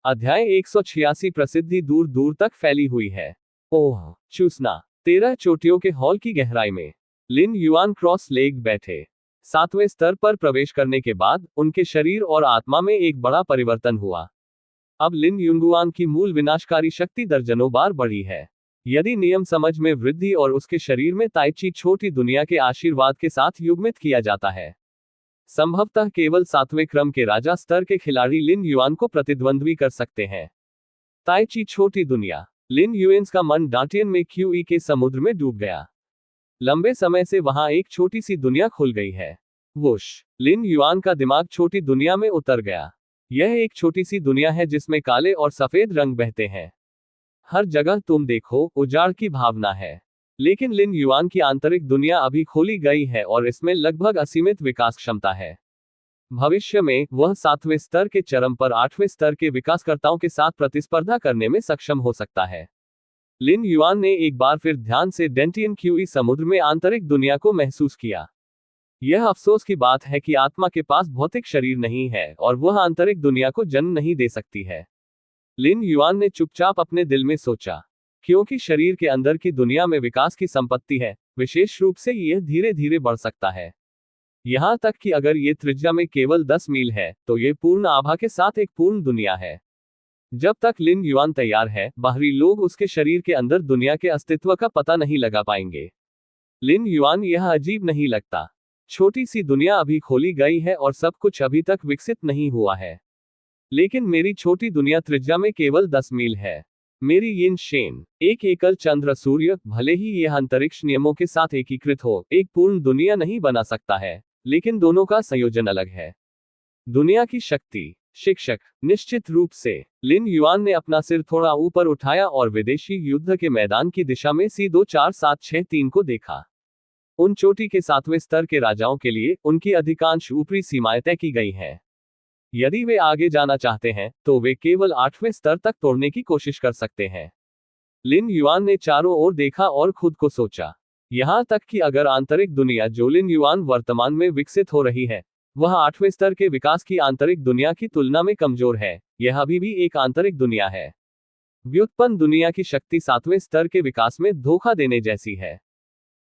अध्याय 186 प्रसिद्धि दूर दूर तक फैली हुई है। ओह चूसना। 13 चोटियों के हॉल की गहराई में लिन युआन क्रॉस लेग बैठे। 7वें स्तर पर प्रवेश करने के बाद उनके शरीर और आत्मा में एक बड़ा परिवर्तन हुआ। अब लिन युआन की मूल विनाशकारी शक्ति दर्जनों बार बढ़ी है। यदि नियम समझ में वृद्धि और उसके शरीर में ताइची छोटी दुनिया के आशीर्वाद के साथ युग्मित किया जाता है, संभवतः केवल 7वें क्रम के राजा स्तर के खिलाड़ी लिन युआन को प्रतिद्वंद्वी कर सकते हैं। ताइची छोटी दुनिया। लिन युएन्स का मन डांटियन में क्यूई के समुद्र में डूब गया। लंबे समय से वहां एक छोटी सी दुनिया खुल गई है। वुश। लिन युआन का दिमाग छोटी दुनिया में उतर गया। यह एक छोटी सी दुनिया है जिसमें काले और सफेद रंग बहते हैं। हर जगह तुम देखो उजाड़ की भावना है। लेकिन लिन युआन की आंतरिक दुनिया अभी खोली गई है और इसमें लगभग असीमित विकास क्षमता है। भविष्य में वह 7वें स्तर के चरम पर 8वें स्तर के विकासकर्ताओं के साथ प्रतिस्पर्धा करने में सक्षम हो सकता है। लिन युआन ने एक बार फिर ध्यान से डेंटियन क्यूई समुद्र में आंतरिक दुनिया को महसूस किया। यह अफसोस की बात है कि आत्मा के पास भौतिक शरीर नहीं है और वह आंतरिक दुनिया को जन्म नहीं दे सकती है। लिन युआन ने चुपचाप अपने दिल में सोचा, क्योंकि शरीर के अंदर की दुनिया में विकास की संपत्ति है, विशेष रूप से यह धीरे धीरे बढ़ सकता है। यहां तक कि अगर ये त्रिज्या में केवल 10 मील है, तो ये पूर्ण आभा के साथ एक पूर्ण दुनिया है। जब तक लिन युआन तैयार है, बाहरी लोग उसके शरीर के अंदर दुनिया के अस्तित्व का पता नहीं लगा पाएंगे। लिन युआन यह अजीब नहीं लगता। छोटी सी दुनिया अभी खोली गई है और सब कुछ अभी तक विकसित नहीं हुआ है। लेकिन मेरी छोटी दुनिया त्रिज्या में केवल 10 मील है। मेरी यिन शेन, एक एकल चंद्र सूर्य, भले ही यह अंतरिक्ष नियमों के साथ एकीकृत हो, एक पूर्ण दुनिया नहीं बना सकता है, लेकिन दोनों का संयोजन अलग है। दुनिया की शक्ति। शिक्षक। निश्चित रूप से। लिन युआन ने अपना सिर थोड़ा ऊपर उठाया और विदेशी युद्ध के मैदान की दिशा में C24763 को देखा। उन चोटी के 7वें स्तर के राजाओं के लिए उनकी अधिकांश ऊपरी सीमाएं तय की गई हैं। यदि वे आगे जाना चाहते हैं, तो वे केवल 8वें स्तर तक तोड़ने की कोशिश कर सकते हैं। लिन युआन ने चारों ओर देखा और खुद को सोचा, यहां तक कि अगर आंतरिक दुनिया जो लिन युआन वर्तमान में विकसित हो रही है, वह 8वें स्तर के विकास की आंतरिक दुनिया की तुलना में कमजोर है, यह अभी भी एक आंतरिक दुनिया है। व्युत्पन्न दुनिया की शक्ति 7वें स्तर के विकास में धोखा देने जैसी है।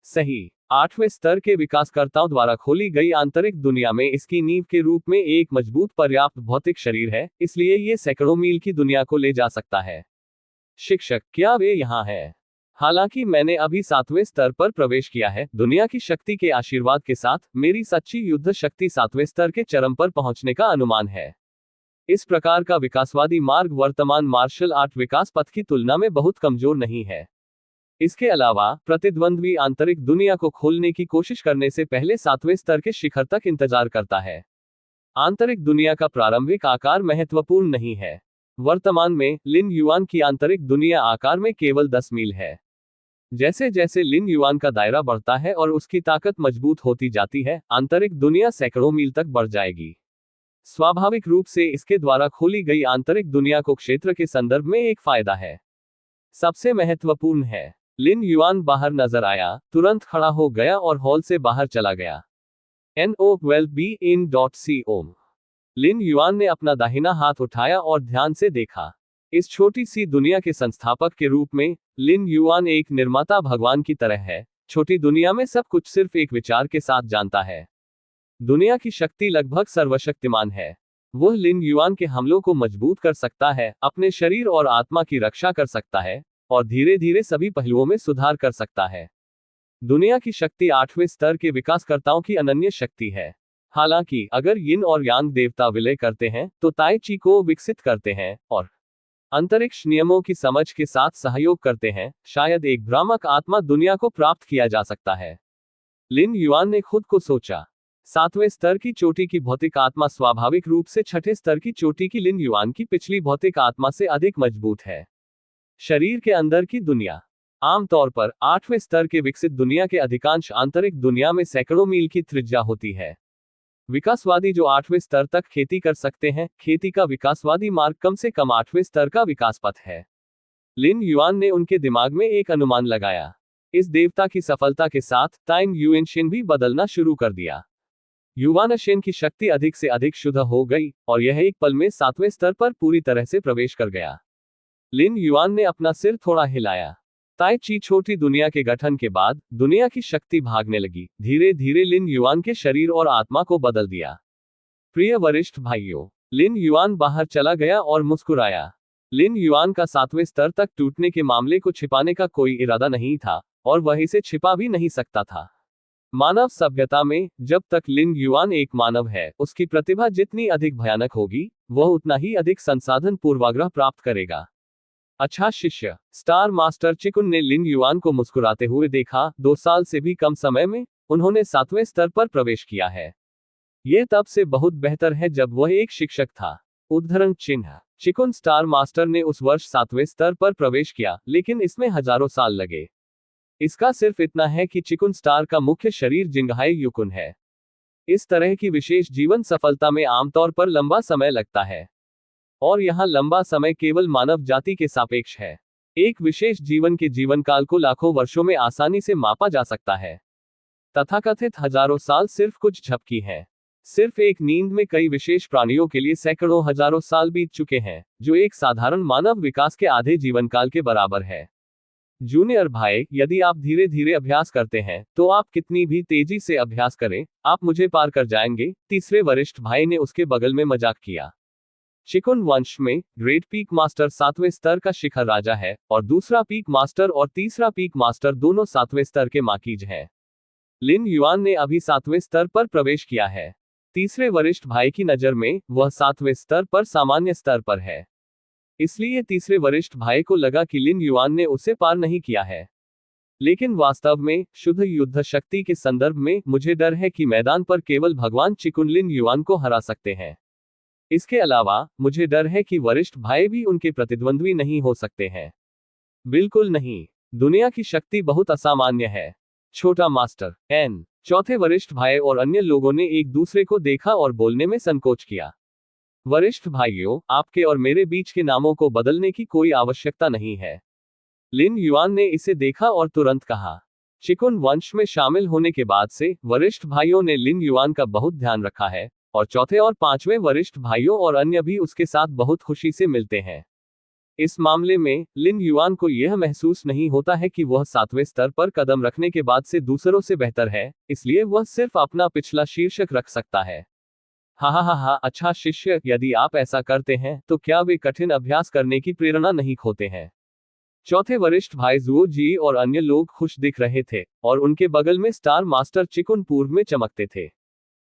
सही। 8वें स्तर के विकासकर्ताओं द्वारा खोली गई आंतरिक दुनिया में इसकी नींव के रूप में एक मजबूत पर्याप्त भौतिक शरीर है, इसलिए ये सैकड़ों मील की दुनिया को ले जा सकता है। शिक्षक। क्या वे यहाँ हैं? हालांकि मैंने अभी 7वें स्तर पर प्रवेश किया है, दुनिया की शक्ति के आशीर्वाद के साथ मेरी सच्ची युद्ध शक्ति 7वें स्तर के चरम पर पहुंचने का अनुमान है। इस प्रकार का विकासवादी मार्ग वर्तमान मार्शल आर्ट विकास पथ की तुलना में बहुत कमजोर नहीं है। इसके अलावा प्रतिद्वंद्वी आंतरिक दुनिया को खोलने की कोशिश करने से पहले 7वें स्तर के शिखर तक इंतजार करता है। आंतरिक दुनिया का प्रारंभिक आकार महत्वपूर्ण नहीं है। वर्तमान में लिन युआन की आंतरिक दुनिया आकार में केवल 10 मील है। जैसे जैसे लिन युआन का दायरा बढ़ता है और उसकी ताकत मजबूत होती जाती है, आंतरिक दुनिया सैकड़ों मील तक बढ़ जाएगी। स्वाभाविक रूप से इसके द्वारा खोली गई आंतरिक दुनिया को क्षेत्र के संदर्भ में एक फायदा है। सबसे महत्वपूर्ण है। लिन युआन बाहर नजर आया, तुरंत खड़ा हो गया और हॉल से बाहर चला गया। No12BIN.com। लिन युआन ने अपना दाहिना हाथ उठाया और ध्यान से देखा। इस छोटी सी दुनिया के संस्थापक के रूप में लिन युआन एक निर्माता भगवान की तरह है। छोटी दुनिया में सब कुछ सिर्फ एक विचार के साथ जानता है। दुनिया की शक्ति लगभग सर्वशक्तिमान है। वह लिन युआन के हमलों को मजबूत कर सकता है, अपने शरीर और आत्मा की रक्षा कर सकता है, और धीरे धीरे सभी पहलुओं में सुधार कर सकता है। दुनिया की शक्ति 8वें स्तर के विकासकर्ताओं की अनन्य शक्ति है। हालांकि अगर यिन और यांग देवता विलय करते हैं, तो ताई ची को विकसित करते हैं और अंतरिक्ष नियमों की समझ के साथ सहयोग करते हैं, शायद एक भ्रामक आत्मा दुनिया को प्राप्त किया जा सकता है। लिन युआन ने खुद को सोचा, 7वें स्तर की चोटी की भौतिक आत्मा स्वाभाविक रूप से 6ठे स्तर की चोटी की लिन युआन की पिछली भौतिक आत्मा से अधिक मजबूत है। शरीर के अंदर की दुनिया। आमतौर पर 8वें स्तर के विकसित दुनिया के अधिकांश आंतरिक दुनिया में सैकड़ों मील की त्रिज्या होती है। विकासवादी जो 8वें स्तर तक खेती कर सकते हैं, खेती का विकासवादी मार्ग कम से कम 8वें स्तर का विकास पथ है। लिन युआन ने उनके दिमाग में एक अनुमान लगाया। इस देवता की सफलता के साथ ताइन युएनशिन भी बदलना शुरू कर दिया। युवानशेन की शक्ति अधिक से अधिक शुद्ध हो गई और यह एक पल में 7वें स्तर पर पूरी तरह से प्रवेश कर गया। लिन युआन ने अपना सिर थोड़ा हिलाया। ताई ची छोटी दुनिया के गठन के बाद दुनिया की शक्ति भागने लगी, धीरे धीरे लिन युआन के शरीर और आत्मा को बदल दिया। प्रिय वरिष्ठ भाइयों, लिन युआन बाहर चला गया और मुस्कुराया। लिन युआन का 7वें स्तर तक टूटने के मामले को छिपाने का कोई इरादा नहीं था और वह इसे छिपा भी नहीं सकता था। मानव सभ्यता में जब तक लिन युआन एक मानव है, उसकी प्रतिभा जितनी अधिक भयानक होगी, वह उतना ही अधिक संसाधन पूर्वाग्रह प्राप्त करेगा। अच्छा शिष्य, स्टार मास्टर चिकुन ने लिन युआन को मुस्कुराते हुए देखा। 2 साल से भी कम समय में उन्होंने 7वें स्तर पर प्रवेश किया है। यह तब से बहुत बेहतर है जब वह एक शिक्षक था। उद्धरण चिन्ह। चिकुन स्टार मास्टर ने उस वर्ष 7वें स्तर पर प्रवेश किया, लेकिन इसमें हजारों साल लगे। इसका सिर्फ इतना है कि चिकुन स्टार का मुख्य शरीर जिंगहाई युकुन है। इस तरह की विशेष जीवन सफलता में आमतौर पर लंबा समय लगता है, और यहाँ लंबा समय केवल मानव जाति के सापेक्ष है। एक विशेष जीवन के जीवन काल को लाखों वर्षों में आसानी से मापा जा सकता है। तथाकथित हजारों साल सिर्फ कुछ झपकी है। सिर्फ एक नींद में कई विशेष प्राणियों के लिए सैकड़ों हजारों साल बीत चुके हैं, जो एक साधारण मानव विकास के आधे जीवन काल के बराबर है। जूनियर भाई, यदि आप धीरे धीरे अभ्यास करते हैं तो आप कितनी भी तेजी से अभ्यास करें, आप मुझे पार कर जाएंगे। तीसरे वरिष्ठ भाई ने उसके बगल में मजाक किया। चिकुन वंश में ग्रेट पीक मास्टर 7वें स्तर का शिखर राजा है और दूसरा पीक मास्टर और तीसरा पीक मास्टर दोनों 7वें स्तर के माकीज हैं। लिन युआन ने अभी 7वें स्तर पर प्रवेश किया है। तीसरे वरिष्ठ भाई की नजर में वह 7वें स्तर पर सामान्य स्तर पर है, इसलिए तीसरे वरिष्ठ भाई को लगा कि लिन युआन ने उसे पार नहीं किया है। लेकिन वास्तव में शुद्ध युद्ध शक्ति के संदर्भ में मुझे डर है कि मैदान पर केवल भगवान चिकुन लिन युआन को हरा सकते हैं। इसके अलावा मुझे डर है कि वरिष्ठ भाई भी उनके प्रतिद्वंद्वी नहीं हो सकते हैं। बिल्कुल नहीं, दुनिया की शक्ति बहुत असामान्य है। छोटा मास्टर एन। चौथे वरिष्ठ भाई और अन्य लोगों ने एक दूसरे को देखा और बोलने में संकोच किया। वरिष्ठ भाइयों, आपके और मेरे बीच के नामों को बदलने की कोई आवश्यकता नहीं है। लिन युआन ने इसे देखा और तुरंत कहा। चिकुन वंश में शामिल होने के बाद से वरिष्ठ भाइयों ने लिन युआन का बहुत ध्यान रखा है और चौथे और पांचवें वरिष्ठ भाइयों और अन्य भी उसके साथ बहुत खुशी से मिलते हैं। इस मामले में लिन युआन को यह महसूस नहीं होता है कि वह 7वें स्तर पर कदम रखने के बाद से दूसरों से बेहतर है, इसलिए वह सिर्फ अपना पिछला शीर्षक रख सकता है। हा, अच्छा शिष्य, यदि आप ऐसा करते हैं तो क्या वे कठिन अभ्यास करने की प्रेरणा नहीं खोते हैं? चौथे वरिष्ठ भाई जुओ जी और अन्य लोग खुश दिख रहे थे और उनके बगल में स्टार मास्टर चिकुन पूर्व में चमकते थे।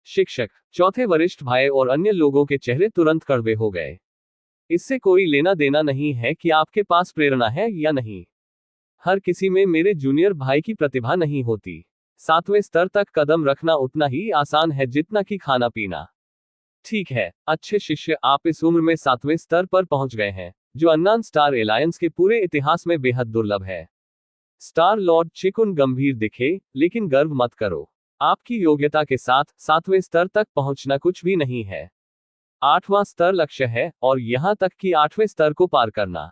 शिक्षक। चौथे वरिष्ठ भाई और अन्य लोगों के चेहरे तुरंत कड़वे हो गए। इससे कोई लेना देना नहीं है कि आपके पास प्रेरणा है या नहीं। हर किसी में मेरे जूनियर भाई की प्रतिभा नहीं होती। 7वें स्तर तक कदम रखना उतना ही आसान है जितना कि खाना पीना। ठीक है अच्छे शिष्य, आप इस उम्र में 7वें स्तर पर पहुंच गए हैं, जो अन्नान स्टार एलायंस के पूरे इतिहास में बेहद दुर्लभ है। स्टार लॉर्ड चिकुन गंभीर दिखे, लेकिन गर्व मत करो। आपकी योग्यता के साथ 7वें स्तर तक पहुंचना कुछ भी नहीं है। 8वां स्तर लक्ष्य है और यहां तक कि 8वें स्तर को पार करना।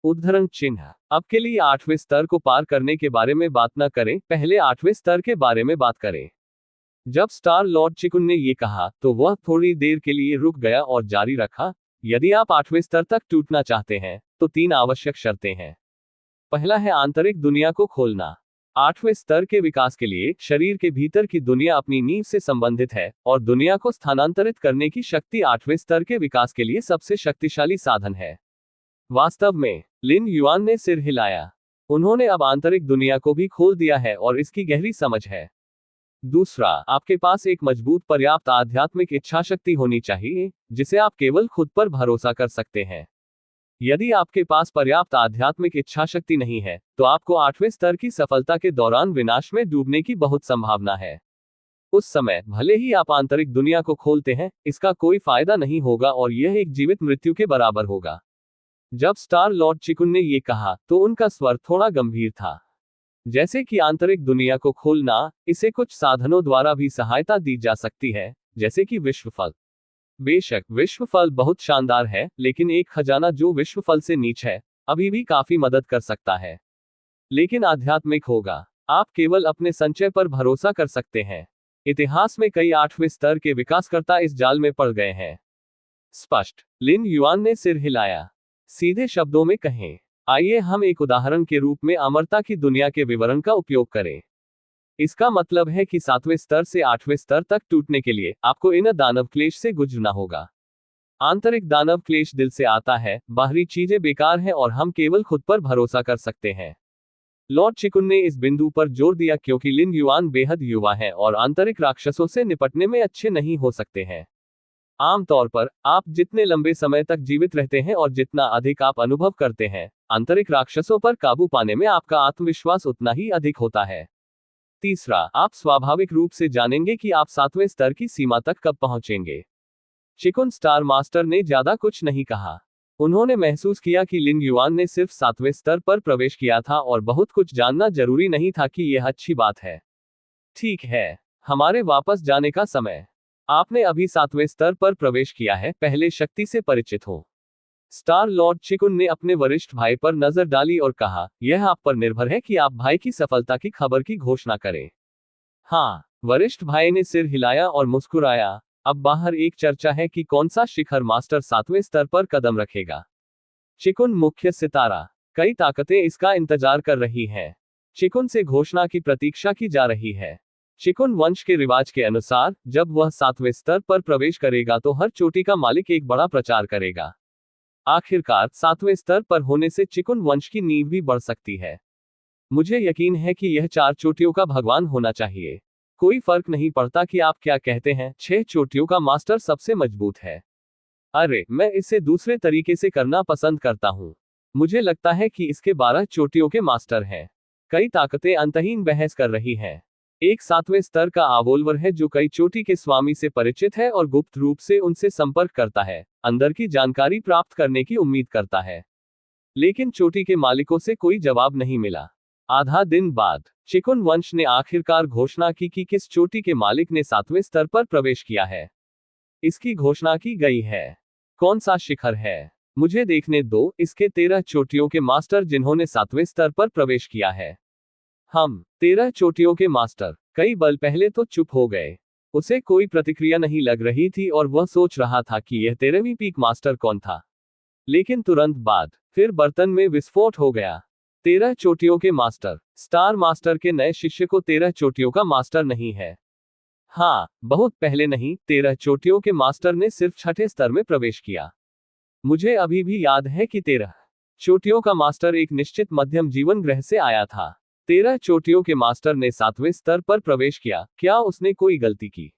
उद्धरण चिन्ह। अब के लिए 8वें स्तर को पार करने के बारे में बात न करें, पहले 8वें स्तर के बारे में बात करें। जब स्टार लॉर्ड चिकुन ने ये कहा तो वह थोड़ी देर के लिए रुक गया और जारी रखा। यदि आप 8वें स्तर तक टूटना चाहते हैं तो 3 आवश्यक शर्तें हैं। पहला है आंतरिक दुनिया को खोलना। 8वें स्तर के विकास के लिए शरीर के भीतर की दुनिया अपनी नींव से संबंधित है और दुनिया को स्थानांतरित करने की शक्ति 8वें स्तर के विकास के लिए सबसे शक्तिशाली साधन है। वास्तव में लिन युआन ने सिर हिलाया। उन्होंने अब आंतरिक दुनिया को भी खोल दिया है और इसकी गहरी समझ है। दूसरा, आपके पास एक मजबूत पर्याप्त आध्यात्मिक इच्छाशक्ति होनी चाहिए, जिसे आप केवल खुद पर भरोसा कर सकते हैं। यदि आपके पास पर्याप्त आध्यात्मिक इच्छाशक्ति नहीं है, तो आपको 8वें स्तर की सफलता के दौरान विनाश में डूबने की बहुत संभावना है। उस समय भले ही आप आंतरिक दुनिया को खोलते हैं, इसका कोई फायदा नहीं होगा और यह एक जीवित मृत्यु के बराबर होगा। जब स्टार लॉर्ड चिकुन ने यह कहा तो उनका स्वर थोड़ा गंभीर था। जैसे कि आंतरिक दुनिया को खोलना, इसे कुछ साधनों द्वारा भी सहायता दी जा सकती है, जैसे कि विश्वफल। बेशक विश्वफल बहुत शानदार है, लेकिन एक खजाना जो विश्वफल से नीच है, अभी भी काफी मदद कर सकता है। लेकिन आध्यात्मिक होगा। आप केवल अपने संचय पर भरोसा कर सकते हैं। इतिहास में कई 8वें स्तर के विकासकर्ता इस जाल में पड़ गए हैं। स्पष्ट, लिन युआन ने सिर हिलाया। सीधे शब्दों में कहें, आइए हम एक उदाहरण के रूप में अमरता की दुनिया के विवरण का उपयोग करें। इसका मतलब है कि 7वें स्तर से 8वें स्तर तक टूटने के लिए आपको इन दानव क्लेश से गुजरना होगा। आंतरिक दानव क्लेश दिल से आता है, बाहरी चीजें बेकार हैं और हम केवल खुद पर भरोसा कर सकते हैं। लॉर्ड चिकुन ने इस बिंदु पर जोर दिया क्योंकि लिन युआन बेहद युवा हैं और आंतरिक राक्षसों से निपटने में अच्छे नहीं हो सकते हैं। आमतौर पर, आप जितने लंबे समय तक जीवित रहते हैं और जितना अधिक आप अनुभव करते हैं, आंतरिक राक्षसों पर काबू पाने में आपका आत्मविश्वास उतना ही अधिक होता है। तीसरा, आप स्वाभाविक रूप से जानेंगे कि आप 7वें स्तर की सीमा तक कब पहुंचेंगे। चिकुन स्टार मास्टर ने ज्यादा कुछ नहीं कहा। उन्होंने महसूस किया कि लिन युआन ने सिर्फ 7वें स्तर पर प्रवेश किया था और बहुत कुछ जानना जरूरी नहीं था कि यह अच्छी बात है। ठीक है, हमारे वापस जाने का समय। आपने अभी 7वें स्तर पर प्रवेश किया है, पहले शक्ति से परिचित हो। स्टार लॉर्ड चिकुन ने अपने वरिष्ठ भाई पर नजर डाली और कहा, यह आप पर निर्भर है कि आप भाई की सफलता की खबर की घोषणा करें। हाँ, वरिष्ठ भाई ने सिर हिलाया और मुस्कुराया। अब बाहर एक चर्चा है कि कौन सा शिखर मास्टर 7वें स्तर पर कदम रखेगा। चिकुन मुख्य सितारा। कई ताकतें इसका इंतजार कर रही हैं। चिकुन से घोषणा की प्रतीक्षा की जा रही है। चिकुन वंश के रिवाज के अनुसार, जब वह 7वें स्तर पर प्रवेश करेगा तो हर चोटी का मालिक एक बड़ा प्रचार करेगा। आखिरकार 7वें स्तर पर होने से चिकुन वंश की नींव भी बढ़ सकती है। मुझे यकीन है कि यह 4 चोटियों का भगवान होना चाहिए। कोई फर्क नहीं पड़ता कि आप क्या कहते हैं, 6 चोटियों का मास्टर सबसे मजबूत है। अरे, मैं इसे दूसरे तरीके से करना पसंद करता हूं। मुझे लगता है कि इसके 12 चोटियों के मास्टर हैं। कई ताकतें अंतहीन बहस कर रही हैं। एक 7वें स्तर का आवोल्वर है जो कई चोटी के स्वामी से परिचित है और गुप्त रूप से उनसे संपर्क करता है, अंदर की जानकारी प्राप्त करने की उम्मीद करता है। लेकिन चोटी के मालिकों से कोई जवाब नहीं मिला। आधा दिन बाद, चिकुन वंश ने आखिरकार घोषणा की कि किस चोटी के मालिक ने 7वें स्तर पर प्रवेश किया है। इसकी घोषणा की गई है। कौन सा शिखर है? मुझे देखने दो, इसके 13 चोटियों के मास्टर जिन्होंने 7वें स्तर पर प्रवेश किया है। हम 13 चोटियों के मास्टर। कई पल पहले तो चुप हो गए। उसे कोई प्रतिक्रिया नहीं लग रही थी और वह सोच रहा था कि यह 13वीं पीक मास्टर कौन था। लेकिन तुरंत बाद, फिर बर्तन में विस्फोट हो गया। 13 चोटियों के मास्टर। स्टार मास्टर के नए शिष्य को 13 चोटियों का मास्टर नहीं है। हाँ, बहुत पहले नहीं, 13 चोटियों के मास्टर ने सिर्फ 6ठे स्तर में प्रवेश किया। मुझे अभी भी याद है कि 13 चोटियों का मास्टर एक निश्चित मध्यम जीवन ग्रह से आया था। 13 चोटियों के मास्टर ने 7वें स्तर पर प्रवेश किया। क्या उसने कोई गलती की?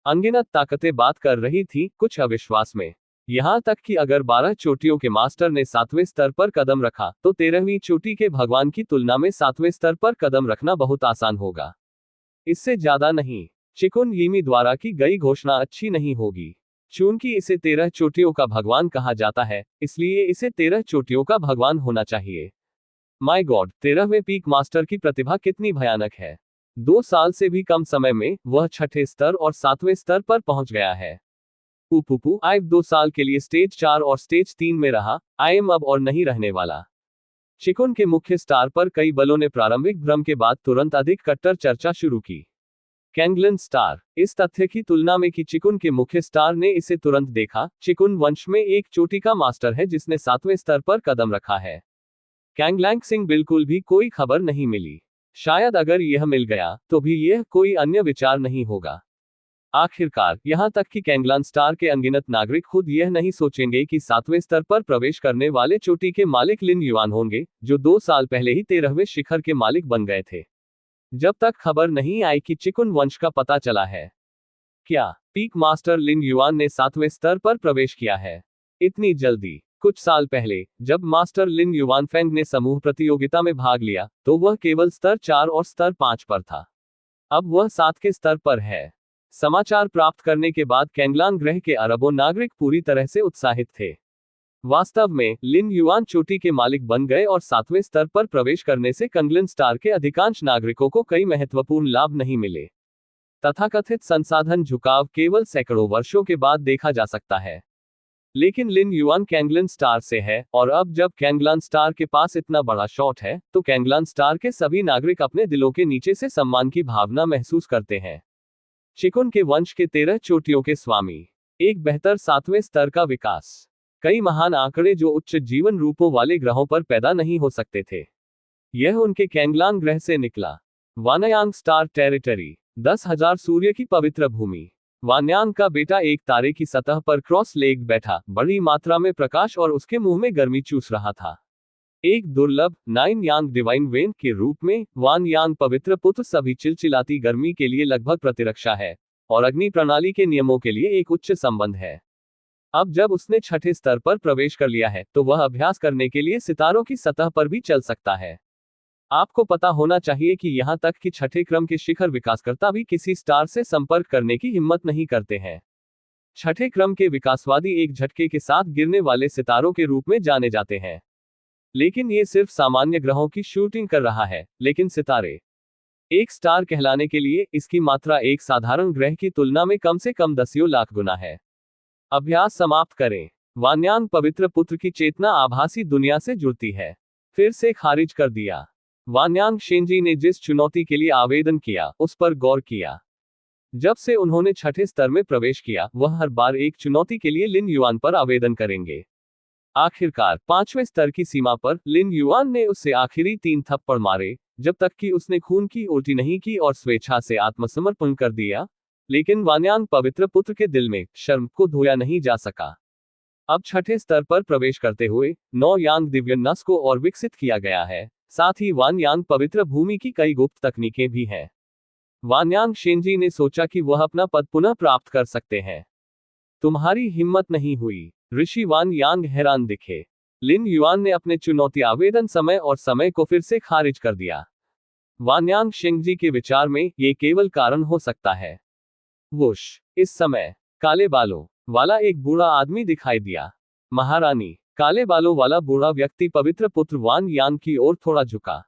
अनगिनत ताकतें बात कर रही थी, कुछ अविश्वास में। यहां तक कि अगर 12 चोटियों के मास्टर ने 7वें स्तर पर कदम रखा, तो 13वीं चोटी के भगवान की तुलना में 7वें स्तर पर कदम रखना बहुत आसान होगा। इससे ज्यादा नहीं। चिकुन यिमी द्वारा की गई घोषणा अच्छी नहीं होगी। चूंकि इसे 13 चोटियों का भगवान कहा जाता है, इसलिए इसे 13 चोटियों का भगवान होना चाहिए। माय गॉड, 13वें पीक मास्टर की प्रतिभा कितनी भयानक है। 2 साल से भी कम समय में वह 6ठे स्तर और 7वें स्तर पर पहुंच गया है। पुपुपु, आई 2 साल के लिए स्टेज 4 और स्टेज 3 में रहा, आई एम अब और नहीं रहने वाला। चिकुन के मुख्य स्टार पर कई बलों ने प्रारंभिक भ्रम के बाद तुरंत अधिक कट्टर चर्चा शुरू की। कैंगलन स्टार, इस तथ्य की तुलना में कि चिकुन के मुख्य स्टार ने इसे तुरंत देखा, चिकुन वंश में एक चोटी का मास्टर है जिसने 7वें स्तर पर कदम रखा है। कैंगलैंग सिंह बिल्कुल भी कोई खबर नहीं मिली। शायद अगर यह मिल गया, तो भी यह कोई अन्य विचार नहीं होगा। आखिरकार, यहां तक कि कैंगलान स्टार के अनगिनत नागरिक खुद यह नहीं सोचेंगे कि 7वें स्तर पर प्रवेश करने वाले चोटी के मालिक लिन युआन होंगे, जो 2 साल पहले ही 13वें शिखर के मालिक बन गए थे। जब तक खबर नहीं आई कि चिकुन वंश का पता चला है। क्या पीक मास्टर लिन युआन ने 7वें स्तर पर प्रवेश किया है? इतनी जल्दी? कुछ साल पहले, जब मास्टर लिन युआन फेंग ने समूह प्रतियोगिता में भाग लिया, तो वह केवल स्तर 4 और स्तर 5 पर था। अब वह 7 के स्तर पर है। समाचार प्राप्त करने के बाद कैंगलान ग्रह के अरबों नागरिक पूरी तरह से उत्साहित थे। वास्तव में, लिन युआन चोटी के मालिक बन गए और 7वें स्तर पर प्रवेश करने से कंगलन स्टार के अधिकांश नागरिकों को कई महत्वपूर्ण लाभ नहीं मिले। तथाकथित संसाधन झुकाव केवल सैकड़ों वर्षों के बाद देखा जा सकता है। लेकिन लिन युआन कैंगलन स्टार से है, और अब जब कैंगलान स्टार के पास इतना बड़ा शॉट है, तो कैंगलान स्टार के सभी नागरिक अपने दिलों के नीचे से सम्मान की भावना महसूस करते हैं। चिकुन के वंश के 13 चोटियों के स्वामी। एक बेहतर 7वें स्तर का विकास। कई महान आंकड़े जो उच्च जीवन रूपों वाले ग्रहों पर पैदा नहीं हो सकते थे। यह उनके कैंगलांग ग्रह से निकला। वानयांग स्टार टेरिटरी। 10,000 सूर्य की पवित्र भूमि। वान्यांग का बेटा एक तारे की सतह पर क्रॉस लेग बैठा, बड़ी मात्रा में प्रकाश और उसके मुंह में गर्मी चूस रहा था। एक दुर्लभ 9 यांग डिवाइन वेन के रूप में वान यांग पवित्र पुत्र सभी चिलचिलाती गर्मी के लिए लगभग प्रतिरक्षा है और अग्नि प्रणाली के नियमों के लिए एक उच्च संबंध है। अब जब उसने छठे स्तर पर प्रवेश कर लिया है तो वह अभ्यास करने के लिए सितारों की सतह पर भी चल सकता है। आपको पता होना चाहिए कि यहां तक कि छठे क्रम के शिखर विकासकर्ता भी किसी स्टार से संपर्क करने की हिम्मत नहीं करते हैं। छठे क्रम के विकासवादी एक झटके के साथ गिरने वाले सितारों के रूप में जाने जाते हैं। लेकिन ये सिर्फ सामान्य ग्रहों की शूटिंग कर रहा है, लेकिन सितारे एक स्टार कहलाने के लिए इसकी मात्रा एक साधारण ग्रह की तुलना में कम से कम दसियों लाख गुना है। अभ्यास समाप्त करें। वान्यांग पवित्र पुत्र की चेतना आभासी दुनिया से जुड़ती है। फिर से खारिज कर दिया। वान्यांग शेंजी ने जिस चुनौती के लिए आवेदन किया उस पर गौर किया। जब से उन्होंने छठे स्तर में प्रवेश किया, वह हर बार एक चुनौती के लिए लिन युआन पर आवेदन करेंगे। आखिरकार 5वें स्तर की सीमा पर लिन युआन ने उससे आखिरी 3 थप्पड़ मारे, जब तक कि उसने खून की उल्टी नहीं की और स्वेच्छा से आत्मसमर्पण कर दिया। लेकिन वान्यांग पवित्र पुत्र के दिल में शर्म को धोया नहीं जा सका। अब छठे स्तर पर प्रवेश करते हुए 9 यांग दिव्य नस को और विकसित किया गया है। साथ ही वान्यांग पवित्र भूमि की कई गुप्त तकनीकें भी हैं। वान्यांग शेंजी ने सोचा कि वह अपना पद पुनः प्राप्त कर सकते हैं। तुम्हारी हिम्मत नहीं हुई। ऋषि वान्यांग हैरान दिखे। लिन युआन ने अपने चुनौती आवेदन समय को फिर से खारिज कर दिया। वान्यांग शेंजी के विचार में ये केवल कारण हो सकता है। वुश। इस समय काले बालों वाला एक बूढ़ा आदमी दिखाई दिया। महारानी। काले बालों वाला बूढ़ा व्यक्ति पवित्र पुत्र वान यांग की ओर थोड़ा झुका।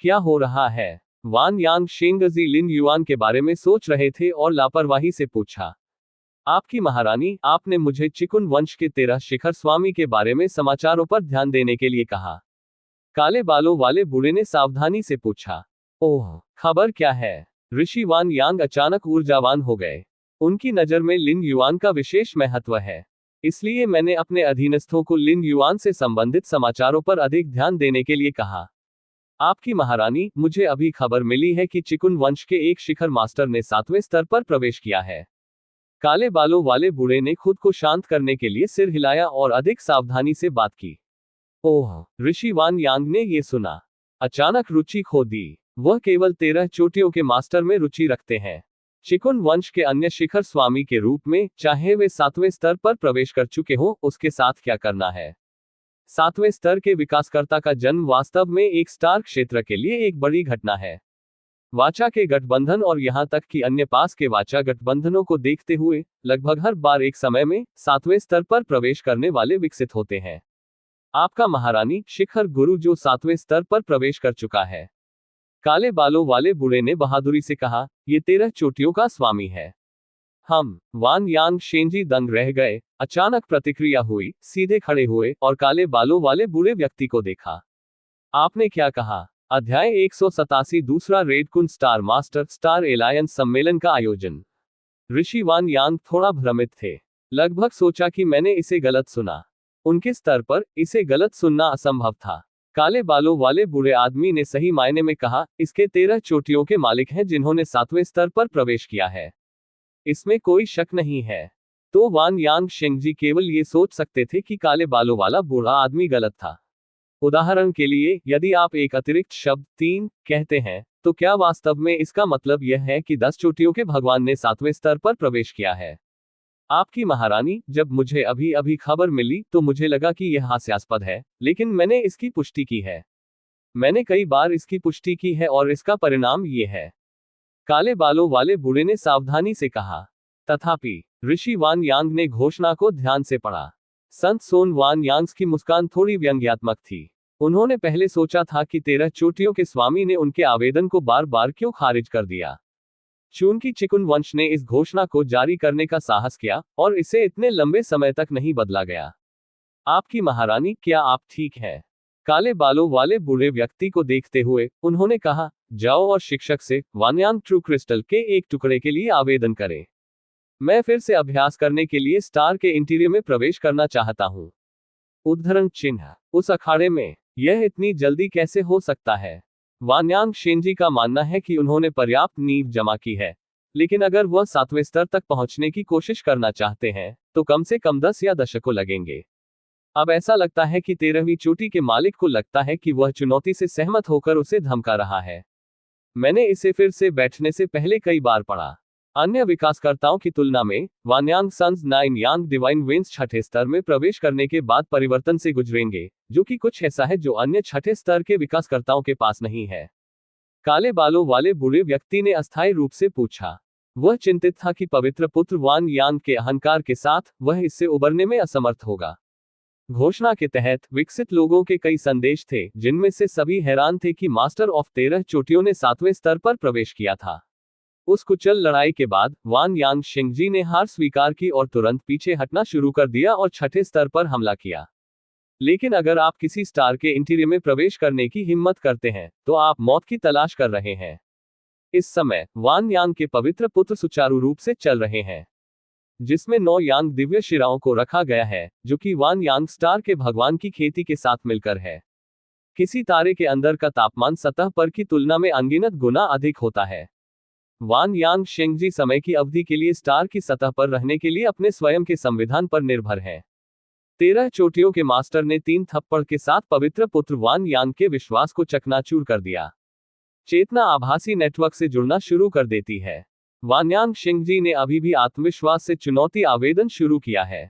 क्या हो रहा है? वान यांग शेंगजी लिन युआन के बारे में सोच रहे थे और लापरवाही से पूछा। आपकी महारानी, आपने मुझे चिकुन वंश के 13 शिखर स्वामी के बारे में समाचारों पर ध्यान देने के लिए कहा। काले बालों वाले बूढ़े ने सावधानी से पूछा। ओह, खबर क्या है? ऋषि वान यांग अचानक ऊर्जावान हो गए। उनकी नजर में लिन युआन का विशेष महत्व है, इसलिए मैंने अपने अधीनस्थों को लिन युआन से संबंधित समाचारों पर अधिक ध्यान देने के लिए कहा। आपकी महारानी, मुझे अभी खबर मिली है कि चिकुन वंश के एक शिखर मास्टर ने 7वें स्तर पर प्रवेश किया है। काले बालों वाले बूढ़े ने खुद को शांत करने के लिए सिर हिलाया और अधिक सावधानी से बात की। ओह, ऋषि वान यांग ने यह सुना, अचानक रुचि खो दी। वह केवल 13 चोटियों के मास्टर में रुचि रखते हैं। चिकुन वंश के अन्य शिखर स्वामी के रूप में, चाहे वे 7वें स्तर पर प्रवेश कर चुके हों, उसके साथ क्या करना है? 7वें स्तर के विकासकर्ता का जन्म वास्तव में एक स्टार क्षेत्र के लिए एक बड़ी घटना है। वाचा के गठबंधन और यहां तक कि अन्य पास के वाचा गठबंधनों को देखते हुए, लगभग हर बार एक समय में 7वें स्तर पर प्रवेश करने वाले विकसित होते हैं। आपका महारानी, शिखर गुरु जो 7वें स्तर पर प्रवेश कर चुका है। काले बालों वाले बूढ़े ने बहादुरी से कहा, ये 13 चोटियों का स्वामी है। हम वान यांग शेंजी दंग रह गए। अचानक प्रतिक्रिया हुई, सीधे खड़े हुए और काले बालों वाले बूढ़े व्यक्ति को देखा। आपने क्या कहा? अध्याय 187 दूसरा रेडकुन स्टार मास्टर स्टार एलायंस सम्मेलन का आयोजन। ऋषि वान यांग थोड़ा भ्रमित थे। लगभग सोचा कि मैंने इसे गलत सुना। उनके स्तर पर इसे गलत सुनना असंभव था। काले बालों वाले बूढ़े आदमी ने सही मायने में कहा, इसके 13 चोटियों के मालिक हैं जिन्होंने 7वें स्तर पर प्रवेश किया है। इसमें कोई शक नहीं है। तो वान यांग शेंगजी केवल ये सोच सकते थे कि काले बालों वाला बूढ़ा आदमी गलत था। उदाहरण के लिए, यदि आप एक अतिरिक्त शब्द 3 कहते हैं, तो क्या वास्तव में इसका मतलब यह है कि 10 चोटियों के भगवान ने 7वें स्तर पर प्रवेश किया है? आपकी महारानी, जब मुझे अभी अभी खबर मिली तो मुझे लगा कि यह हास्यास्पद है, लेकिन मैंने इसकी पुष्टि की है। मैंने कई बार इसकी पुष्टि की है और इसका परिणाम ये है। काले बालों वाले बूढ़े ने सावधानी से कहा। तथापि ऋषि वान यांग ने घोषणा को ध्यान से पढ़ा। संत सोन वान यांग्स की मुस्कान थोड़ी व्यंग्यात्मक थी। उन्होंने पहले सोचा था कि 13 चोटियों के स्वामी ने उनके आवेदन को बार बार क्यों खारिज कर दिया। चूंकि चिकुन वंश ने इस घोषणा को जारी करने का साहस किया और इसे इतने लंबे समय तक नहीं बदला गया। आपकी महारानी, क्या आप ठीक हैं? काले बालों वाले बूढ़े व्यक्ति को देखते हुए उन्होंने कहा, जाओ और शिक्षक से वानयांग ट्रू क्रिस्टल के एक टुकड़े के लिए आवेदन करें। मैं फिर से अभ्यास करने के लिए स्टार के इंटीरियर में प्रवेश करना चाहता हूं। उद्धरण चिन्ह। उस अखाड़े में यह इतनी जल्दी कैसे हो सकता है? वानयांग शेंजी का मानना है कि उन्होंने पर्याप्त नींव जमा की है, लेकिन अगर वह 7वें स्तर तक पहुंचने की कोशिश करना चाहते हैं तो कम से कम 10 या दशकों लगेंगे। अब ऐसा लगता है कि 13वीं चोटी के मालिक को लगता है कि वह चुनौती से सहमत होकर उसे धमका रहा है। मैंने इसे फिर से बैठने से पहले कई बार पढ़ा। अन्य विकासकर्ताओं की तुलना में वानयांग सन्स 9 यांग डिवाइन वेंस 6ठे स्तर में प्रवेश करने के बाद परिवर्तन से गुजरेंगे, जो कि कुछ ऐसा है जो अन्य 6ठे स्तर के विकासकर्ताओं के पास नहीं है। काले बालों वाले बूढ़े व्यक्ति ने अस्थायी रूप से पूछा। वह चिंतित था कि पवित्र पुत्र वान यांग के अहंकार के साथ वह इससे उबरने में असमर्थ होगा। घोषणा के तहत विकसित लोगों के कई संदेश थे, जिनमें से सभी हैरान थे कि मास्टर ऑफ 13 चोटियों ने 7वें स्तर पर प्रवेश किया था। उस कुचल लड़ाई के बाद वान यांग शिंगजी ने हार स्वीकार की और तुरंत पीछे हटना शुरू कर दिया और 6ठे स्तर पर हमला किया। लेकिन अगर आप किसी स्टार के इंटीरियर में प्रवेश करने की हिम्मत करते हैं तो आप मौत की तलाश कर रहे हैं। इस समय वान यांग के पवित्र पुत्र सुचारू रूप से चल रहे हैं, जिसमें 9 यांग दिव्य शिराओं को रखा गया है, जो कि वान यांग स्टार के भगवान की खेती के साथ मिलकर है। किसी तारे के अंदर का तापमान सतह पर की तुलना में अनगिनत गुना अधिक होता है। वान यांग शेंगजी समय की अवधि के लिए स्टार की सतह पर रहने के लिए अपने स्वयं के संविधान पर निर्भर है। 13 चोटियों के मास्टर ने 3 थप्पड़ के साथ पवित्र पुत्र वान यांग के विश्वास को चकनाचूर कर दिया। चेतना आभासी नेटवर्क से जुड़ना शुरू कर देती है। वानयांग शिंगजी ने अभी भी आत्मविश्वास से चुनौती आवेदन शुरू किया है।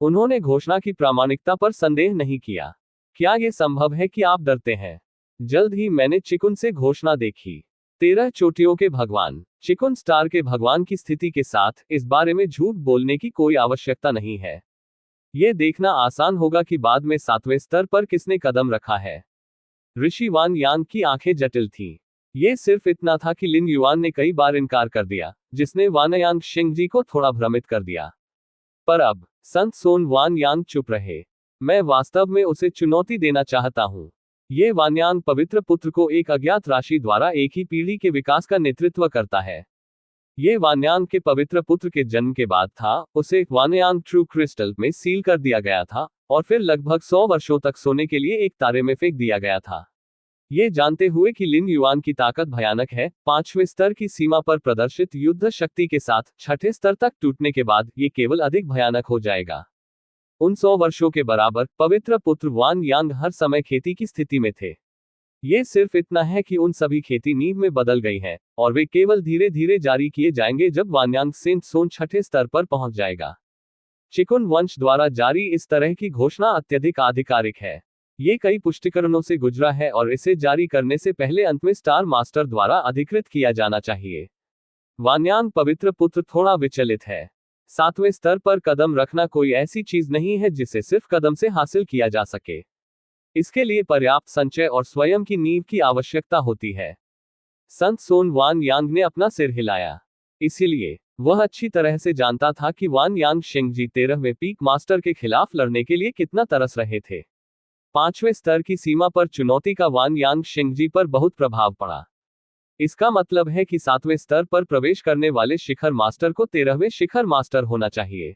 उन्होंने घोषणा की प्रामाणिकता पर संदेह नहीं किया। क्या यह संभव है कि आप डरते हैं? जल्द ही मैंने चिकुन से घोषणा देखी। 13 चोटियों के भगवान चिकुन स्टार के भगवान की स्थिति के साथ इस बारे में झूठ बोलने की कोई आवश्यकता नहीं है। यह देखना आसान होगा कि बाद में 7वें स्तर पर किसने कदम रखा है। ऋषि वान यांग की आंखें जटिल थीं। ये सिर्फ इतना था कि लिन युआन ने कई बार इनकार कर दिया, जिसने वानयांग शिंगजी को थोड़ा भ्रमित कर दिया। पर अब संत सोन वान यांग चुप रहे। मैं वास्तव में उसे चुनौती देना चाहता हूं। ये वानयांग पवित्र पुत्र को एक अज्ञात राशि द्वारा एक ही पीढ़ी के विकास का नेतृत्व करता है। ये वानयांग के पवित्र पुत्र के जन्म के बाद था, उसे वानयांग ट्रू क्रिस्टल में सील कर दिया गया था और फिर लगभग 100 वर्षों तक सोने के लिए एक तारे में फेंक दिया गया था। ये जानते हुए कि लिन युआन की ताकत भयानक है, 5वें स्तर की सीमा पर प्रदर्शित युद्ध शक्ति के साथ 6ठे स्तर तक टूटने के बाद ये केवल अधिक भयानक हो जाएगा। उन 100 वर्षों के बराबर पवित्र पुत्र वान यांग हर समय खेती की स्थिति में थे। ये सिर्फ इतना है कि उन सभी खेती नींव में बदल गई है और वे केवल धीरे धीरे जारी किए जाएंगे जब वानयांग सेंट सोन 6ठे स्तर पर पहुंच जाएगा। चिकुन वंश द्वारा जारी इस तरह की घोषणा अत्यधिक आधिकारिक है। ये कई पुष्टिकरणों से गुजरा है और इसे जारी करने से पहले अंत में स्टार मास्टर द्वारा अधिकृत किया जाना चाहिए। वानयांग पवित्र पुत्र थोड़ा विचलित है। 7वें स्तर पर कदम रखना कोई ऐसी चीज नहीं है जिसे सिर्फ कदम से हासिल किया जा सके। इसके लिए पर्याप्त संचय और स्वयं की नींव की आवश्यकता होती है। संत सोन वान यांग ने अपना सिर हिलाया। इसीलिए वह अच्छी तरह से जानता था कि वान यांग शिंगजी 13वें पीक मास्टर के खिलाफ लड़ने के लिए कितना तरस रहे थे। 5वें स्तर की सीमा पर चुनौती का वान यांग शिंगजी पर बहुत प्रभाव पड़ा। इसका मतलब है कि 7वें स्तर पर प्रवेश करने वाले शिखर मास्टर को 13वें शिखर मास्टर होना चाहिए।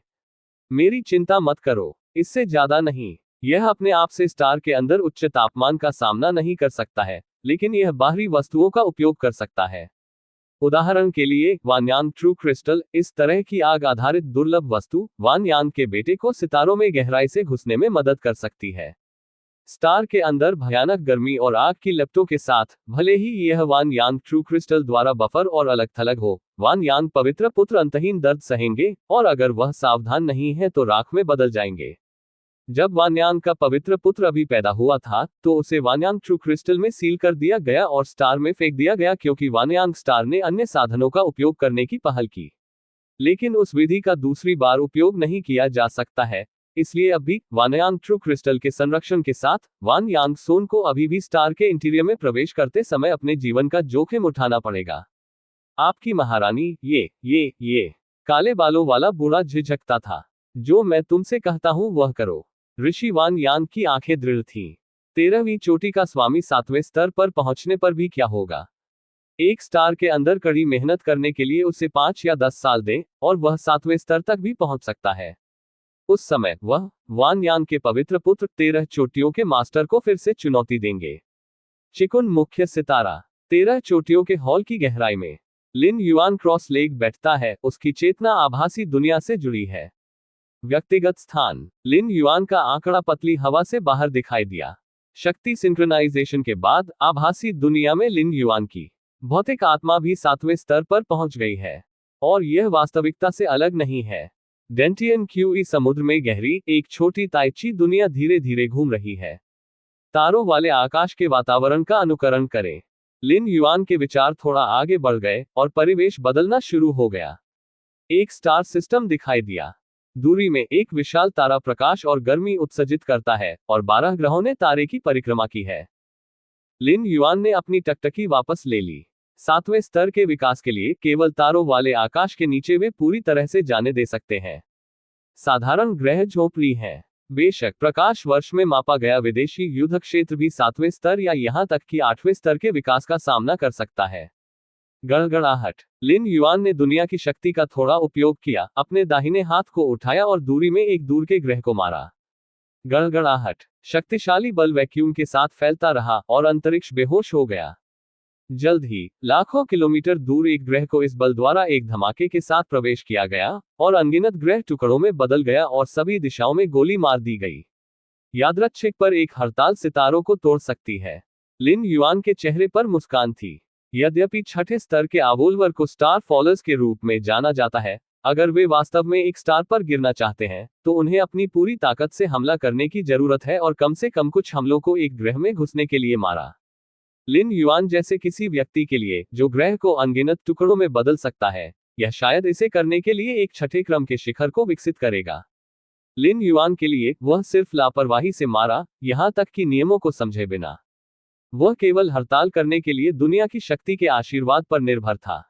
मेरी चिंता मत करो, इससे ज्यादा नहीं। यह अपने आप से स्टार के अंदर उच्च तापमान का सामना नहीं कर सकता है, लेकिन यह बाहरी वस्तुओं का उपयोग कर सकता है। उदाहरण के लिए वानयांग ट्रू क्रिस्टल, इस तरह की आग आधारित दुर्लभ वस्तु, वानयांग के बेटे को सितारों में गहराई से घुसने में मदद कर सकती है। स्टार के अंदर भयानक गर्मी और आग की लपटों के साथ, भले ही यह वान यांग ट्रू क्रिस्टल द्वारा बफर और अलग थलग हो, वान यांग पवित्र पुत्र अंतहीन दर्द सहेंगे और अगर वह सावधान नहीं है तो राख में बदल जाएंगे। जब वानयांग का पवित्र पुत्र अभी पैदा हुआ था तो उसे वानयांग ट्रू क्रिस्टल में सील कर दिया गया और स्टार में फेंक दिया गया क्योंकि वानयांग स्टार ने अन्य साधनों का उपयोग करने की पहल की। लेकिन उस विधि का दूसरी बार उपयोग नहीं किया जा सकता है, इसलिए अब भी वानयांग ट्रू क्रिस्टल के संरक्षण के साथ वान यांग सोन को अभी भी स्टार के इंटीरियर में प्रवेश करते समय अपने जीवन का जोखिम उठाना पड़ेगा। आपकी महारानी, ये काले बालों वाला बूढ़ा झिझकता था। जो मैं तुमसे कहता हूं वह करो। ऋषि वान यांग की आंखें दृढ़ थीं। 13वीं चोटी का स्वामी 7वें स्तर पर पहुंचने पर भी क्या होगा? एक स्टार के अंदर कड़ी मेहनत करने के लिए उसे 5 या 10 साल दें, और वह 7वें स्तर तक भी पहुंच सकता है। उस समय वह वान यांग के पवित्र पुत्र 13 चोटियों के मास्टर को फिर से चुनौती देंगे। चिकुन मुख्य सितारा। 13 चोटियों के हॉल की गहराई में लिन युआन क्रॉस लेग बैठता है, उसकी चेतना आभासी दुनिया से जुड़ी है। व्यक्तिगत स्थान। लिन युआन का आंकड़ा पतली हवा से बाहर दिखाई दिया। शक्ति सिंक्रोनाइजेशन के बाद आभासी दुनिया में लिन युआन की भौतिक आत्मा भी 7वें स्तर पर पहुंच गई है, और यह वास्तविकता से अलग नहीं है। डेंटियन क्यूई समुद्र में गहरी एक छोटी ताइची दुनिया धीरे धीरे घूम रही है। तारों वाले आकाश के वातावरण का अनुकरण करें। लिन युआन के विचार थोड़ा आगे बढ़ गए और परिवेश बदलना शुरू हो गया। एक स्टार सिस्टम दिखाई दिया। दूरी में एक विशाल तारा प्रकाश और गर्मी उत्सर्जित करता है, और 12 ग्रहों ने तारे की परिक्रमा की है। लिन युआन ने अपनी टकटकी वापस ले ली। 7वें स्तर के विकास के लिए केवल तारों वाले आकाश के नीचे वे पूरी तरह से जाने दे सकते हैं। साधारण ग्रह झोंपड़ी हैं। बेशक प्रकाश वर्ष में मापा गया विदेशी युद्ध क्षेत्र भी 7वें स्तर या यहां तक कि 8वें स्तर के विकास का सामना कर सकता है। गड़गड़ाहट। लिन युआन ने दुनिया की शक्ति का थोड़ा उपयोग किया, अपने दाहिने हाथ को उठाया और दूरी में एक दूर के ग्रह को मारा। गड़गड़ाहट। शक्तिशाली बल वैक्यूम के साथ फैलता रहा और अंतरिक्ष बेहोश हो गया। जल्द ही लाखों किलोमीटर दूर एक ग्रह को इस बल द्वारा एक धमाके के साथ प्रवेश किया गया, और अनगिनत ग्रह टुकड़ों में बदल गया और सभी दिशाओं में गोली मार दी गई। यादृच्छिक पर एक हड़ताल सितारों को तोड़ सकती है। लिन युआन के चेहरे पर मुस्कान थी। यद्यपि 6ठे स्तर के आवोल्वर को स्टार फॉलर्स के रूप में जाना जाता है, अगर वे वास्तव में एक स्टार पर गिरना चाहते हैं, तो उन्हें अपनी पूरी ताकत से हमला करने की जरूरत है, और कम से कम कुछ हमलों को एक ग्रह में घुसने के लिए मारा। लिन युआन जैसे किसी व्यक्ति के लिए, जो ग्रह को अनगिनत टुकड़ों में बदल सकता है, यह शायद इसे करने के लिए एक 6ठे क्रम के शिखर को विकसित करेगा। लिन युआन के लिए, वह सिर्फ लापरवाही से मारा, यहां तक कि नियमों को समझे बिना। वह केवल हड़ताल करने के लिए दुनिया की शक्ति के आशीर्वाद पर निर्भर था।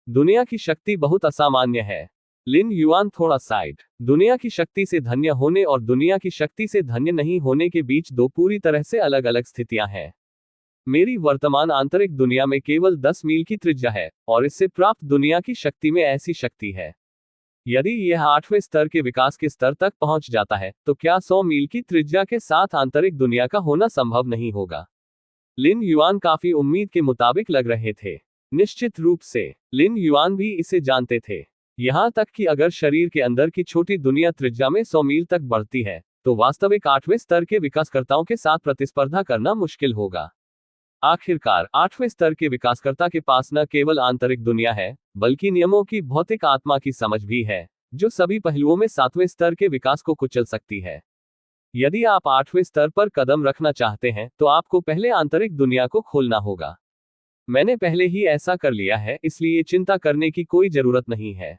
दुनिया की शक्ति बहुत असामान्य है। लिन युआन थोड़ा साइड। दुनिया की शक्ति से धन्य होने और दुनिया की शक्ति से धन्य नहीं होने के बीच दो पूरी तरह से अलग अलग स्थितियां हैं। मेरी वर्तमान आंतरिक दुनिया में केवल 10 मील की त्रिज्या है, और इससे प्राप्त दुनिया की शक्ति में ऐसी शक्ति है। यदि यह 8वें स्तर के विकास के स्तर तक पहुंच जाता है, तो क्या 100 मील की त्रिज्या के साथ आंतरिक दुनिया का होना संभव नहीं होगा? लिन युआन काफी उम्मीद के मुताबिक लग रहे थे। निश्चित रूप से लिन युआन भी इसे जानते थे। यहां तक कि अगर शरीर के अंदर की छोटी दुनिया त्रिज्या में 100 मील तक बढ़ती है, तो वास्तविक 8वें स्तर के विकासकर्ताओं के साथ प्रतिस्पर्धा करना मुश्किल होगा। आखिरकार 8वें स्तर के विकासकर्ता के पास न केवल आंतरिक दुनिया है, बल्कि नियमों की भौतिक आत्मा की समझ भी है, जो सभी पहलुओं में 7वें स्तर के विकास को कुचल सकती है। यदि आप 8वें स्तर पर कदम रखना चाहते हैं, तो आपको पहले आंतरिक दुनिया को खोलना होगा। मैंने पहले ही ऐसा कर लिया है, इसलिए चिंता करने की कोई जरूरत नहीं है।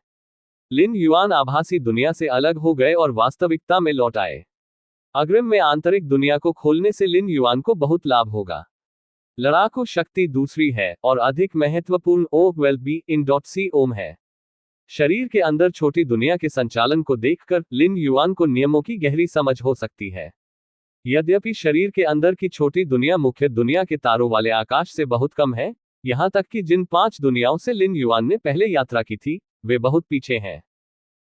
लिन युआन आभासी दुनिया से अलग हो गए और वास्तविकता में लौट आए। अग्रिम में आंतरिक दुनिया को खोलने से लिन युआन को बहुत लाभ होगा। लड़ाकू शक्ति दूसरी है और अधिक महत्वपूर्ण ओम है। शरीर के अंदर छोटी दुनिया के संचालन को देखकर लिन युआन को नियमों की गहरी समझ हो सकती है। यद्यपि शरीर के अंदर की छोटी दुनिया मुख्य दुनिया के तारों वाले आकाश से बहुत कम है, यहां तक कि जिन 5 दुनियाओं से लिन युआन ने पहले यात्रा की थी, वे बहुत पीछे हैं।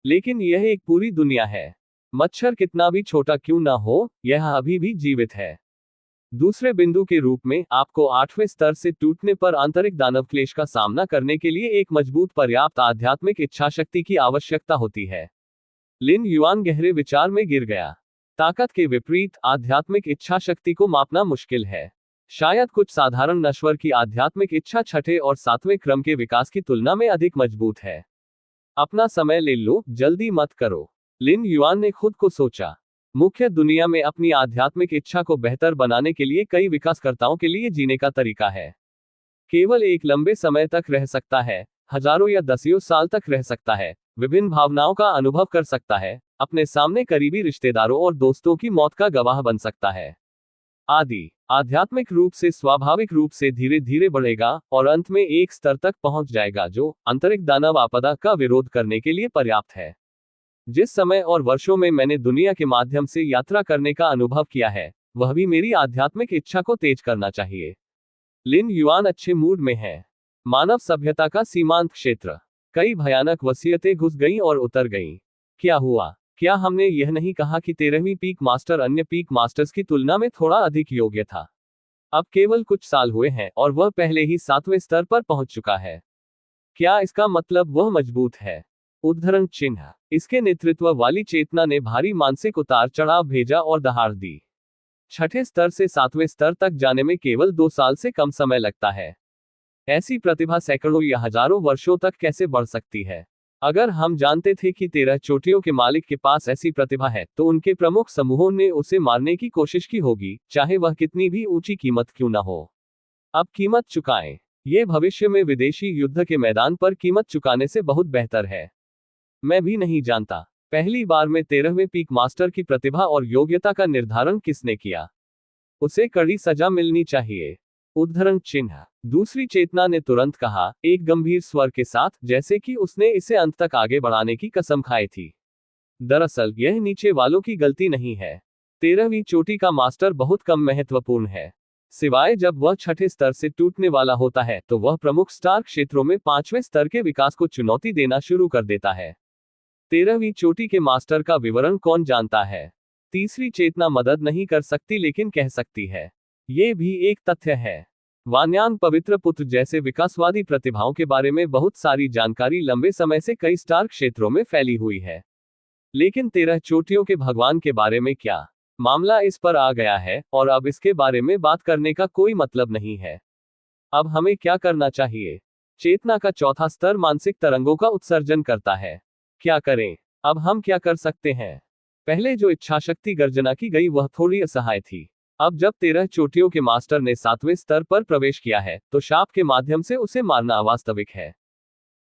लेकिन यह एक पूरी दुनिया है। मच्छर कितना भी छोटा क्यों ना हो, यह अभी भी जीवित है। दूसरे बिंदु के रूप में, आपको 8वें स्तर से टूटने पर आंतरिक दानव क्लेश का सामना करने के लिए एक मजबूत पर्याप्त आध्यात्मिक इच्छाशक्ति की आवश्यकता होती है। लिन युआन गहरे विचार में गिर गया। ताकत के विपरीत आध्यात्मिक इच्छाशक्ति को मापना मुश्किल है। शायद कुछ साधारण नश्वर की आध्यात्मिक इच्छा 6ठे और 7वें क्रम के विकास की तुलना में अधिक मजबूत है। अपना समय ले लो, जल्दी मत करो। लिन युआन ने खुद को सोचा। मुख्य दुनिया में अपनी आध्यात्मिक इच्छा को बेहतर बनाने के लिए कई विकासकर्ताओं के लिए जीने का तरीका है। केवल एक लंबे समय तक रह सकता है, हजारों या दसियों साल तक रह सकता है, विभिन्न भावनाओं का अनुभव कर सकता है, अपने सामने करीबी रिश्तेदारों और दोस्तों की मौत का गवाह बन सकता है आदि। आध्यात्मिक रूप से स्वाभाविक रूप से धीरे धीरे बढ़ेगा और अंत में एक स्तर तक पहुंच जाएगा जो आंतरिक दानव आपदा का विरोध करने के लिए पर्याप्त है। जिस समय और वर्षों में मैंने दुनिया के माध्यम से यात्रा करने का अनुभव किया है, वह भी मेरी आध्यात्मिक इच्छा को तेज करना चाहिए। लिन युआन अच्छे मूड में है। मानव सभ्यता का सीमांत क्षेत्र। कई भयानक वसीयतें घुस गईं और उतर गईं। क्या हुआ? क्या हमने यह नहीं कहा कि 13वीं पीक मास्टर अन्य पीक मास्टर्स की तुलना में थोड़ा अधिक योग्य था? अब केवल कुछ साल हुए हैं और वह पहले ही 7वें स्तर पर पहुंच चुका है। क्या इसका मतलब वह मजबूत है? उद्धरण चिन्ह। इसके नेतृत्व वाली चेतना ने भारी मानसिक उतार चढ़ाव भेजा और दहाड़ दी। छठे स्तर से 7वें स्तर तक जाने में केवल 2 साल से कम समय लगता है। ऐसी प्रतिभा सैकड़ों या हजारों वर्षों तक कैसे बढ़ सकती है? अगर हम जानते थे कि 13 चोटियों के मालिक के पास ऐसी प्रतिभा है, तो उनके प्रमुख समूहों ने उसे मारने की कोशिश की होगी, चाहे वह कितनी भी ऊंची कीमत क्यों न हो। अब कीमत चुकाएं। ये भविष्य में विदेशी युद्ध के मैदान पर कीमत चुकाने से बहुत बेहतर है। मैं भी नहीं जानता, पहली बार में 13वें पीक मास्टर की प्रतिभा और योग्यता का निर्धारण किसने किया। उसे कड़ी सजा मिलनी चाहिए। उद्धरण चिन्ह। दूसरी चेतना ने तुरंत कहा, एक गंभीर स्वर के साथ, जैसे कि उसने इसे अंत तक आगे बढ़ाने की कसम खाई थी। दरअसल यह नीचे वालों की गलती नहीं है। 13वीं चोटी का मास्टर बहुत कम महत्वपूर्ण है। सिवाय जब वह छठे स्तर से टूटने वाला होता है, तो वह प्रमुख स्टार क्षेत्रों में 5वें स्तर के विकास को चुनौती देना शुरू कर देता है। 13वीं चोटी के मास्टर का विवरण कौन जानता है? तीसरी चेतना मदद नहीं कर सकती लेकिन कह सकती है। ये भी एक तथ्य है। वान्यान पवित्र पुत्र जैसे विकासवादी प्रतिभाओं के बारे में बहुत सारी जानकारी लंबे समय से कई स्टार क्षेत्रों में फैली हुई है। लेकिन 13 चोटियों के भगवान के बारे में क्या? मामला इस पर आ गया है और अब इसके बारे में बात करने का कोई मतलब नहीं है। अब हमें क्या करना चाहिए? चेतना का चौथा स्तर मानसिक तरंगों का उत्सर्जन करता है। क्या करें? अब हम क्या कर सकते हैं? पहले जो इच्छाशक्ति गर्जना की गई वह थोड़ी असहाय थी। अब जब 13 चोटियों के मास्टर ने 7वें स्तर पर प्रवेश किया है, तो शाप के माध्यम से उसे मारना अवास्तविक है।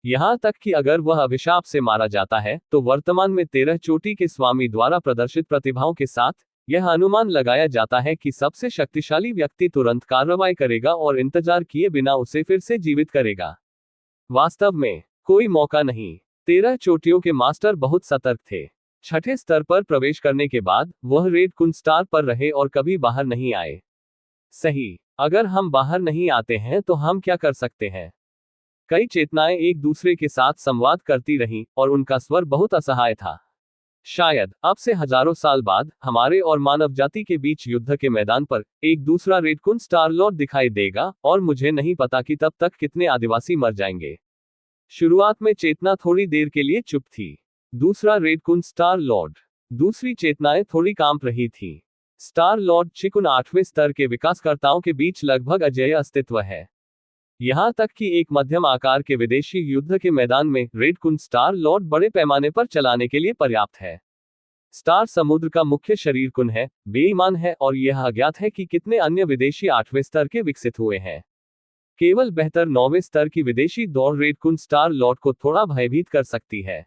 यहां तक कि अगर वह अभिशाप से मारा जाता है, तो वर्तमान में 13 चोटी के स्वामी द्वारा प्रदर्शित प्रतिभाओं के साथ यह अनुमान लगाया जाता है कि सबसे शक्तिशाली व्यक्ति तुरंत कार्रवाई करेगा और इंतजार किए बिना उसे फिर से जीवित करेगा। वास्तव में कोई मौका नहीं। 13 चोटियों के मास्टर बहुत सतर्क थे। छठे स्तर पर प्रवेश करने के बाद वह रेड कुन स्टार पर रहे और कभी बाहर नहीं आए। सही। अगर हम बाहर नहीं आते हैं तो हम क्या कर सकते हैं? कई चेतनाएं एक दूसरे के साथ संवाद करती रहीं और उनका स्वर बहुत असहाय था। शायद अब से हजारों साल बाद हमारे और मानव जाति के बीच युद्ध के मैदान पर एक दूसरा रेड कुन स्टार लॉर्ड दिखाई देगा, और मुझे नहीं पता कि तब तक कितने आदिवासी मर जाएंगे। शुरुआत में चेतना थोड़ी देर के लिए चुप थी। दूसरा रेड कुन स्टार लॉर्ड। दूसरी चेतनाएं थोड़ी कांप रही थी। स्टार लॉर्ड चिकुन 8वें स्तर के विकासकर्ताओं के बीच लगभग अजेय अस्तित्व है। यहां तक कि एक मध्यम आकार के विदेशी युद्ध के मैदान में रेड कुन स्टार लॉर्ड बड़े पैमाने पर चलाने के लिए पर्याप्त है। स्टार समुद्र का मुख्य शरीर कुन है, बेईमान है, और यह अज्ञात है कि कितने अन्य विदेशी 8वें स्तर के विकसित हुए हैं। केवल बेहतर 9वें स्तर की विदेशी दौड़ रेड कुन स्टार लॉर्ड को थोड़ा भयभीत कर सकती है।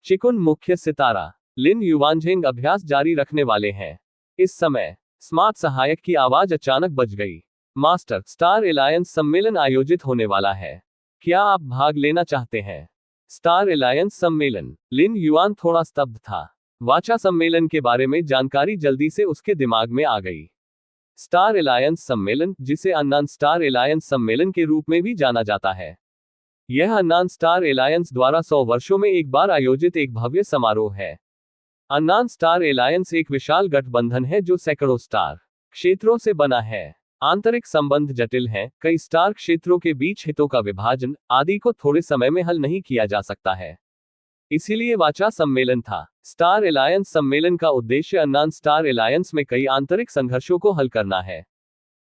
चिकुन मुख्य सितारा लिन युवानझेंग अभ्यास जारी रखने वाले हैं। इस समय स्मार्ट सहायक की आवाज अचानक बज गई। मास्टर, स्टार एलायंस सम्मेलन आयोजित होने वाला है। क्या आप भाग लेना चाहते हैं? स्टार एलायंस सम्मेलन। लिन युआन थोड़ा स्तब्ध था। वाचा सम्मेलन के बारे में जानकारी जल्दी से उसके दिमाग में आ गई। स्टार एलायंस सम्मेलन, जिसे अन्नान स्टार एलायंस सम्मेलन के रूप में भी जाना जाता है, यह अन्नान स्टार एलायंस द्वारा 100 वर्षों में एक बार आयोजित एक भव्य समारोह है। अन्नान स्टार एलायंस एक विशाल गठबंधन है जो सैकड़ों स्टार क्षेत्रों से बना है। आंतरिक संबंध जटिल हैं, कई स्टार क्षेत्रों के बीच हितों का विभाजन आदि को थोड़े समय में हल नहीं किया जा सकता है। इसीलिए वाचा सम्मेलन था। स्टार एलायंस सम्मेलन का उद्देश्य अन्नान स्टार एलायंस में कई आंतरिक संघर्षों को हल करना है।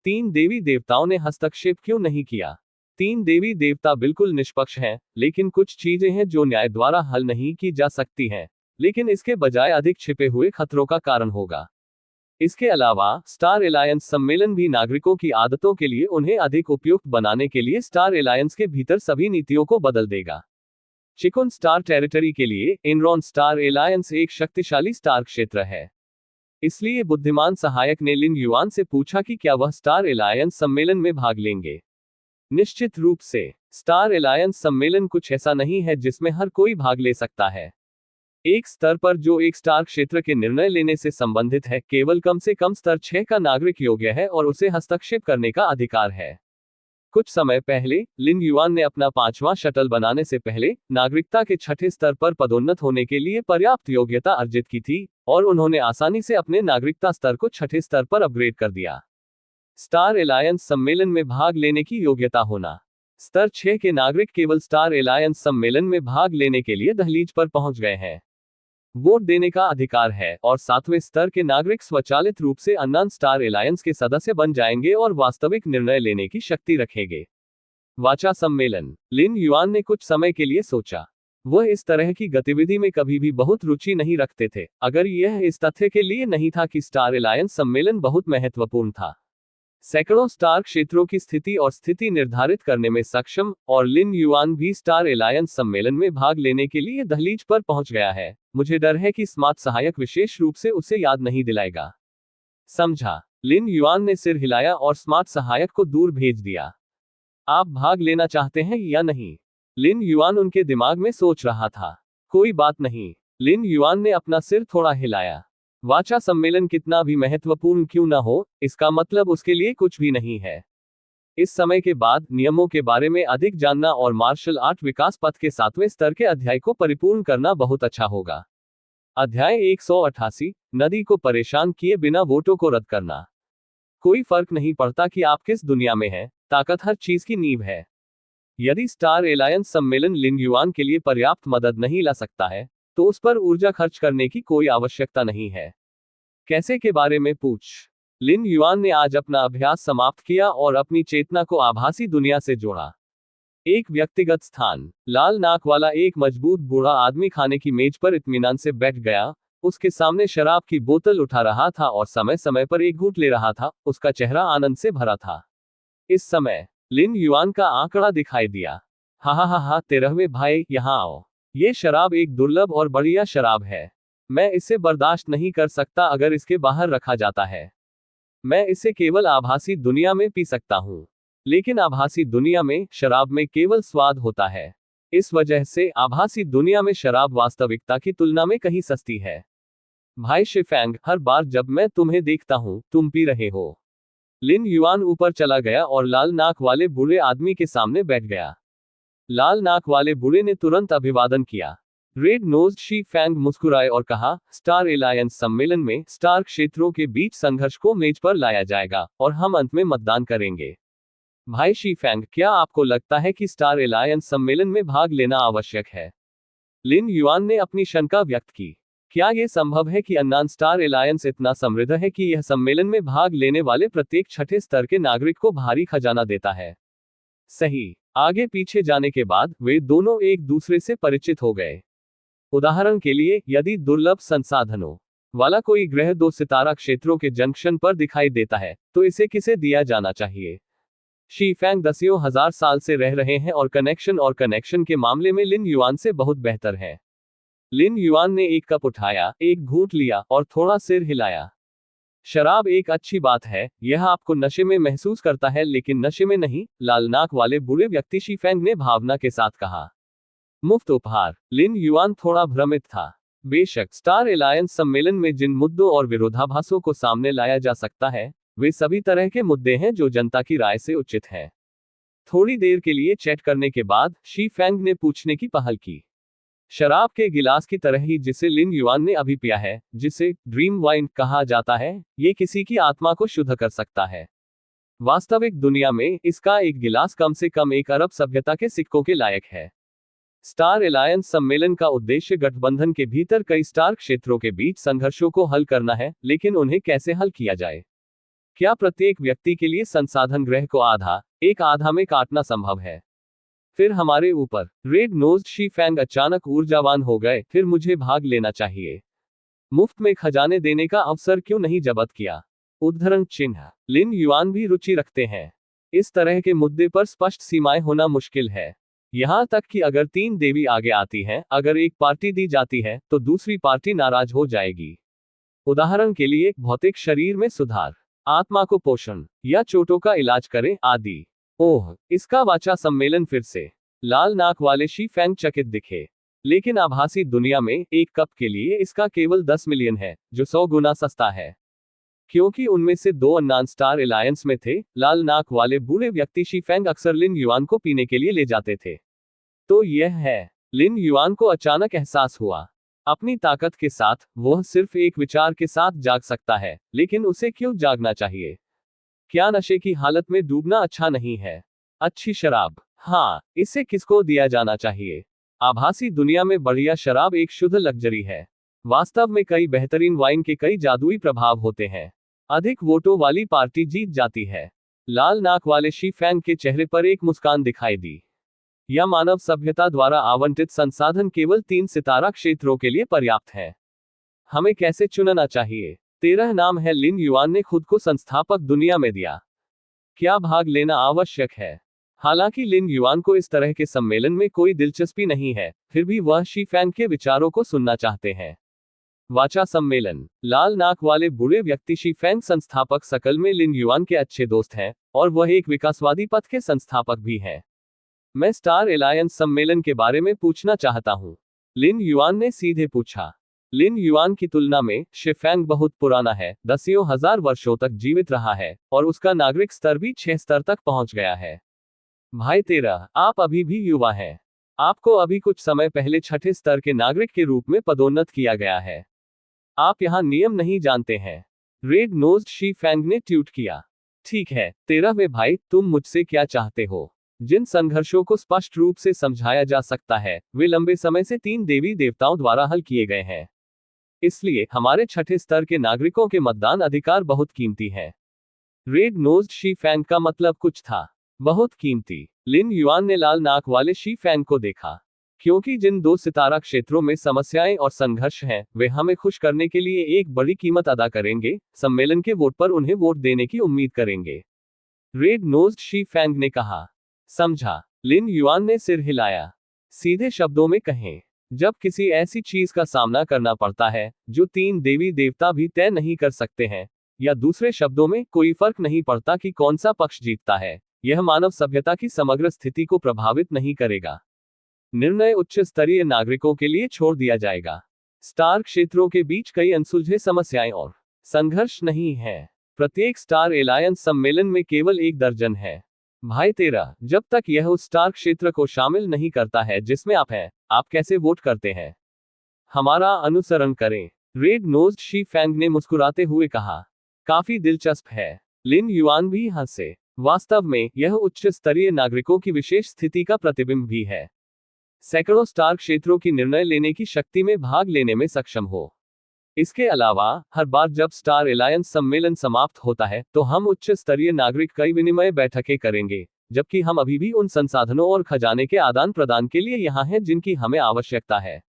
3 देवी देवताओं ने हस्तक्षेप क्यों नहीं किया? 3 देवी देवता बिल्कुल निष्पक्ष हैं, लेकिन कुछ चीजें हैं जो न्याय द्वारा हल नहीं की जा सकती हैं, लेकिन इसके बजाय अधिक छिपे हुए खतरों का कारण होगा। इसके अलावा स्टार एलायंस सम्मेलन भी नागरिकों की आदतों के लिए उन्हें अधिक उपयुक्त बनाने के लिए स्टार एलायंस के भीतर सभी नीतियों को बदल देगा। चिकुन स्टार टेरिटरी के लिए एनरॉन स्टार एलायंस एक शक्तिशाली स्टार क्षेत्र है। इसलिए बुद्धिमान सहायक ने लिन युआन से पूछा कि क्या वह स्टार एलायंस सम्मेलन में भाग लेंगे। निश्चित रूप से, स्टार एलायंस सम्मेलन कुछ ऐसा नहीं है जिसमें हर कोई भाग ले सकता है। एक स्तर पर जो एक स्टार क्षेत्र के निर्णय लेने से संबंधित है, केवल कम से कम स्तर 6 का नागरिक योग्य है और उसे हस्तक्षेप करने का अधिकार है। कुछ समय पहले लिन युआन ने अपना 5वां शटल बनाने से पहले नागरिकता के 6ठे स्तर पर पदोन्नत होने के लिए पर्याप्त योग्यता अर्जित की थी, और उन्होंने आसानी से अपने नागरिकता स्तर को 6ठे स्तर पर अपग्रेड कर दिया। स्टार एलायंस सम्मेलन में भाग लेने की योग्यता होना। स्तर 6 के नागरिक केवल स्टार एलायंस सम्मेलन में भाग लेने के लिए दहलीज पर पहुंच गए हैं। वोट देने का अधिकार है, और 7वें स्तर के नागरिक स्वचालित रूप से अननोन स्टार एलायंस के सदस्य बन जाएंगे और वास्तविक निर्णय लेने की शक्ति रखेंगे। वाचा सम्मेलन। लिन युआन ने कुछ समय के लिए सोचा। वह इस तरह की गतिविधि में कभी भी बहुत रुचि नहीं रखते थे, अगर यह इस तथ्य के लिए नहीं था कि स्टार एलायंस सम्मेलन बहुत महत्वपूर्ण था। सैकड़ों स्टार क्षेत्रों की स्थिति और स्थिति निर्धारित करने में सक्षम, और लिन युआन भी स्टार एलायंस सम्मेलन में भाग लेने के लिए दहलीज पर पहुंच गया है। मुझे डर है कि स्मार्ट सहायक विशेष रूप से उसे याद नहीं दिलाएगा। समझा। लिन युआन ने सिर हिलाया और स्मार्ट सहायक को दूर भेज दिया। आप भाग लेना चाहते हैं या नहीं? लिन युआन उनके दिमाग में सोच रहा था। कोई बात नहीं। लिन युआन ने अपना सिर थोड़ा हिलाया। वाचा सम्मेलन कितना भी महत्वपूर्ण क्यों न हो, इसका मतलब उसके लिए कुछ भी नहीं है। इस समय के बाद नियमों के बारे में अधिक जानना और मार्शल आर्ट विकास पथ के 7वें स्तर के अध्याय को परिपूर्ण करना बहुत अच्छा होगा। अध्याय 188, नदी को परेशान किए बिना वोटों को रद्द करना। कोई फर्क नहीं पड़ता कि आप किस दुनिया में हैं, ताकत हर चीज की नींव है। यदि स्टार एलायंस सम्मेलन लिन युआन के लिए पर्याप्त मदद नहीं ला सकता है, तो उस पर ऊर्जा खर्च करने की कोई आवश्यकता नहीं है। कैसे के बारे में पूछ। लिन युआन ने आज अपना अभ्यास समाप्त किया और अपनी चेतना को आभासी दुनिया से जोड़ा। एक व्यक्तिगत स्थान। लाल नाक वाला एक मजबूत बूढ़ा आदमी खाने की मेज पर इत्मीनान से बैठ गया। उसके सामने शराब की बोतल उठा रहा था और समय समय पर एक घूंट ले रहा था। उसका चेहरा आनंद से भरा था। इस समय लिन युआन का आंकड़ा दिखाई दिया। हा हा हा हा, 13वें भाई, यहाँ आओ। ये शराब एक दुर्लभ और बढ़िया शराब है। मैं इसे बर्दाश्त नहीं कर सकता अगर इसके बाहर रखा जाता है। मैं इसे केवल आभासी दुनिया में पी सकता हूँ। लेकिन आभासी दुनिया में शराब में केवल स्वाद होता है। इस वजह से आभासी दुनिया में शराब वास्तविकता की तुलना में कहीं सस्ती है। भाई शिफैंग, हर बार जब मैं तुम्हें देखता हूँ, तुम पी रहे हो। लिन युआन ऊपर चला गया और लाल नाक वाले बूढ़े आदमी के सामने बैठ गया। लाल नाक वाले बूढ़े ने तुरंत अभिवादन किया। रेड नोज्ड शी फैंग मुस्कुराए और कहा, स्टार एलायंस सम्मेलन में स्टार क्षेत्रों के बीच संघर्ष को मेज पर लाया जाएगा और हम अंत में मतदान करेंगे। भाई शी फैंग, क्या आपको लगता है कि स्टार एलायंस सम्मेलन में भाग लेना आवश्यक है? लिन युआन ने अपनी शंका व्यक्त की। क्या यह संभव है कि अननोन स्टार एलायंस इतना समृद्ध है कि यह सम्मेलन में भाग लेने वाले प्रत्येक 6ठे स्तर के नागरिक को भारी खजाना देता है? सही। आगे पीछे जाने के बाद वे दोनों एक दूसरे से परिचित हो गए। उदाहरण के लिए, यदि दुर्लभ संसाधनों वाला कोई ग्रह 2 सितारा क्षेत्रों के जंक्शन पर दिखाई देता है, तो इसे किसे दिया जाना चाहिए? शी फैंग दसियों हजार साल से रह रहे हैं और कनेक्शन के मामले में लिन युआन से बहुत बेहतर है। लिन युआन ने एक कप उठाया, एक घूंट लिया और थोड़ा सिर हिलाया। शराब एक अच्छी बात है, यह आपको नशे में महसूस करता है लेकिन नशे में नहीं, लाल नाक वाले बूढ़े व्यक्ति शी फैंग ने भावना के साथ कहा। मुफ्त उपहार। लिन युआन थोड़ा भ्रमित था। बेशक, स्टार एलायंस सम्मेलन में जिन मुद्दों और विरोधाभासों को सामने लाया जा सकता है, वे सभी तरह के मुद्दे हैं जो जनता की राय से उचित हैं। थोड़ी देर के लिए चैट करने के बाद शी फैंग ने पूछने की पहल की। शराब के गिलास की तरह ही जिसे लिन युआन ने अभी पिया है, जिसे ड्रीम वाइन कहा जाता है, ये किसी की आत्मा को शुद्ध कर सकता है। वास्तविक दुनिया में इसका एक गिलास कम से कम 1 अरब सभ्यता के सिक्कों के लायक है। स्टार एलायंस सम्मेलन का उद्देश्य गठबंधन के भीतर कई स्टार क्षेत्रों के बीच संघर्षों को हल करना है, लेकिन उन्हें कैसे हल किया जाए? क्या प्रत्येक व्यक्ति के लिए संसाधन ग्रह को एक आधा में काटना संभव है? फिर हमारे ऊपर। रेड नोज्ड शी फैंग अचानक ऊर्जावान हो गए। फिर मुझे भाग लेना चाहिए। मुफ्त में खजाने देने का अवसर क्यों नहीं जब्त किया? उद्धरण चिन्ह। लिन युआन भी रुचि रखते हैं। इस तरह के मुद्दे पर स्पष्ट सीमाएं होना मुश्किल है। यहां तक कि अगर 3 देवी आगे आती हैं, अगर एक पार्टी दी जाती है, तो दूसरी पार्टी नाराज हो जाएगी। उदाहरण के लिए, भौतिक शरीर में सुधार, आत्मा को पोषण, या चोटों का इलाज करें, आदि। ओह, इसका वाचा सम्मेलन फिर से। लाल नाक वाले शी फैंग चकित दिखे। लेकिन आभासी दुनिया में एक कप के लिए इसका केवल 10 मिलियन है, जो 100 गुना सस्ता है। क्योंकि उनमें से 2 अननोन स्टार एलायंस में थे, लाल नाक वाले बूढ़े व्यक्ति शी फेंग अक्सर लिन युआन को पीने के लिए ले जाते थे। तो यह है, लिन युआन को अचानक एहसास हुआ। अपनी ताकत के साथ वह सिर्फ एक विचार के साथ जाग सकता है, लेकिन उसे क्यों जागना चाहिए? क्या नशे की हालत में डूबना अच्छा नहीं है? अच्छी शराब, हाँ, इसे किसको दिया जाना चाहिए? आभासी दुनिया में बढ़िया शराब एक शुद्ध लग्जरी है। वास्तव में कई बेहतरीन वाइन के कई जादुई प्रभाव होते हैं। अधिक वोटों वाली पार्टी जीत जाती है। लाल नाक वाले शी फेंग के चेहरे पर एक मुस्कान दिखाई दी। यह मानव सभ्यता द्वारा आवंटित संसाधन केवल 3 सितारा क्षेत्रों के लिए पर्याप्त है। हमें कैसे चुनना चाहिए? 13 नाम है लिन युआन ने खुद को संस्थापक दुनिया में दिया। क्या भाग लेना आवश्यक है? हालांकि लिन युआन को इस तरह के सम्मेलन में कोई दिलचस्पी नहीं है, फिर भी वह शी फेंग के विचारों को सुनना चाहते हैं। वाचा सम्मेलन। लाल नाक वाले बूढ़े व्यक्ति शी फेंग संस्थापक सकल में लिन युआन के अच्छे दोस्त हैं, और वह एक विकासवादी पथ के संस्थापक भी हैं। मैं स्टार एलायंस सम्मेलन के बारे में पूछना चाहता हूं, लिन युआन ने सीधे पूछा। लिन युआन की तुलना में शी फेंग बहुत पुराना है, दसियों हजार वर्षों तक जीवित रहा है, और उसका नागरिक स्तर भी 6 स्तर तक पहुंच गया है। भाई 13, आप अभी भी युवा हैं। आपको अभी कुछ समय पहले 6ठे स्तर के नागरिक के रूप में पदोन्नत किया गया है। आप यहाँ नियम नहीं जानते हैं। रेड नोज्ड शी फेंग ने ट्वीट किया। ठीक है 13वें भाई, तुम मुझसे क्या चाहते हो? जिन संघर्षों को स्पष्ट रूप से समझाया जा सकता है, वे लंबे समय से 3 देवी देवताओं द्वारा हल किए गए हैं। इसलिए हमारे 6ठे स्तर के नागरिकों के मतदान अधिकार बहुत कीमती है। रेड नोज्ड शी फेंग का मतलब कुछ था। बहुत कीमती। लिन युआन ने लाल नाक वाले शी फेंग को देखा। क्योंकि जिन 2 सितारा क्षेत्रों में समस्याएं और संघर्ष हैं, वे हमें खुश करने के लिए एक बड़ी कीमत अदा करेंगे, सम्मेलन के वोट पर उन्हें वोट देने की उम्मीद करेंगे। रेड नोज्ड शी फेंग ने कहा। समझा। लिन युआन ने सिर हिलाया। सीधे शब्दों में कहें, जब किसी ऐसी चीज का सामना करना पड़ता है जो 3 देवी देवता भी तय नहीं कर सकते हैं, या दूसरे शब्दों में कोई फर्क नहीं पड़ता कि कौन सा पक्ष जीतता है, यह मानव सभ्यता की समग्र स्थिति को प्रभावित नहीं करेगा। निर्णय उच्च स्तरीय नागरिकों के लिए छोड़ दिया जाएगा। स्टार क्षेत्रों के बीच कई अनसुलझे समस्याएं और संघर्ष नहीं है। प्रत्येक स्टार एलायंस सम्मेलन में केवल 1 दर्जन है। भाई 13, जब तक यह उस स्टार क्षेत्र को शामिल नहीं करता है जिसमें आप हैं, आप कैसे वोट करते हैं? हमारा अनुसरण करें। रेड नोज्ड शी फेंग ने मुस्कुराते हुए कहा। काफी दिलचस्प है। लिन युआन भी हंसे। वास्तव में यह उच्च स्तरीय नागरिकों की विशेष स्थिति का प्रतिबिंब भी है। सैकड़ों स्टार क्षेत्रों की निर्णय लेने की शक्ति में भाग लेने में सक्षम हो। इसके अलावा हर बार जब स्टार एलायंस सम्मेलन समाप्त होता है, तो हम उच्च स्तरीय नागरिक कई विनिमय बैठकें करेंगे, जबकि हम अभी भी उन संसाधनों और खजाने के आदान प्रदान के लिए यहाँ हैं जिनकी हमें आवश्यकता है।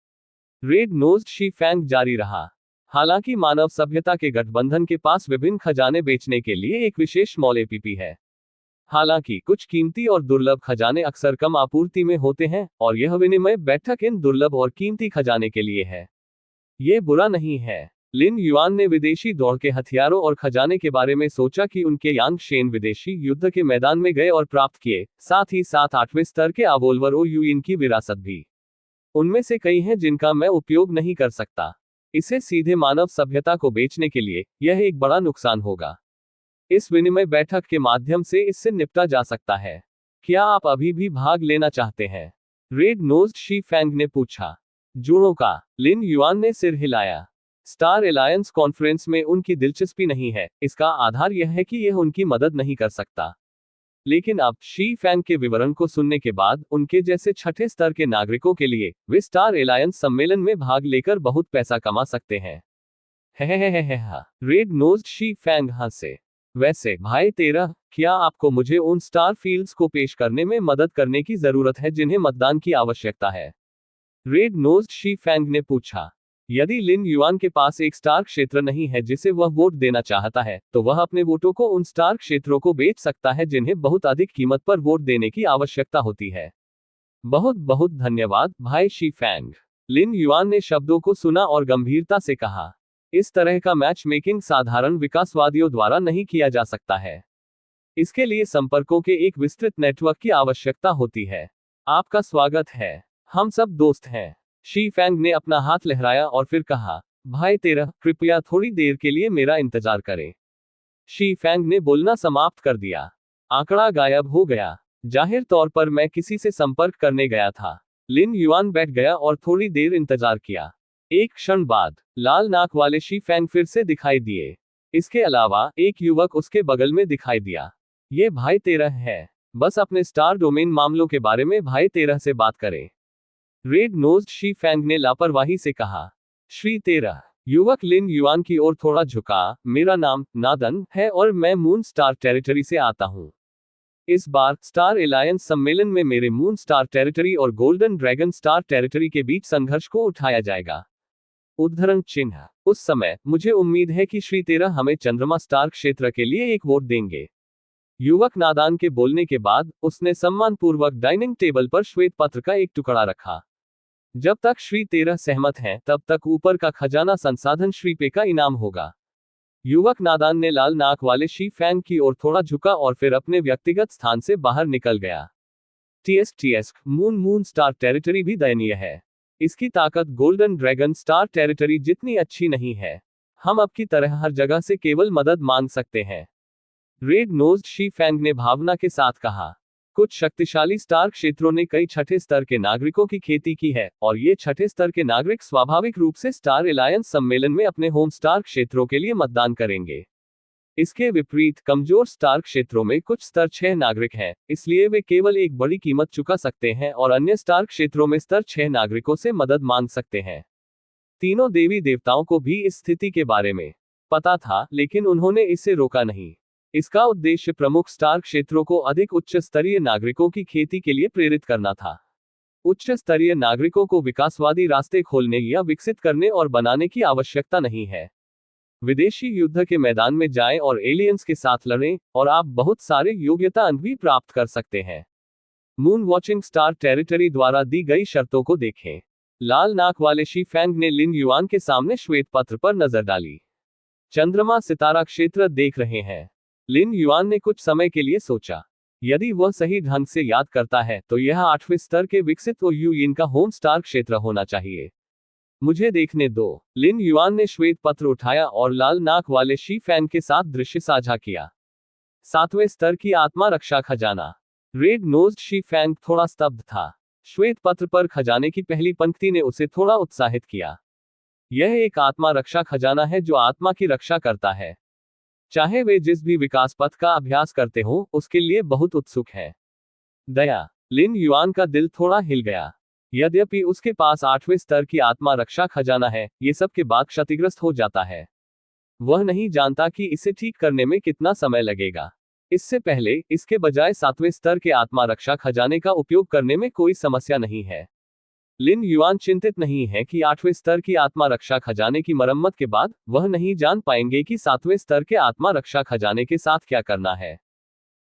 रेड नोज्ड शी फेंग जारी रहा। हालांकि मानव सभ्यता के गठबंधन के पास विभिन्न खजाने बेचने के लिए एक विशेष मॉल एपीपी है। हालांकि कुछ कीमती और दुर्लभ खजाने अक्सर कम आपूर्ति में होते हैं, और यह विनिमय बैठक इन दुर्लभ और कीमती खजाने के लिए है। ये बुरा नहीं है। लिन युआन ने विदेशी दौड़ के हथियारों और खजाने के बारे में सोचा कि उनके यांग शेन विदेशी युद्ध के मैदान में गए और प्राप्त किए, साथ ही साथ 8वें स्तर के अवोल्वर ओयुइन की विरासत भी। उनमें से कई हैं जिनका मैं उपयोग नहीं कर सकता। इसे सीधे मानव सभ्यता को बेचने के लिए यह एक बड़ा नुकसान होगा। इस विनिमय बैठक के माध्यम से इससे निपटा जा सकता है। क्या आप अभी भी भाग लेना चाहते हैं? रेड नोज्ड शी फेंग ने पूछा। जुड़ों का। लिन युआन ने सिर हिलाया। स्टार एलायंस कॉन्फ्रेंस में उनकी दिलचस्पी नहीं है, इसका आधार यह है कि यह उनकी मदद नहीं कर सकता। लेकिन अब शी फेंग के विवरण को सुनने के बाद उनके जैसे 6ठे स्तर के नागरिकों के लिए वे स्टार एलायंस सम्मेलन में भाग लेकर बहुत पैसा कमा सकते हैं। रेड नोज्ड शी फेंग हंसे। वैसे भाई 13, क्या आपको मुझे उन स्टार फील्ड्स को पेश करने में मदद करने की जरूरत है जिन्हें मतदान की आवश्यकता है? रेड नोज्ड शी फेंग ने पूछा। यदि लिन युआन के पास एक स्टार क्षेत्र नहीं है जिसे वह वोट देना चाहता है, तो वह अपने वोटों को उन स्टार क्षेत्रों को बेच सकता है जिन्हें बहुत अधिक कीमत पर वोट देने की आवश्यकता होती है। बहुत बहुत धन्यवाद भाई शी फेंग। लिन युआन ने शब्दों को सुना और गंभीरता से कहा। इस तरह का मैच मेकिंग साधारण विकासवादियों द्वारा नहीं किया जा सकता है। इसके लिए संपर्कों के एक विस्तृत नेटवर्क की आवश्यकता होती है। आपका स्वागत है। हम सब दोस्त हैं। शी फैंग ने अपना हाथ लहराया और फिर कहा, भाई तेरा, कृपया थोड़ी देर के लिए मेरा इंतजार करें। शी फैंग ने बोलना समाप्त कर दिया। आंकड़ा गायब हो गया। जाहिर तौर पर मैं किसी से संपर्क करने गया था। लिन युआन बैठ गया और थोड़ी देर इंतजार किया। एक क्षण बाद लाल नाक वाले शी फैंग फिर से दिखाई दिए। इसके अलावा एक युवक उसके बगल में दिखाई दिया। ये भाई तेरह है। बस अपने स्टार डोमेन मामलों के बारे में भाई तेरह से बात करें। रेड नोज्ड शी फैंग ने लापरवाही से कहा। श्री तेरह। युवक लिन युआन की ओर थोड़ा झुका। मेरा नाम नादन है और मैं मून स्टार टेरिटरी से आता हूं। इस बार स्टार एलायंस सम्मेलन में मेरे मून स्टार टेरिटरी और गोल्डन ड्रैगन स्टार टेरिटरी के बीच संघर्ष को उठाया जाएगा। उद्धरण चिन्ह। उस समय मुझे उम्मीद है कि श्री तेरह हमें चंद्रमा स्टार क्षेत्र के लिए एक वोट देंगे। युवक नादान के बोलने के बाद उसने सम्मानपूर्वक डाइनिंग टेबल पर श्वेत पत्र का एक टुकड़ा रखा। जब तक श्री तेरह सहमत हैं, तब तक ऊपर का खजाना संसाधन श्री पे का इनाम होगा। युवक नादान ने लाल नाक वाले शी फैंग की ओर थोड़ा झुका और फिर अपने व्यक्तिगत स्थान से बाहर निकल गया। टीएस मून स्टार टेरिटरी भी दयनीय है। इसकी ताकत गोल्डन ड्रैगन स्टार टेरिटरी जितनी अच्छी नहीं है। हम अब की तरह हर जगह से केवल मदद मांग सकते हैं। रेड नोज्ड शी फैंग ने भावना के साथ कहा। कुछ शक्तिशाली स्टार क्षेत्रों ने कई छठे स्तर के नागरिकों की खेती की है, और ये छठे स्तर के नागरिक स्वाभाविक रूप से स्टार एलायंस सम्मेलन में अपने होम स्टार क्षेत्रों के लिए मतदान करेंगे। इसके विपरीत कमजोर स्टार क्षेत्रों में कुछ स्तर 6 नागरिक हैं, इसलिए वे केवल एक बड़ी कीमत चुका सकते हैं और अन्य स्टार क्षेत्रों में स्तर 6 नागरिकों से मदद मांग सकते हैं। तीनों देवी देवताओं को भी इस स्थिति के बारे में पता था, लेकिन उन्होंने इसे रोका नहीं। इसका उद्देश्य प्रमुख स्टार क्षेत्रों को अधिक उच्च स्तरीय नागरिकों की खेती के लिए प्रेरित करना था। उच्च स्तरीय नागरिकों को विकासवादी रास्ते खोलने या विकसित करने और बनाने की आवश्यकता नहीं है। विदेशी युद्ध के मैदान में जाएं और एलियंस के साथ लड़ें, और आप बहुत सारे योग्यता अंक भी प्राप्त कर सकते हैं। मून वॉचिंग स्टार टेरिटरी द्वारा दी गई शर्तों को देखें। लाल नाक वाले शी फैंग ने लिन युआन के सामने श्वेत पत्र पर नजर डाली। चंद्रमा सितारा क्षेत्र देख रहे हैं। लिन युआन ने कुछ समय के लिए सोचा। यदि वह सही ढंग से याद करता है तो यह 8वें स्तर के विकसित ओयुइन का होम स्टार क्षेत्र होना चाहिए। मुझे देखने दो। लिन युआन ने श्वेत पत्र उठाया और लाल नाक वाले शी फैंग के साथ दृश्य साझा किया। 7वें स्तर की आत्मा रक्षा खजाना। रेड नोज्ड शी फैंग थोड़ा स्तब्ध था। श्वेत पत्र पर खजाने की पहली पंक्ति ने उसे थोड़ा उत्साहित किया। यह एक आत्मा रक्षा खजाना है जो आत्मा की रक्षा करता है। चाहे वे जिस भी विकास पथ का अभ्यास करते हो, उसके लिए बहुत उत्सुक है। दया। लिन युआन का दिल थोड़ा हिल गया। यद्यपि उसके पास 8वें स्तर की आत्मा रक्षा खजाना है, ये सब के बाद क्षतिग्रस्त हो जाता है। वह नहीं जानता कि इसे ठीक करने में कितना समय लगेगा। इससे पहले, इसके बजाय 7वें स्तर के आत्मा रक्षा खजाने का उपयोग करने में कोई समस्या नहीं है। लिन युआन चिंतित नहीं है कि 8वें स्तर की आत्मा रक्षा खजाने की मरम्मत के बाद वह नहीं जान पाएंगे कि 7वें स्तर के आत्मा रक्षा खजाने के साथ क्या करना है।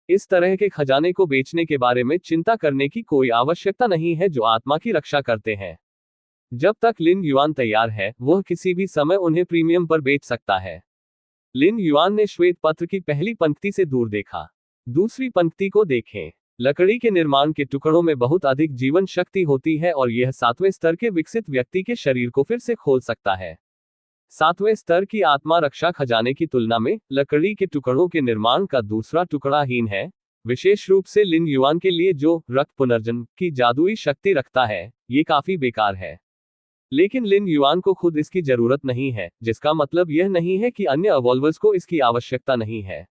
इस तरह के खजाने को बेचने के बारे में चिंता करने की कोई आवश्यकता नहीं है जो आत्मा की रक्षा करते हैं। जब तक लिन युआन तैयार है, वह किसी भी समय उन्हें प्रीमियम पर बेच सकता है। लिन युआन ने श्वेत पत्र की पहली पंक्ति से दूर देखा। दूसरी पंक्ति को देखें। लकड़ी के निर्माण के टुकड़ों में बहुत अधिक जीवन शक्ति होती है और यह 7वें स्तर के विकसित व्यक्ति के शरीर को फिर से खोल सकता है। 7वें स्तर की आत्मा रक्षा खजाने की तुलना में लकड़ी के टुकड़ों के निर्माण का दूसरा टुकड़ा हीन है, विशेष रूप से लिन युआन के लिए जो रक्त पुनर्जन्म की जादुई शक्ति रखता है। ये काफी बेकार है। लेकिन लिन युआन को खुद इसकी जरूरत नहीं है, जिसका मतलब यह नहीं है कि अन्य अवॉल्वर्स को इसकी आवश्यकता नहीं है।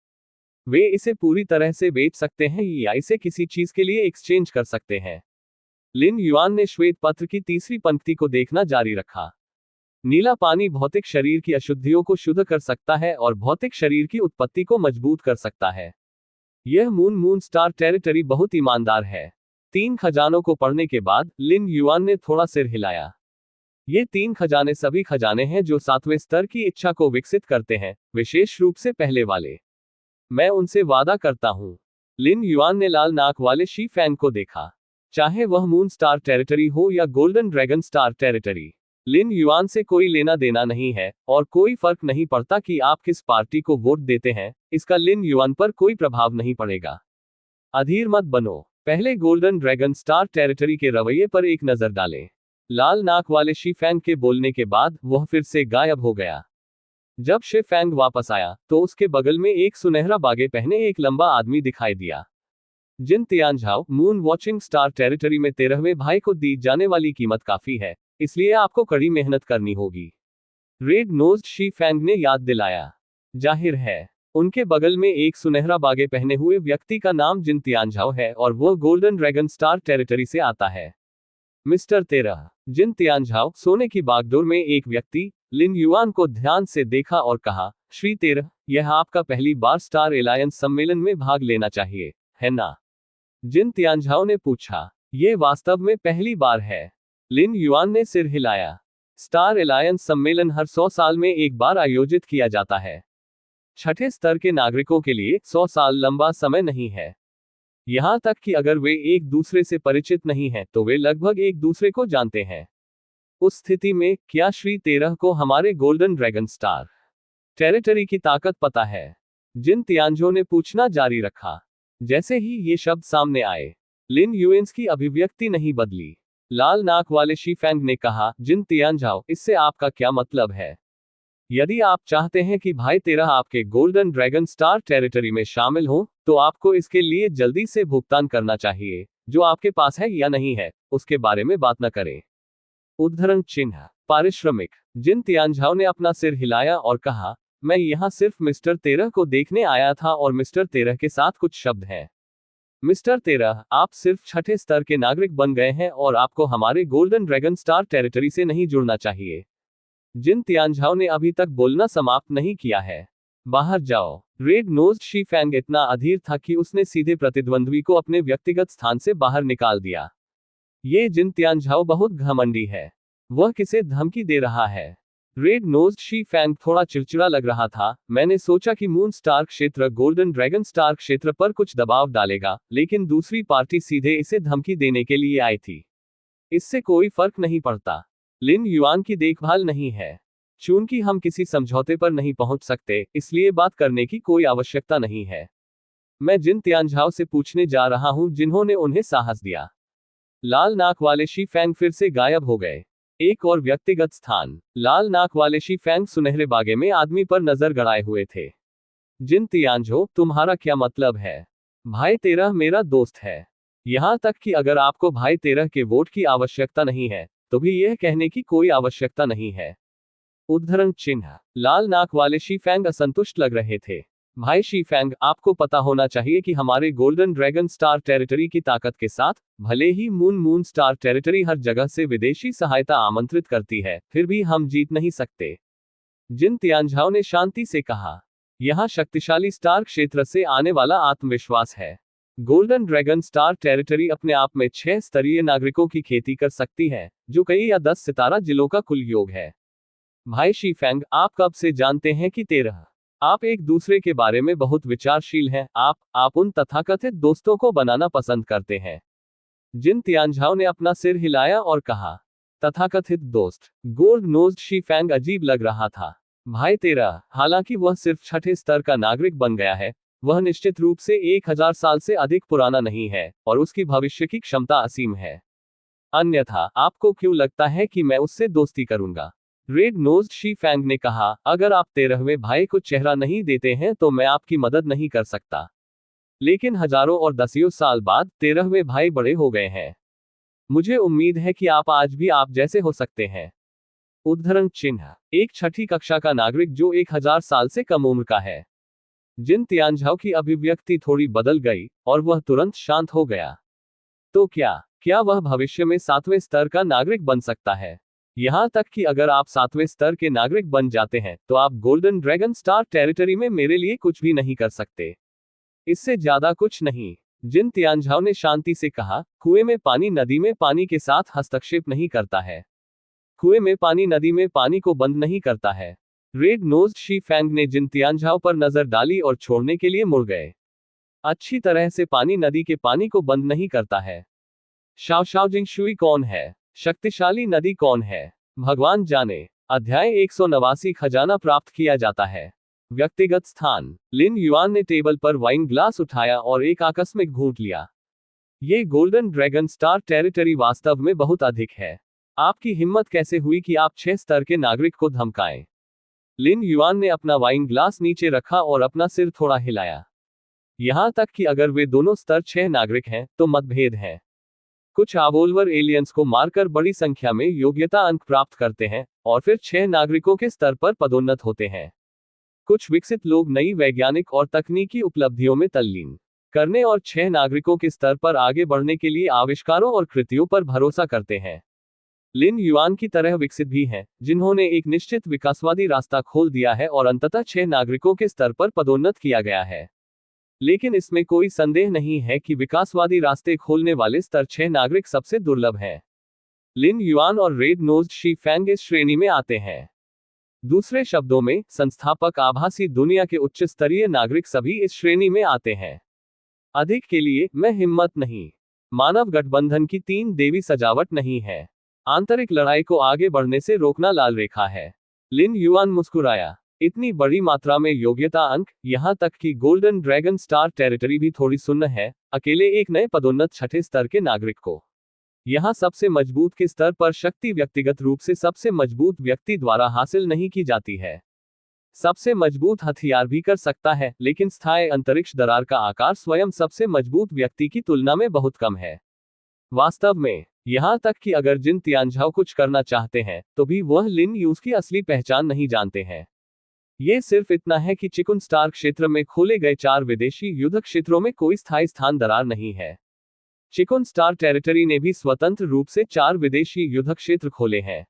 वे इसे पूरी तरह से बेच सकते हैं या इसे किसी चीज के लिए एक्सचेंज कर सकते हैं। लिन युआन ने श्वेत पत्र की तीसरी पंक्ति को देखना जारी रखा। नीला पानी भौतिक शरीर की अशुद्धियों को शुद्ध कर सकता है और भौतिक शरीर की उत्पत्ति को मजबूत कर सकता है। यह मून स्टार टेरिटरी बहुत ईमानदार है। 3 खजानों को पढ़ने के बाद लिन युआन ने थोड़ा सिर हिलाया। ये 3 खजाने सभी खजाने हैं जो 7वें स्तर की इच्छा को विकसित करते हैं, विशेष रूप से पहले वाले। मैं उनसे वादा करता हूं। लिन युआन ने लाल नाक वाले शी फैंग को देखा। चाहे वह मून स्टार टेरिटरी हो या गोल्डन ड्रैगन स्टार टेरिटरी, लिन युआन से कोई लेना देना नहीं है, और कोई फर्क नहीं पड़ता कि आप किस पार्टी को वोट देते हैं, इसका लिन युआन पर कोई प्रभाव नहीं पड़ेगा। अधीर मत बनो। पहले गोल्डन ड्रैगन स्टार टेरिटरी के रवैये पर एक नजर डालें। लाल नाक वाले शी फैंग के बोलने के बाद वह फिर से गायब हो गया। जब शी फैंग वापस आया तो उसके बगल में एक सुनहरा बागे पहने एक लंबा आदमी दिखाई दिया। जिन तियानझाओ, मून वॉचिंग स्टार टेरिटरी में 13वें भाई को दी जाने वाली कीमत काफी है, इसलिए आपको कड़ी मेहनत करनी होगी, रेड नोज्ड शी फैंग ने याद दिलाया। जाहिर है, उनके बगल में एक सुनहरा बागे पहने हुए व्यक्ति का नाम जिन तियानझाओ है और वह गोल्डन ड्रैगन स्टार टेरिटरी से आता है। मिस्टर 13, जिन तियानझाओ सोने की बागडोर में एक व्यक्ति लिन युआन को ध्यान से देखा और कहा, श्री 13, यह आपका पहली बार स्टार एलायंस सम्मेलन में भाग लेना चाहिए, है ना? जिन तियानझाओ ने पूछा, ये वास्तव में पहली बार है। लिन युआन ने सिर हिलाया। स्टार एलायंस सम्मेलन हर 100 साल में एक बार आयोजित किया जाता है। छठे स्तर के नागरिकों के लिए 100 साल लंबा समय नहीं है। यहां तक कि अगर वे एक दूसरे से परिचित नहीं हैं तो वे लगभग एक दूसरे को जानते हैं। उस स्थिति में क्या श्री 13 को हमारे गोल्डन ड्रैगन स्टार टेरिटरी की ताकत पता है? जिन तियानझो ने पूछना जारी रखा। जैसे ही ये शब्द सामने आए, लिन युएंस की अभिव्यक्ति नहीं बदली। लाल नाक वाले शी फैंग ने कहा, जिन तियानझाओ, इससे आपका क्या मतलब है? यदि आप चाहते हैं कि भाई 13 आपके गोल्डन ड्रैगन स्टार टेरिटरी में शामिल हो, तो आपको इसके लिए जल्दी से भुगतान करना चाहिए। जो आपके पास है या नहीं है, उसके बारे में बात न करें। उद्धरण चिन्ह पारिश्रमिक। जिन तियानझाओ ने अपना सिर हिलाया और कहा, मैं यहाँ सिर्फ मिस्टर 13 को देखने आया था और मिस्टर 13 के साथ कुछ शब्द हैं। मिस्टर 13, आप सिर्फ छठे स्तर के नागरिक बन गए हैं और आपको हमारे गोल्डन ड्रैगन स्टार टेरिटरी से नहीं जुड़ना चाहिए। जिन तियानझाओ ने अभी तक बोलना समाप्त नहीं किया है। बाहर जाओ। रेड नोज्ड शी फैंग इतना अधीर था कि उसने सीधे प्रतिद्वंद्वी को अपने व्यक्तिगत स्थान से बाहर निकाल दिया। ये जिन तियानझाओ बहुत घमंडी है। वह किसे धमकी दे रहा है? रेड नोज्ड शी फैंग थोड़ा चिड़चिड़ा लग रहा था। मैंने सोचा कि मून स्टार क्षेत्र गोल्डन ड्रैगन स्टार क्षेत्र पर कुछ दबाव डालेगा, लेकिन दूसरी पार्टी सीधे इसे धमकी देने के लिए आई थी। इससे कोई फर्क नहीं पड़ता। लिन युआन की देखभाल नहीं है। चूंकि हम किसी समझौते पर नहीं पहुंच सकते, इसलिए बात करने की कोई आवश्यकता नहीं है। मैं जिन तियानझाओ से पूछने जा रहा हूं जिन्होंने उन्हें साहस दिया। लाल नाक वाले शी फैंग फिर से गायब हो गए। एक और व्यक्तिगत स्थान। लाल नाक वाले शी फैंग सुनहरे बागे में आदमी पर नजर गड़ाए हुए थे। जिन तियानझो, तुम्हारा क्या मतलब है? भाई 13 मेरा दोस्त है। यहां तक कि अगर आपको भाई 13 के वोट की आवश्यकता नहीं है, तो भी यह कहने की कोई आवश्यकता नहीं है। उद्धरण चिन्ह। लाल नाक वाले शी फैंग असंतुष्ट लग रहे थे। भाई शी फैंग, आपको पता होना चाहिए कि हमारे गोल्डन ड्रैगन स्टार टेरिटरी की ताकत के साथ, भले ही मून स्टार टेरिटरी हर जगह से विदेशी सहायता आमंत्रित करती है, फिर भी हम जीत नहीं सकते। जिन तियानझाओ ने शांति से कहा, यहां शक्तिशाली स्टार क्षेत्र से आने वाला आत्मविश्वास है। गोल्डन ड्रैगन स्टार टेरिटरी अपने आप में 6 स्तरीय नागरिकों की खेती कर सकती है, जो कई या 10 सितारा जिलों का कुल योग है। भाई शी फैंग, आप कब से जानते हैं कि 13 आप एक दूसरे के बारे में बहुत विचारशील हैं। आप उन तथाकथित दोस्तों को बनाना पसंद करते हैं। जिन तियानझाओ ने अपना सिर हिलाया और कहा, तथाकथित दोस्त। गोल्ड नोज्ड शी फैंग अजीब लग रहा था। भाई 13, हालांकि वह सिर्फ छठे स्तर का नागरिक बन गया है, वह निश्चित रूप से 1000 साल से अधिक पुराना नहीं है, और उसकी भविष्य की क्षमता असीम है। अन्यथा, आपको क्यों लगता है कि मैं उससे दोस्ती करूंगा? रेड नोज्ड शी फैंग ने कहा, अगर आप 13वें भाई को चेहरा नहीं देते हैं तो मैं आपकी मदद नहीं कर सकता। लेकिन हजारों और दसियों साल बाद 13वें भाई बड़े हो गए हैं। मुझे उम्मीद है कि आप आज भी आप जैसे हो सकते हैं। उद्धरण चिन्ह। एक छठी कक्षा का नागरिक जो 1000 साल से कम उम्र का है। जिन तियानझाओ की अभिव्यक्ति थोड़ी बदल गई और वह तुरंत शांत हो गया। तो क्या वह भविष्य में 7वें स्तर का नागरिक बन सकता है? यहां तक कि अगर आप 7वें स्तर के नागरिक बन जाते हैं तो आप गोल्डन ड्रैगन स्टार टेरिटरी में मेरे लिए कुछ भी नहीं कर सकते। इससे ज्यादा कुछ नहीं। जिन तियानझाओ ने शांति से कहा, कुएं में पानी नदी में पानी के साथ हस्तक्षेप नहीं करता है। कुएं में पानी नदी में पानी को बंद नहीं करता है। रेड नोज्ड शी फैंग ने जिन तियानझाओ पर नजर डाली और छोड़ने के लिए मुड़ गए। अच्छी तरह से पानी नदी के पानी को बंद नहीं करता है। शाओशाओजिंग शुई कौन है? शक्तिशाली नदी कौन है? भगवान जाने। अध्याय 189 खजाना प्राप्त किया जाता है। व्यक्तिगत स्थान। लिन युआन ने टेबल पर वाइन ग्लास उठाया और एक आकस्मिक घूंट लिया। ये गोल्डन ड्रैगन स्टार टेरिटरी वास्तव में बहुत अधिक है। आपकी हिम्मत कैसे हुई कि आप 6 स्तर के नागरिक को धमकाएं? लिन युआन ने अपना वाइन ग्लास नीचे रखा और अपना सिर थोड़ा हिलाया। यहां तक कि अगर वे दोनों स्तर 6 नागरिक हैं, तो मतभेद है। कुछ आबोलवर एलियंस को मारकर बड़ी संख्या में योग्यता अंक प्राप्त करते हैं, और फिर 6 नागरिकों के स्तर पर पदोन्नत होते हैं। कुछ विकसित लोग नई वैज्ञानिक और तकनीकी उपलब्धियों में तल्लीन करने और 6 नागरिकों के स्तर पर आगे बढ़ने के लिए आविष्कारों और कृतियों पर भरोसा करते हैं। लिन युआन की तरह विकसित भी हैं, जिन्होंने एक निश्चित विकासवादी रास्ता खोल दिया है और अंततः 6 नागरिकों के स्तर पर पदोन्नत किया गया है। लेकिन इसमें कोई संदेह नहीं है कि विकासवादी रास्ते खोलने वाले स्तर 6 नागरिक सबसे दुर्लभ हैं। लिन युआन और रेड नोज्ड शी फैंग इस श्रेणी में आते हैं। दूसरे शब्दों में, संस्थापक आभासी दुनिया के उच्च स्तरीय नागरिक सभी इस श्रेणी में आते हैं। अधिक के लिए, मैं हिम्मत नहीं। मानव गठबंधन की 3 देवी सजावट नहीं है। आंतरिक लड़ाई को आगे बढ़ने से रोकना लाल रेखा है। लिन युआन मुस्कुराया। इतनी बड़ी मात्रा में योग्यता अंक, यहां तक कि गोल्डन ड्रैगन स्टार टेरिटरी भी थोड़ी सुन्न है, अकेले एक नए पदोन्नत 6ठे स्तर के नागरिक को। यहां सबसे मजबूत के स्तर पर शक्ति व्यक्तिगत रूप से सबसे मजबूत व्यक्ति द्वारा हासिल नहीं की जाती है। सबसे मजबूत हथियार भी कर सकता है, लेकिन स्थायी अंतरिक्ष दरार का आकार स्वयं सबसे मजबूत व्यक्ति की तुलना में बहुत कम है। वास्तव में, यहां तक कि अगर जिन तियानझाओ कुछ करना चाहते हैं, तो भी वह लिन यूज की असली पहचान नहीं जानते हैं। ये सिर्फ इतना है कि चिकुन स्टार क्षेत्र में खोले गए 4 विदेशी युद्ध क्षेत्रों में कोई स्थायी स्थान दरार नहीं है। चिकुन स्टार टेरिटरी ने भी स्वतंत्र रूप से 4 विदेशी युद्ध क्षेत्र खोले हैं।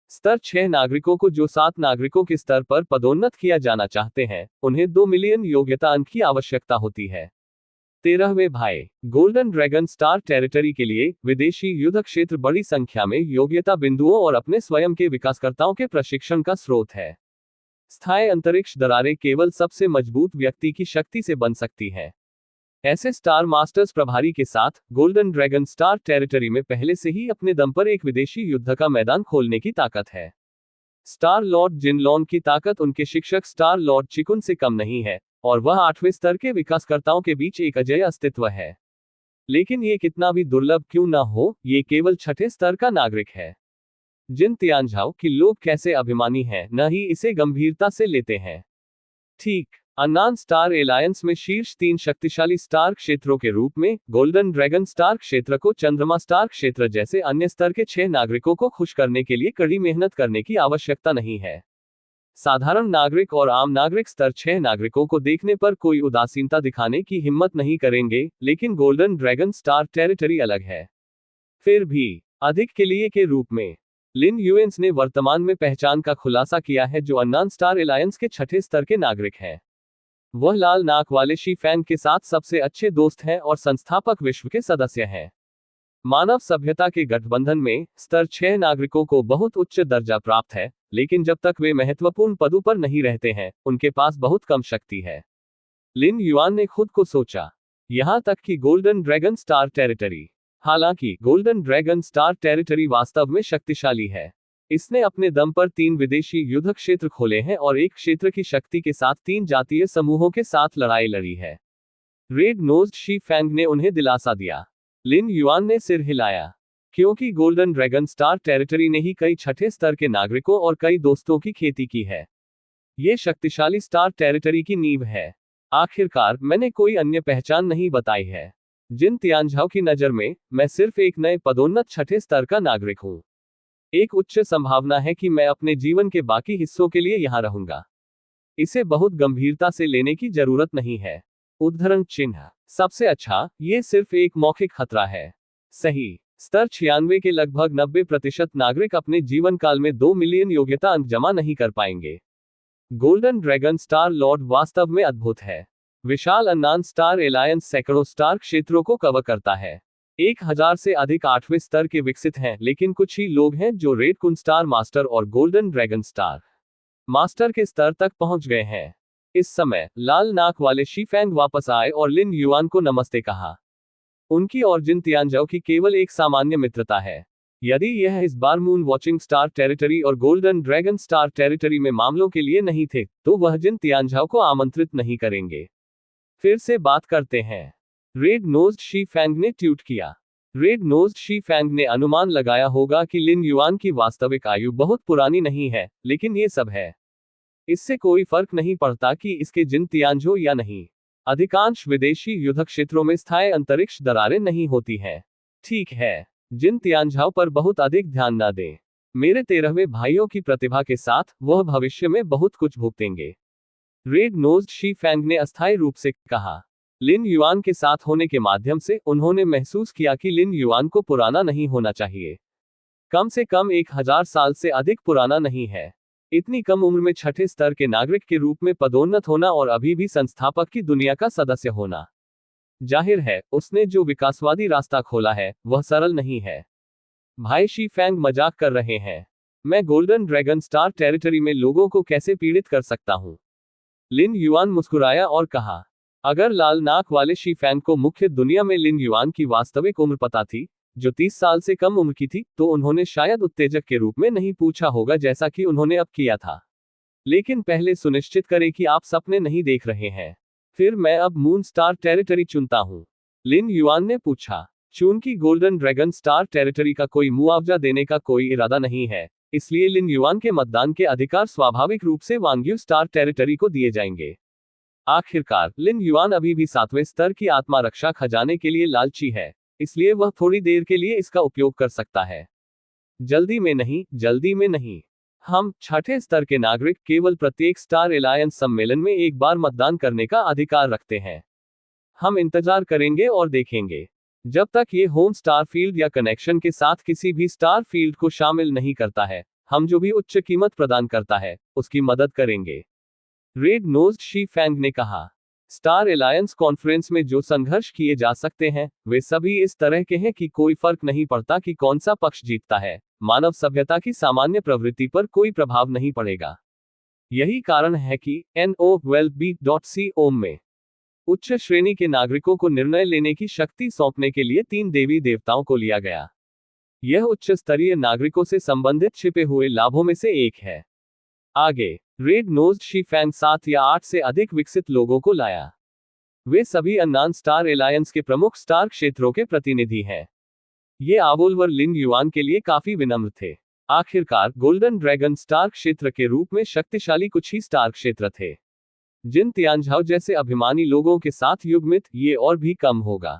स्तर 6 नागरिकों को जो 7 नागरिकों के स्तर पर पदोन्नत किया जाना चाहते हैं, उन्हें 2 मिलियन योग्यता अंक की आवश्यकता होती है। 13वें भाई, गोल्डन ड्रैगन स्टार टेरिटरी के लिए विदेशी युद्ध क्षेत्र बड़ी संख्या में योग्यता बिंदुओं और अपने स्वयं के विकासकर्ताओं के प्रशिक्षण का स्रोत है। स्थायी अंतरिक्ष दरारें केवल सबसे मजबूत व्यक्ति की शक्ति से बन सकती हैं। ऐसे स्टार मास्टर्स प्रभारी के साथ, गोल्डन ड्रैगन स्टार टेरिटरी में पहले से ही अपने दम पर एक विदेशी युद्ध का मैदान खोलने की ताकत है। स्टार लॉर्ड जिनलॉन की ताकत उनके शिक्षक स्टार लॉर्ड चिकुन से कम नहीं है, और वह 8वें स्तर के विकासकर्ताओं के बीच एक अजेय अस्तित्व है। लेकिन ये कितना भी दुर्लभ क्यों न हो, ये केवल 6ठे स्तर का नागरिक है। जिन तियानझाओ कि लोग कैसे अभिमानी हैं, न ही इसे गंभीरता से लेते हैं। ठीक, अननोन स्टार एलायंस में शीर्ष 3 शक्तिशाली स्टार क्षेत्रों के रूप में, गोल्डन ड्रैगन स्टार क्षेत्र को चंद्रमा स्टार क्षेत्र जैसे अन्य स्तर के 6 नागरिकों को खुश करने के लिए कड़ी मेहनत करने की आवश्यकता नहीं है। साधारण नागरिक और आम नागरिक स्तर 6 नागरिकों को देखने पर कोई उदासीनता दिखाने की हिम्मत नहीं करेंगे, लेकिन गोल्डन ड्रैगन स्टार टेरिटरी अलग है। फिर भी, अधिक के लिए के रूप में, लिन यूएंस ने वर्तमान में पहचान का खुलासा किया है जो अननोन स्टार एलायंस के 6ठे स्तर के नागरिक हैं। वह लाल नाक वाले शी फैंग के साथ सबसे अच्छे दोस्त हैं और संस्थापक विश्व के सदस्य हैं। मानव सभ्यता के गठबंधन में, स्तर 6 नागरिकों को बहुत उच्च दर्जा प्राप्त है, लेकिन जब तक वे महत्वपूर्ण पदों पर नहीं रहते हैं, उनके पास बहुत कम शक्ति है। लिन युआन ने खुद को सोचा। यहां तक कि गोल्डन ड्रैगन स्टार टेरिटरी। हालांकि, गोल्डन ड्रैगन स्टार टेरिटरी वास्तव में शक्तिशाली है। इसने अपने दम पर 3 विदेशी युद्ध क्षेत्र खोले हैं और एक क्षेत्र की शक्ति के साथ 3 जातीय समूहों के साथ लड़ाई लड़ी है। रेड नोज्ड शी फैंग ने उन्हें दिलासा दिया। लिन युआन ने सिर हिलाया। क्योंकि गोल्डन ड्रैगन स्टार टेरिटरी ने ही कई 6ठे स्तर के नागरिकों और कई दोस्तों की खेती की है। ये शक्तिशाली स्टार टेरिटरी की नींव है। आखिरकार, मैंने कोई अन्य पहचान नहीं बताई है। जिन तियानझाओ की नज़र में, मैं सिर्फ एक नए पदोन्नत 6ठे स्तर का नागरिक हूं। एक उच्च संभावना है कि मैं अपने जीवन के बाकी हिस्सों के लिए यहां रहूंगा। इसे बहुत गंभीरता से लेने की जरूरत नहीं है। उद्धरण चिन्ह। सबसे अच्छा, ये सिर्फ एक मौखिक खतरा है। सही। स्तर 96 के लगभग 90% नागरिक अपने जीवन काल में 2 मिलियन योग्यता अंक जमा नहीं कर पाएंगे। गोल्डन ड्रैगन स्टार लॉर्ड वास्तव में अद्भुत है। विशाल अननोन स्टार एलायंस सैकड़ों स्टार क्षेत्रों को कवर करता है। 1000 से अधिक 8वें स्तर के विकसित हैं, लेकिन कुछ ही लोग हैं जो रेड कुन स्टार मास्टर और गोल्डन ड्रैगन स्टार मास्टर के स्तर तक पहुंच गए हैं। इस समय, लाल नाक वाले शी फैंग वापस आए और लिन युआन को नमस्ते कहा। उनकी और जिन तियानझाओ की केवल एक सामान्य मित्रता है। यदि यह इस बार मून वॉचिंग स्टार टेरिटरी और गोल्डन ड्रैगन स्टार टेरिटरी में मामलों के लिए नहीं थे, तो वह जिन तियानझाओ को आमंत्रित नहीं करेंगे। फिर से बात करते हैं। रेड नोज्ड शी फैंग ने ट्वीट किया। रेड नोज्ड शी फैंग ने अनुमान लगाया होगा कि लिन युआन की वास्तविक आयु बहुत पुरानी नहीं है, लेकिन ये सब है। इससे कोई फर्क नहीं पड़ता कि इसके जिन तियांझो या नहीं। अधिकांश विदेशी युद्ध क्षेत्रों में स्थायी अंतरिक्ष दरारें नहीं होती हैं। ठीक है, जिन तियांझाओं पर बहुत अधिक ध्यान न दें। मेरे 13वें भाइयों की प्रतिभा के साथ वह भविष्य में बहुत कुछ भुगतेंगे। रेड नोज्ड शी फैंग ने अस्थायी रूप से कहा। लिन युआन के साथ होने के माध्यम से उन्होंने महसूस किया कि लिन युआन को पुराना नहीं होना चाहिए। कम से कम 1000 साल से अधिक पुराना नहीं है। इतनी कम उम्र में छठे स्तर के नागरिक के रूप में पदोन्नत होना और अभी भी संस्थापक की दुनिया का सदस्य होना। जाहिर है, उसने जो विकासवादी रास्ता खोला है वह सरल नहीं है। भाई शी फैंग मजाक कर रहे हैं। मैं गोल्डन ड्रैगन स्टार टेरिटरी में लोगों को कैसे पीड़ित कर सकता हूं? लिन युआन मुस्कुराया और कहा। अगर लाल नाक वाले शी फैंग को मुख्य दुनिया में लिन युआन की वास्तविक उम्र पता थी, जो 30 साल से कम उम्र की थी, तो उन्होंने शायद उत्तेजक के रूप में नहीं पूछा होगा जैसा कि उन्होंने अब किया था। लेकिन पहले सुनिश्चित करें कि आप सपने नहीं देख रहे हैं। फिर मैं अब मून स्टार टेरिटरी चुनता हूं। लिन युआन ने पूछा। चूंकि गोल्डन ड्रैगन स्टार टेरिटरी का कोई मुआवजा देने का कोई इरादा नहीं है, इसलिए लिन युआन के मतदान के अधिकार स्वाभाविक रूप से वांग्यू स्टार टेरिटरी को दिए जाएंगे। आखिरकार, लिन युआन अभी भी 7वें स्तर की आत्मा रक्षा खजाने के लिए लालची है, इसलिए वह थोड़ी देर के लिए इसका उपयोग कर सकता है। जल्दी में नहीं, जल्दी में नहीं। हम छठे स्तर के नागरिक केवल प्रत्येक स्टार एलायंस सम्मेलन में एक बार मतदान करने का अधिकार रखते हैं। हम इंतजार करेंगे और देखेंगे। जब तक ये होम स्टार फील्ड या कनेक्शन के साथ किसी भी स्टार फील्ड को शामिल नहीं करता है, हम जो भी उच्च कीमत प्रदान करता है, उसकी मदद करेंगे। रेड नोज्ड शी फैंग ने कहा। स्टार एलायंस कॉन्फ्रेंस में जो संघर्ष किए जा सकते हैं, वे सभी इस तरह के हैं कि कोई फर्क नहीं पड़ता कि कौन सा पक्ष जीतता है, मानव सभ्यता की सामान्य प्रवृत्ति पर कोई प्रभाव नहीं पड़ेगा। यही कारण है कि NO12B.C में उच्च श्रेणी के नागरिकों को निर्णय लेने की शक्ति सौंपने के लिए 3 देवी देवताओं को लिया गया। यह उच्च स्तरीय नागरिकों से संबंधित छिपे हुए लाभों में से एक है। आगे, रेड नोज्ड शी फैंग 7 या 8 से अधिक विकसित लोगों को लाया। वे सभी अन्नान स्टार एलायंस के प्रमुख स्टार क्षेत्रों के प्रतिनिधि हैं। ये आवोल्वर लिन युआन के लिए काफी विनम्र थे। आखिरकार, गोल्डन ड्रैगन स्टार क्षेत्र के रूप में शक्तिशाली कुछ ही स्टार क्षेत्र थे। जिन तियांझाओ जैसे अभिमानी लोगों के साथ युग्मित ये और भी कम होगा।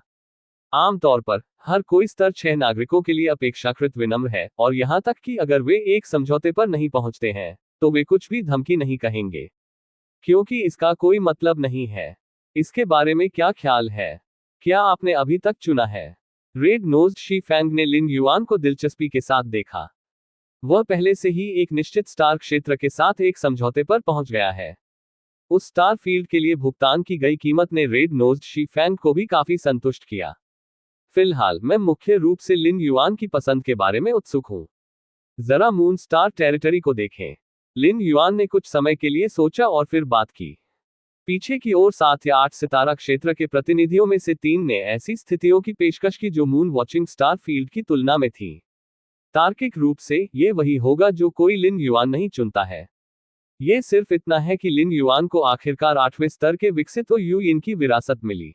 आमतौर पर, हर कोई स्तर 6 नागरिकों के लिए अपेक्षाकृत विनम्र है, और यहां तक कि अगर वे एक समझौते पर नहीं पहुंचते हैं, तो वे कुछ भी धमकी नहीं कहेंगे, क्योंकि इसका कोई मतलब नहीं है। इसके बारे में क्या ख्याल है? क्या आपने अभी तक चुना है? रेड नोज्ड शी फैंग ने लिन युआन को दिलचस्पी के साथ देखा। वह पहले से ही एक निश्चित स्टार क्षेत्र के साथ एक समझौते पर पहुंच गया है। उस स्टार फील्ड के लिए भुगतान की गई कीमत ने रेड नोज्ड शी फैंग को भी काफी संतुष्ट किया। फिलहाल, मैं मुख्य रूप से लिन युआन की पसंद के बारे में उत्सुक हूं। जरा मून स्टार टेरिटरी को देखें। लिन युआन ने कुछ समय के लिए सोचा और फिर बात की। पीछे की ओर 7 या 8 सितारा क्षेत्र के प्रतिनिधियों में से 3 ने ऐसी स्थितियों की पेशकश की जो मून वॉचिंग स्टार फील्ड की तुलना में थी। तार्किक रूप से, ये वही होगा जो कोई लिन युआन नहीं चुनता है। ये सिर्फ इतना है कि लिन युआन को आखिरकार 8वें स्तर के विकसित यू यिन की विरासत मिली,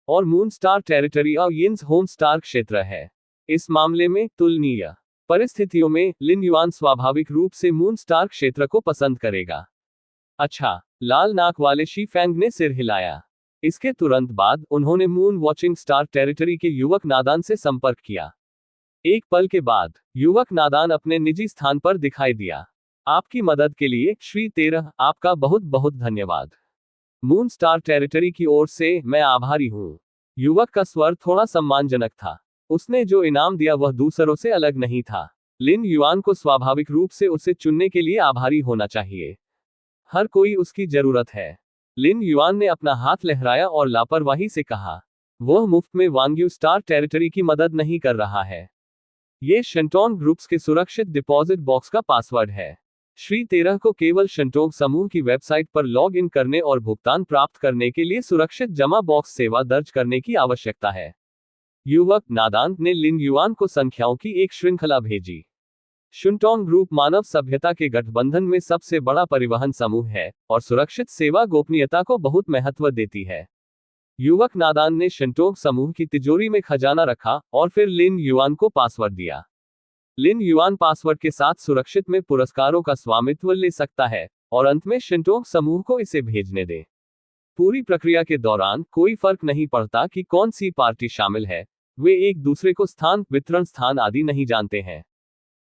और मून स्टार टेरिटरी और यिन्स होम स्टार क्षेत्र है। इस मामले में, तुलनीय परिस्थितियों में, लिन युआन स्वाभाविक रूप से मून स्टार क्षेत्र को पसंद करेगा। अच्छा, लाल नाक वाले शी फैंग ने सिर हिलाया। इसके तुरंत बाद, उन्होंने मून वॉचिंग स्टार टेरिटरी के युवक नादान से संपर्क किया। एक पल के बाद, युवक नादान अपने निजी स्थान पर दिखाई दिया। आपकी मदद के लिए, श्री 13, आपका बहुत बहुत धन्यवाद। मून स्टार टेरिटरी की ओर से, मैं आभारी हूँ। युवक का स्वर थोड़ा सम्मानजनक था। उसने जो इनाम दिया वह दूसरों से अलग नहीं था। लिन युआन को स्वाभाविक रूप से उसे चुनने के लिए आभारी होना चाहिए। हर कोई उसकी जरूरत है। लिन युआन ने अपना हाथ लहराया और लापरवाही से कहा। वह मुफ्त में वांग्यू स्टार टेरिटरी की मदद नहीं कर रहा है। ये शंटोंग ग्रुप्स के सुरक्षित डिपॉजिट बॉक्स का पासवर्ड है। श्री 13 को केवल शंटोंग समूह की वेबसाइट पर लॉग इन करने और भुगतान प्राप्त करने के लिए सुरक्षित जमा बॉक्स सेवा दर्ज करने की आवश्यकता है। युवक नादान ने लिन युआन को संख्याओं की एक श्रृंखला भेजी। शुनटोंग ग्रुप मानव सभ्यता के गठबंधन में सबसे बड़ा परिवहन समूह है, और सुरक्षित सेवा गोपनीयता को बहुत महत्व देती है। युवक नादान ने शंटोग समूह की तिजोरी में खजाना रखा और फिर लिन युआन को पासवर्ड दिया। लिन युआन पासवर्ड के साथ सुरक्षित में पुरस्कारों का स्वामित्व ले सकता है और अंत में शंटोग समूह को इसे भेजने दे। पूरी प्रक्रिया के दौरान कोई फर्क नहीं पड़ता कि कौन सी पार्टी शामिल है, वे एक दूसरे को स्थान, वितरण स्थान आदि नहीं जानते हैं।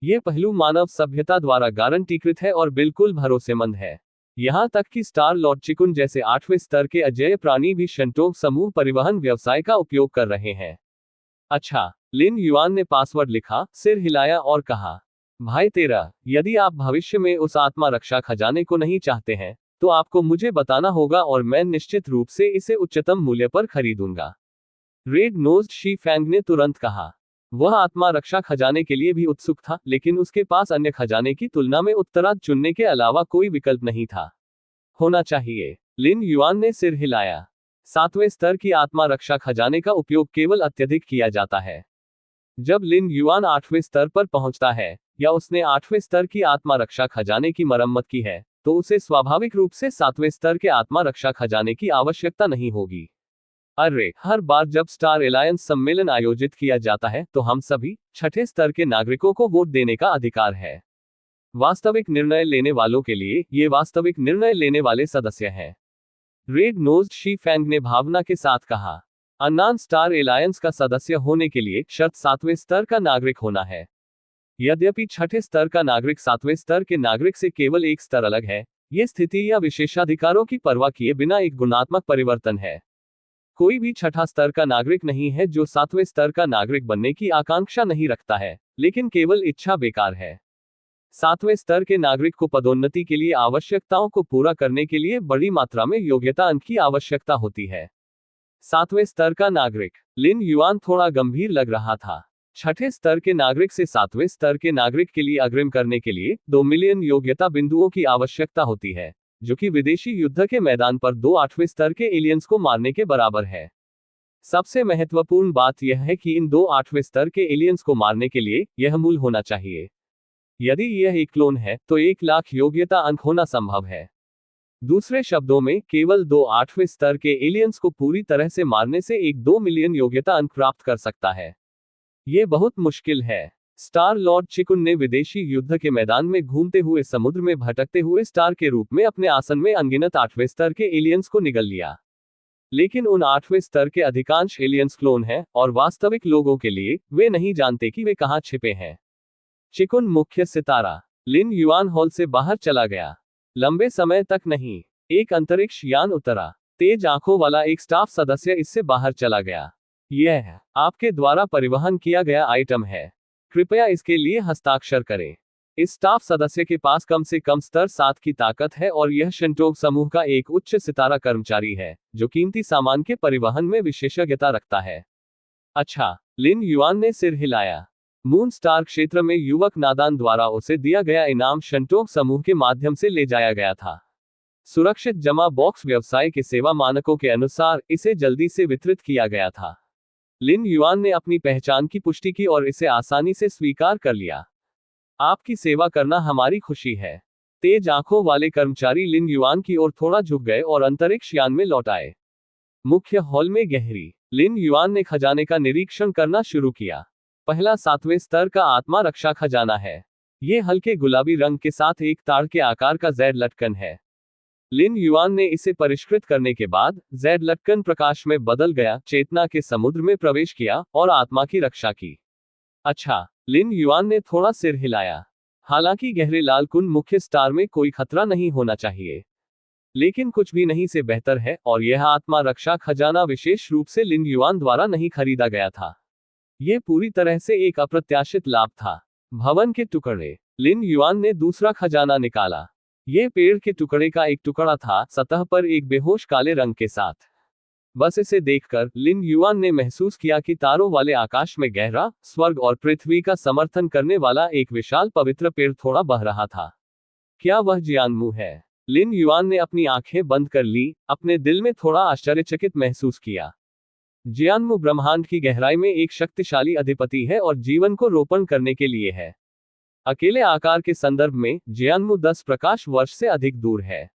यह पहलू मानव सभ्यता द्वारा गारंटीकृत है और बिल्कुल भरोसेमंद है। यहां तक कि स्टार लॉर्ड चिकुन जैसे 8वें स्तर के अजेय प्राणी भी शंटोग समूह परिवहन व्यवसाय का उपयोग कर रहे हैं। अच्छा, लिन युआन ने पासवर्ड लिखा, सिर हिलाया और कहा, भाई तेरा, यदि आप भविष्य में उस आत्मा रक्षा खजाने को नहीं चाहते हैं, तो आपको मुझे बताना होगा और मैं निश्चित रूप से इसे उच्चतम मूल्य पर खरीदूंगा। रेड नोज्ड शी फैंग ने तुरंत कहा। वह आत्मा रक्षा खजाने के लिए भी उत्सुक था, लेकिन उसके पास अन्य खजाने की तुलना में उत्तरार्ध चुनने के अलावा कोई विकल्प नहीं था। होना चाहिए। लिन युआन ने सिर हिलाया। 7वें स्तर की आत्मा रक्षा खजाने का उपयोग केवल अत्यधिक किया जाता है। जब लिन युआन 8वें स्तर पर पहुंचता है, या उसने 8वें स्तर की आत्मा रक्षा खजाने की मरम्मत की है, तो उसे स्वाभाविक रूप से 7वें स्तर के आत्मा रक्षा खजाने की आवश्यकता नहीं होगी। अरे, हर बार जब स्टार एलायंस सम्मेलन आयोजित किया जाता है, तो हम सभी 6ठे स्तर के नागरिकों को वोट देने का अधिकार है। वास्तविक निर्णय लेने वालों के लिए, ये वास्तविक निर्णय लेने वाले सदस्य हैं। रेड नोज्ड शी फैंग ने भावना के साथ कहा। अन्नान स्टार एलायंस का सदस्य होने के लिए शर्त 7वें स्तर का नागरिक होना है। यद्यपि 6ठे स्तर का नागरिक 7वें स्तर के नागरिक से केवल एक स्तर अलग है, ये स्थिति या विशेषाधिकारों की परवाह किए बिना एक गुणात्मक परिवर्तन है। कोई भी 6ठा स्तर का नागरिक नहीं है जो 7वें स्तर का नागरिक बनने की आकांक्षा नहीं रखता है, लेकिन केवल इच्छा बेकार है। 7वें स्तर के नागरिक को पदोन्नति के लिए आवश्यकताओं को पूरा करने के लिए बड़ी मात्रा में योग्यता अंक की आवश्यकता होती है। 7वें स्तर का नागरिक। लिन युआन थोड़ा गंभीर लग रहा था। 6ठे स्तर के नागरिक से 7वें स्तर के नागरिक के लिए अग्रिम करने के लिए 2 मिलियन योग्यता बिंदुओं की आवश्यकता होती है, जो कि विदेशी युद्ध के मैदान पर 2 8वें स्तर के एलियंस को मारने के बराबर है। सबसे महत्वपूर्ण बात यह है कि इन 2 8वें स्तर के एलियंस को मारने के लिए यह मूल होना चाहिए। यदि यह एक क्लोन है, तो 1 लाख योग्यता अंक होना संभव है। दूसरे शब्दों में, केवल 2 8वें स्तर के एलियंस को पूरी तरह से मारने से एक 2 मिलियन योग्यता अंक प्राप्त कर सकता है। ये बहुत मुश्किल है। स्टार लॉर्ड चिकुन ने विदेशी युद्ध के मैदान में घूमते हुए समुद्र में भटकते हुए स्टार के रूप में अपने आसन में अनगिनत 8वें स्तर के एलियंस को निगल लिया। लेकिन उन 8वें स्तर के अधिकांश एलियंस क्लोन हैं, और वास्तविक लोगों के लिए, वे नहीं जानते कि वे कहां छिपे हैं। चिकुन मुख्य सितारा। लिन युआन हॉल से बाहर चला गया। लंबे समय तक नहीं। एक अंतरिक्ष यान उतरा। तेज आंखों वाला एक स्टाफ सदस्य इससे बाहर चला गया। यह आपके द्वारा परिवहन किया गया आइटम है। कृपया इसके लिए हस्ताक्षर करें। इस स्टाफ सदस्य के पास कम से कम स्तर 7 की ताकत है और यह शंटोग समूह का एक उच्च सितारा कर्मचारी है, जो कीमती सामान के परिवहन में विशेषज्ञता रखता है। अच्छा, लिन युआन ने सिर हिलाया। मून स्टार क्षेत्र में युवक नादान द्वारा उसे दिया गया इनाम शंटोग समूह के माध्यम से ले जाया गया था। सुरक्षित जमा बॉक्स व्यवसाय के सेवा मानकों के अनुसार इसे जल्दी से वितरित किया गया था। लिन युआन ने अपनी पहचान की पुष्टि की और इसे आसानी से स्वीकार कर लिया। आपकी सेवा करना हमारी खुशी है। तेज आंखों वाले कर्मचारी लिन युआन की ओर थोड़ा झुक गए और अंतरिक्ष यान में लौट आए। मुख्य हॉल में गहरी। लिन युआन ने खजाने का निरीक्षण करना शुरू किया। पहला 7वें स्तर का आत्मा रक्षा खजाना है। यह हल्के गुलाबी रंग के साथ एक ताड़ के आकार का जेड लटकन है। लिन युआन ने इसे परिष्कृत करने के बाद, जेड लटकन प्रकाश में बदल गया, चेतना के समुद्र में प्रवेश किया और आत्मा की रक्षा की। अच्छा, लिन युआन ने थोड़ा सिर हिलाया। हालांकि गहरे लाल कुंड मुख्य स्टार में कोई खतरा नहीं होना चाहिए, लेकिन कुछ भी नहीं से बेहतर है, और यह आत्मा रक्षा खजाना विशेष रूप से लिन युआन द्वारा नहीं खरीदा गया था। यह पूरी तरह से एक अप्रत्याशित लाभ था। भवन के टुकड़े। लिन युआन ने दूसरा खजाना निकाला। यह पेड़ के टुकड़े का एक टुकड़ा था, सतह पर एक बेहोश काले रंग के साथ। बस इसे देखकर लिन युआन ने महसूस किया कि तारों वाले आकाश में गहरा, स्वर्ग और पृथ्वी का समर्थन करने वाला एक विशाल पवित्र पेड़ थोड़ा बह रहा था। क्या वह जियानमू है? लिन युआन ने अपनी आंखें बंद कर ली, अपने दिल में थोड़ा आश्चर्यचकित महसूस किया। जियानमू ब्रह्मांड की गहराई में एक शक्तिशाली अधिपति है और जीवन को रोपण करने के लिए है। अकेले आकार के संदर्भ में जियानमू 10 प्रकाश वर्ष से अधिक दूर है।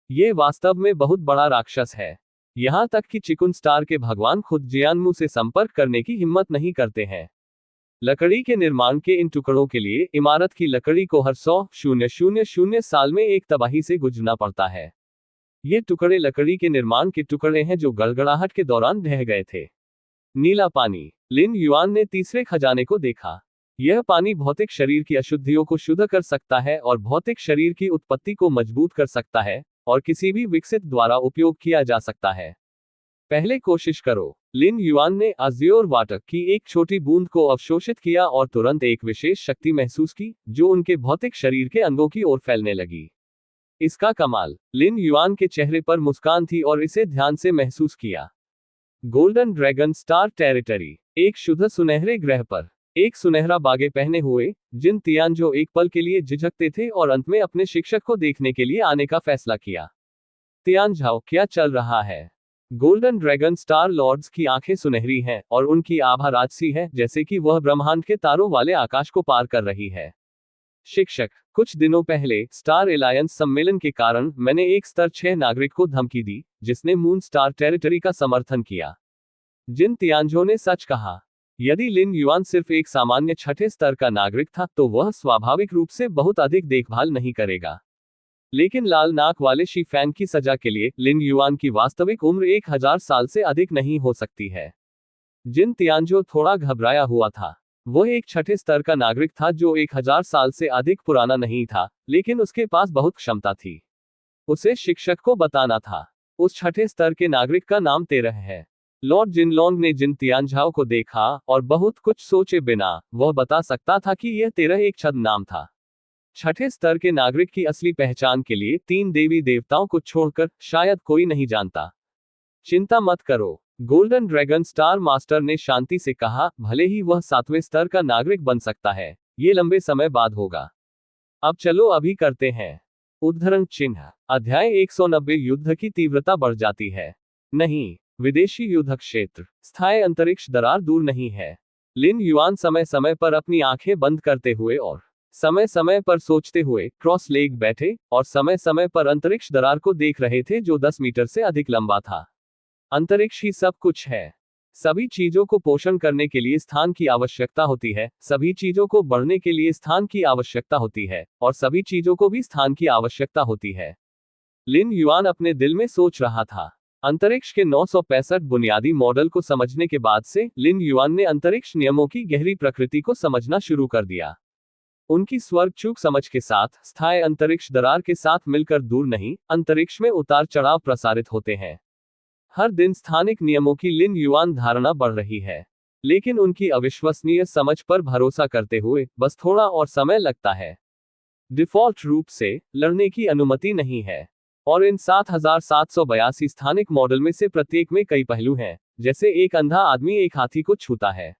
ये वास्तव में बहुत बड़ा राक्षस है। यहाँ तक कि चिकुन स्टार के भगवान खुद जियानमू से संपर्क करने की हिम्मत नहीं करते हैं। लकड़ी के निर्माण के इन टुकड़ों के लिए इमारत की लकड़ी को हर 100,000 साल में एक तबाही से गुजरना पड़ता है। ये टुकड़े लकड़ी के निर्माण के टुकड़े हैं जो गड़गड़ाहट के दौरान ढह गए थे। नीला पानी। लिन युआन ने तीसरे खजाने को देखा। यह पानी भौतिक शरीर की अशुद्धियों को शुद्ध कर सकता है और भौतिक शरीर की उत्पत्ति को मजबूत कर सकता है, और किसी भी विकसित द्वारा उपयोग किया जा सकता है। पहले कोशिश करो। लिन युआन ने अज्योर वाटर की एक छोटी बूंद को अवशोषित किया और तुरंत एक विशेष शक्ति महसूस की, जो उनके भौतिक शरीर के अंगों की ओर फैलने लगी। इसका कमाल। लिन युआन के चेहरे पर मुस्कान थी और इसे ध्यान से महसूस किया। Golden dragon star territory. एक शुद्ध सुनहरे ग्रह पर एक सुनहरा बागे पहने हुए जिन तियानजो एक पल के लिए झिझकते थे और अंत में अपने शिक्षक को देखने के लिए आने का फैसला किया। तियानझाओ, क्या चल रहा है? गोल्डन ड्रैगन स्टार लॉर्ड्स की आंखें सुनहरी हैं और उनकी आभा राजसी है, जैसे कि वह ब्रह्मांड के तारों वाले आकाश को पार कर रही है। शिक्षक, कुछ दिनों पहले स्टार एलायंस सम्मेलन के कारण मैंने एक स्तर 6 नागरिक को धमकी दी, जिसने मून स्टार टेरिटरी का समर्थन किया। जिन तियानजो ने सच कहा। यदि लिन युआन सिर्फ एक सामान्य 6ठे स्तर का नागरिक था तो वह स्वाभाविक रूप से बहुत अधिक देखभाल नहीं करेगा। लेकिन लाल नाक वाले शी फैंग की सजा के लिए लिन युआन की वास्तविक उम्र 1000 साल से अधिक नहीं हो सकती है। जिन तियानजो थोड़ा घबराया हुआ था। वह एक 6ठे स्तर का नागरिक था जो 1000 साल से अधिक पुराना नहीं था, लेकिन उसके पास बहुत क्षमता थी। उसे शिक्षक को बताना था। उस 6ठे स्तर के नागरिक का नाम 13 है। लॉर्ड जिनलोंग ने जिन तियानझाओ को देखा और बहुत कुछ सोचे बिना वह बता सकता था कि यह 13 एक छद्म नाम था। 6ठे स्तर के नागरिक की असली पहचान के लिए 3 देवी देवताओं को छोड़कर शायद कोई नहीं जानता। चिंता मत करो, गोल्डन ड्रैगन स्टार मास्टर ने शांति से कहा, भले ही वह 7वें स्तर का नागरिक बन सकता है, ये लंबे समय बाद होगा। अब चलो अभी करते हैं। उद्धरण चिन्ह। अध्याय 190। युद्ध की तीव्रता बढ़ जाती है। नहीं, विदेशी युद्ध क्षेत्र। स्थायी अंतरिक्ष दरार दूर नहीं है। लिन युआन समय समय पर अपनी आंखें बंद करते हुए और समय समय पर सोचते हुए क्रॉस लेग बैठे और समय समय पर अंतरिक्ष दरार को देख रहे थे जो 10 मीटर से अधिक लंबा था। अंतरिक्ष ही सब कुछ है। सभी चीजों को पोषण करने के लिए स्थान की आवश्यकता होती है, सभी चीजों को बढ़ने के लिए स्थान की आवश्यकता होती है, और सभी चीजों को भी स्थान की आवश्यकता होती है। लिन युआन अपने दिल में सोच रहा था। अंतरिक्ष के 965 बुनियादी मॉडल को समझने के बाद से लिन युआन ने अंतरिक्ष नियमों की गहरी प्रकृति को समझना शुरू कर दिया। उनकी स्वर्ग चूक समझ के साथ स्थायी अंतरिक्ष दरार के साथ मिलकर दूर नहीं, अंतरिक्ष में उतार चढ़ाव प्रसारित होते हैं। हर दिन स्थानिक नियमों की लिन युआन धारणा बढ़ रही है, लेकिन उनकी अविश्वसनीय समझ पर भरोसा करते हुए बस थोड़ा और समय लगता है। डिफॉल्ट रूप से लड़ने की अनुमति नहीं है, और इन 7782 स्थानिक मॉडल में से प्रत्येक में कई पहलू हैं, जैसे एक अंधा आदमी एक हाथी को छूता है।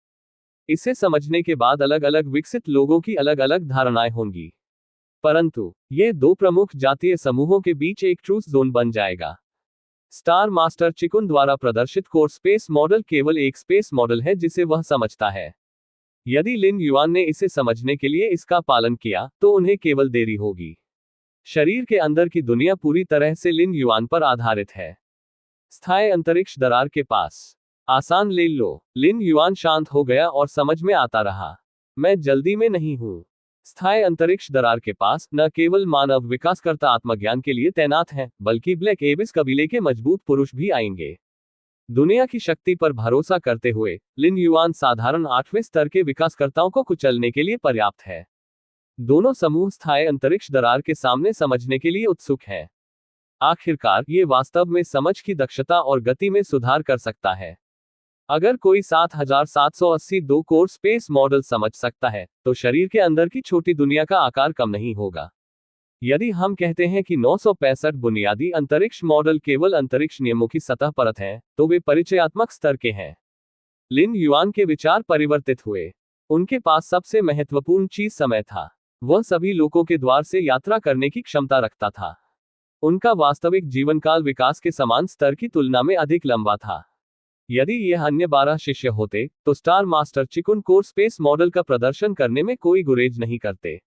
इसे समझने के बाद अलग अलग विकसित लोगों की अलग अलग धारणाएं होंगी, परंतु ये 2 प्रमुख जातीय समूहों के बीच एक ट्रूथ जोन बन जाएगा। स्टार मास्टर चिकुन द्वारा प्रदर्शित कोर स्पेस मॉडल केवल एक स्पेस मॉडल है जिसे वह समझता है। यदि लिन युआन ने इसे समझने के लिए इसका पालन किया तो उन्हें केवल देरी होगी। शरीर के अंदर की दुनिया पूरी तरह से लिन युआन पर आधारित है। स्थायी अंतरिक्ष दरार के पास। आसान ले लो। लिन युआन शांत हो गया और समझ में आता रहा, मैं जल्दी में नहीं हूं। स्थायी अंतरिक्ष दरार के पास न केवल मानव विकासकर्ता आत्मज्ञान के लिए तैनात हैं, बल्कि ब्लैक एबिस कबीले के मजबूत पुरुष भी आएंगे। दुनिया की शक्ति पर भरोसा करते हुए लिन युआन साधारण 8वें स्तर के विकासकर्ताओं को कुचलने के लिए पर्याप्त है। दोनों समूह स्थायी अंतरिक्ष दरार के सामने समझने के लिए उत्सुक हैं। आखिरकार ये वास्तव में समझ की दक्षता और गति में सुधार कर सकता है। अगर कोई 7782 कोर स्पेस मॉडल समझ सकता है, तो शरीर के अंदर की छोटी दुनिया का आकार कम नहीं होगा। यदि हम कहते हैं कि 965 बुनियादी अंतरिक्ष मॉडल केवल अंतरिक्ष नियमों की सतह परत हैं, तो वे परिचयात्मक स्तर के हैं। लिन युआन के विचार परिवर्तित हुए। उनके पास सबसे महत्वपूर्ण चीज समय था। वह सभी लोगों के द्वार से यात्रा करने की क्षमता रखता था। उनका वास्तविक जीवनकाल विकास के समान स्तर की तुलना में अधिक लंबा था। यदि यह अन्य 12 शिष्य होते, तो स्टार मास्टर चिकुन कोर स्पेस मॉडल का प्रदर्शन करने में कोई गुरेज नहीं करते।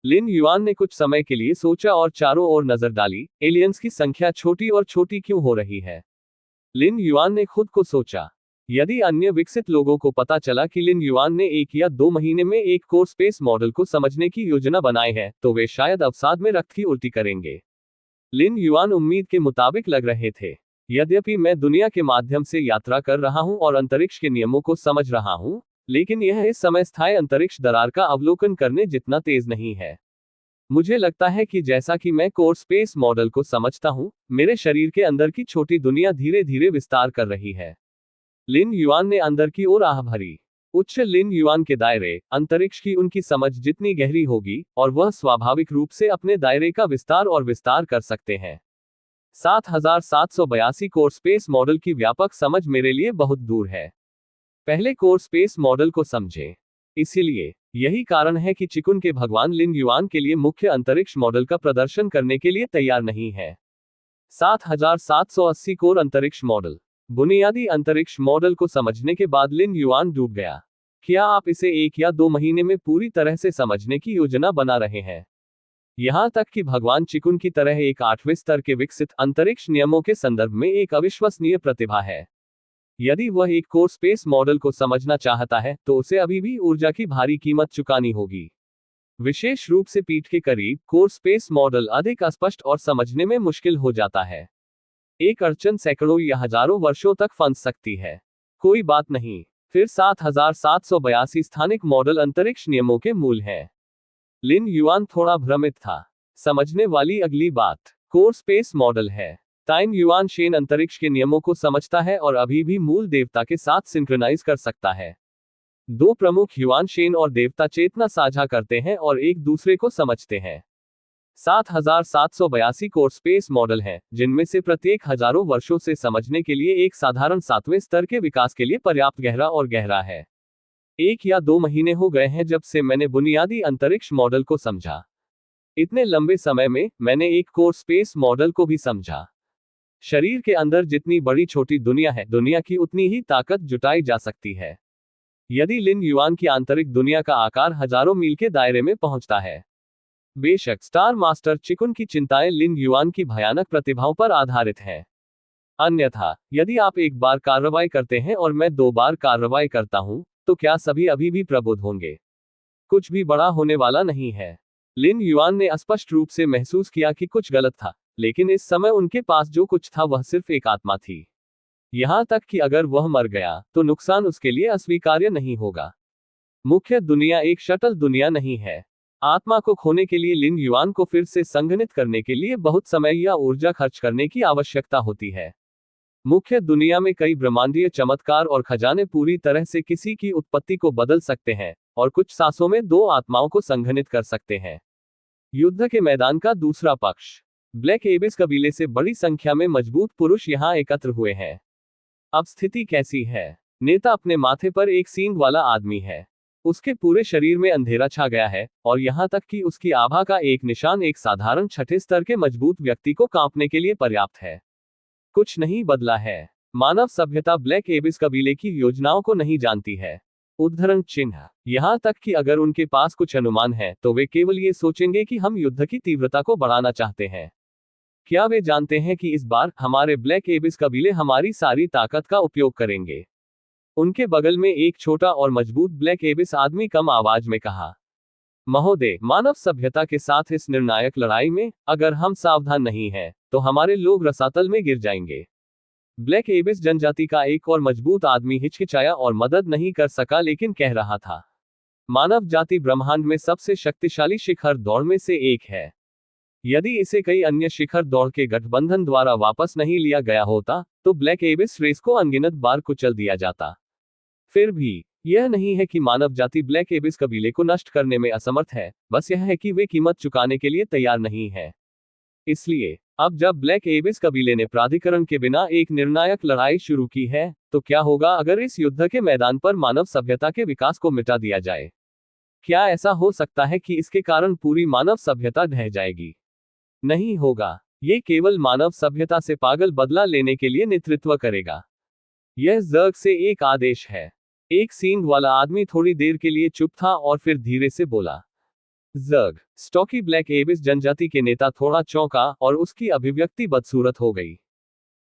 लिन युआन ने कुछ समय के लिए सोचा और चारों ओर नजर डाली, एलियंस की संख्या छोटी और छोटी क्यों हो रही है? लिन युआन ने खुद को सोचा, यदि अन्य विकसित लोगों को पता चला कि लिन युआन ने 1 या 2 महीने में एक कोर स्पेस मॉडल को समझने की योजना बनाई है, तो वे शायद अवसाद में रक्त की उल्टी करेंगे। लिन युआन उम्मीद के मुताबिक लग रहे थे। यद्यपि मैं दुनिया के माध्यम से यात्रा कर रहा हूं और अंतरिक्ष के नियमों को समझ रहा हूं, लेकिन यह इस समय स्थायी अंतरिक्ष दरार का अवलोकन करने जितना तेज नहीं है। मुझे लगता है कि जैसा कि मैं कोर स्पेस मॉडल को समझता हूं, मेरे शरीर के अंदर की छोटी दुनिया धीरे धीरे विस्तार कर रही है। लिन युआन ने अंदर की ओर आह भरी। उच्च लिन युआन के दायरे, अंतरिक्ष की उनकी समझ जितनी गहरी होगी, और वह स्वाभाविक रूप से अपने दायरे का विस्तार और विस्तार कर सकते हैं। 7782 कोर स्पेस मॉडल की व्यापक समझ मेरे लिए बहुत दूर है। पहले कोर स्पेस मॉडल को समझें। इसीलिए यही कारण है कि चिकुन के भगवान लिन युआन के लिए मुख्य अंतरिक्ष मॉडल का प्रदर्शन करने के लिए तैयार नहीं है। 7780 कोर अंतरिक्ष मॉडल। बुनियादी अंतरिक्ष मॉडल को समझने के बाद लिन युआन डूब गया। क्या आप इसे 1 या 2 महीने में पूरी तरह से समझने की योजना बना रहे हैं? यहां तक कि भगवान चिकुन की तरह एक 8वें स्तर के विकसित अंतरिक्ष नियमों के संदर्भ में एक अविश्वसनीय प्रतिभा है। यदि वह एक कोर स्पेस मॉडल को समझना चाहता है, तो उसे अभी भी ऊर्जा की भारी कीमत चुकानी होगी। विशेष रूप से पीठ के करीब, कोर स्पेस मॉडल अधिक अस्पष्ट और समझने में मुश्किल हो जाता है। एक अड़चन सैकड़ों या हजारों वर्षों तक फंस सकती है। कोई बात नहीं। फिर 7782 स्थानिक मॉडल अंतरिक्ष नियमों के मूल हैं। लिन युआन थोड़ा भ्रमित था। समझने वाली अगली बात कोर स्पेस मॉडल है। ताइन युआन शेन अंतरिक्ष के नियमों को समझता है और अभी भी मूल देवता के साथ सिंक्रोनाइज कर सकता है। 2 प्रमुख युआन शेन और देवता चेतना साझा करते हैं और एक दूसरे को समझते हैं। 7782 कोर स्पेस मॉडल हैं, जिनमें से प्रत्येक हजारों वर्षों से समझने के लिए एक साधारण 7वें स्तर के विकास के लिए पर्याप्त गहरा और गहरा है। 1 या 2 महीने हो गए हैं जब से मैंने बुनियादी अंतरिक्ष मॉडल को समझा। इतने लंबे समय में मैंने एक कोर स्पेस मॉडल को भी समझा। शरीर के अंदर जितनी बड़ी छोटी दुनिया है, दुनिया की उतनी ही ताकत जुटाई जा सकती है। यदि लिन युआन की आंतरिक दुनिया का आकार हजारों मील के दायरे में पहुंचता है। बेशक स्टार मास्टर चिकुन की चिंताएं लिन युआन की भयानक प्रतिभाओं पर आधारित हैं। अन्यथा, यदि आप एक बार कार्रवाई करते हैं और मैं 2 बार कार्रवाई करता हूं, तो क्या सभी अभी भी प्रबुद्ध होंगे? कुछ भी बड़ा होने वाला नहीं है। लिन युआन ने स्पष्ट रूप से महसूस किया कि कुछ गलत था, लेकिन इस समय उनके पास जो कुछ था वह सिर्फ एक आत्मा थी। यहां तक कि अगर वह मर गया, तो नुकसान उसके लिए अस्वीकार्य नहीं होगा। मुख्य दुनिया एक शटल दुनिया नहीं है। आत्मा को खोने के लिए लिन युआन को फिर से संघनित करने के लिए बहुत समय या ऊर्जा खर्च करने की आवश्यकता होती है। मुख्य दुनिया में कई ब्रह्मांडीय चमत्कार और खजाने पूरी तरह से किसी की उत्पत्ति को बदल सकते हैं, और कुछ सांसों में 2 आत्माओं को संघनित कर सकते हैं। युद्ध के मैदान का दूसरा पक्ष। ब्लैक एबिस कबीले से बड़ी संख्या में मजबूत पुरुष यहां एकत्र हुए हैं। अब स्थिति कैसी है? नेता अपने माथे पर एक सींग वाला आदमी है। उसके पूरे शरीर में अंधेरा छा गया है, और यहां तक कि उसकी आभा का एक निशान एक साधारण 6ठे स्तर के मजबूत व्यक्ति को कांपने के लिए पर्याप्त है। कुछ नहीं बदला है। मानव सभ्यता ब्लैक एबिस कबीले की योजनाओं को नहीं जानती है। उद्धरण चिन्ह। यहां तक कि अगर उनके पास कुछ अनुमान है, तो वे केवल ये सोचेंगे कि हम युद्ध की तीव्रता को बढ़ाना चाहते हैं। क्या वे जानते हैं कि इस बार हमारे ब्लैक एबिस कबीले हमारी सारी ताकत का उपयोग करेंगे? उनके बगल में एक छोटा और मजबूत ब्लैक एबिस आदमी कम आवाज में कहा, महोदय, मानव सभ्यता के साथ इस निर्णायक लड़ाई में अगर हम सावधान नहीं हैं, तो हमारे लोग रसातल में गिर जाएंगे। ब्लैक एबिस जनजाति का एक और मजबूत आदमी हिचकिचाया और मदद नहीं कर सका, लेकिन कह रहा था, मानव जाति ब्रह्मांड में सबसे शक्तिशाली शिखर दौड़ में से एक है। यदि इसे कई अन्य शिखर दौड़ के गठबंधन द्वारा वापस नहीं लिया गया होता, तो ब्लैक एबिस रेस को अनगिनत बार कुचल दिया जाता। फिर भी यह नहीं है कि मानव जाति ब्लैक एबिस कबीले को नष्ट करने में असमर्थ है, बस यह है कि वे कीमत चुकाने के लिए तैयार नहीं है। इसलिए अब जब ब्लैक एबिस कबीले ने प्राधिकरण के बिना एक निर्णायक लड़ाई शुरू की है, तो क्या होगा अगर इस युद्ध के मैदान पर मानव सभ्यता के विकास को मिटा दिया जाए? क्या ऐसा हो सकता है कि इसके कारण पूरी मानव सभ्यता ढह जाएगी? नहीं होगा। ये केवल मानव सभ्यता से पागल बदला लेने के लिए नेतृत्व करेगा। यह जर्ग से एक आदेश है। एक सींग वाला आदमी थोड़ी देर के लिए चुप था और फिर धीरे से बोला, जर्ग। स्टॉकी ब्लैक एबिस जनजाति के नेता थोड़ा चौंका और उसकी अभिव्यक्ति बदसूरत हो गई।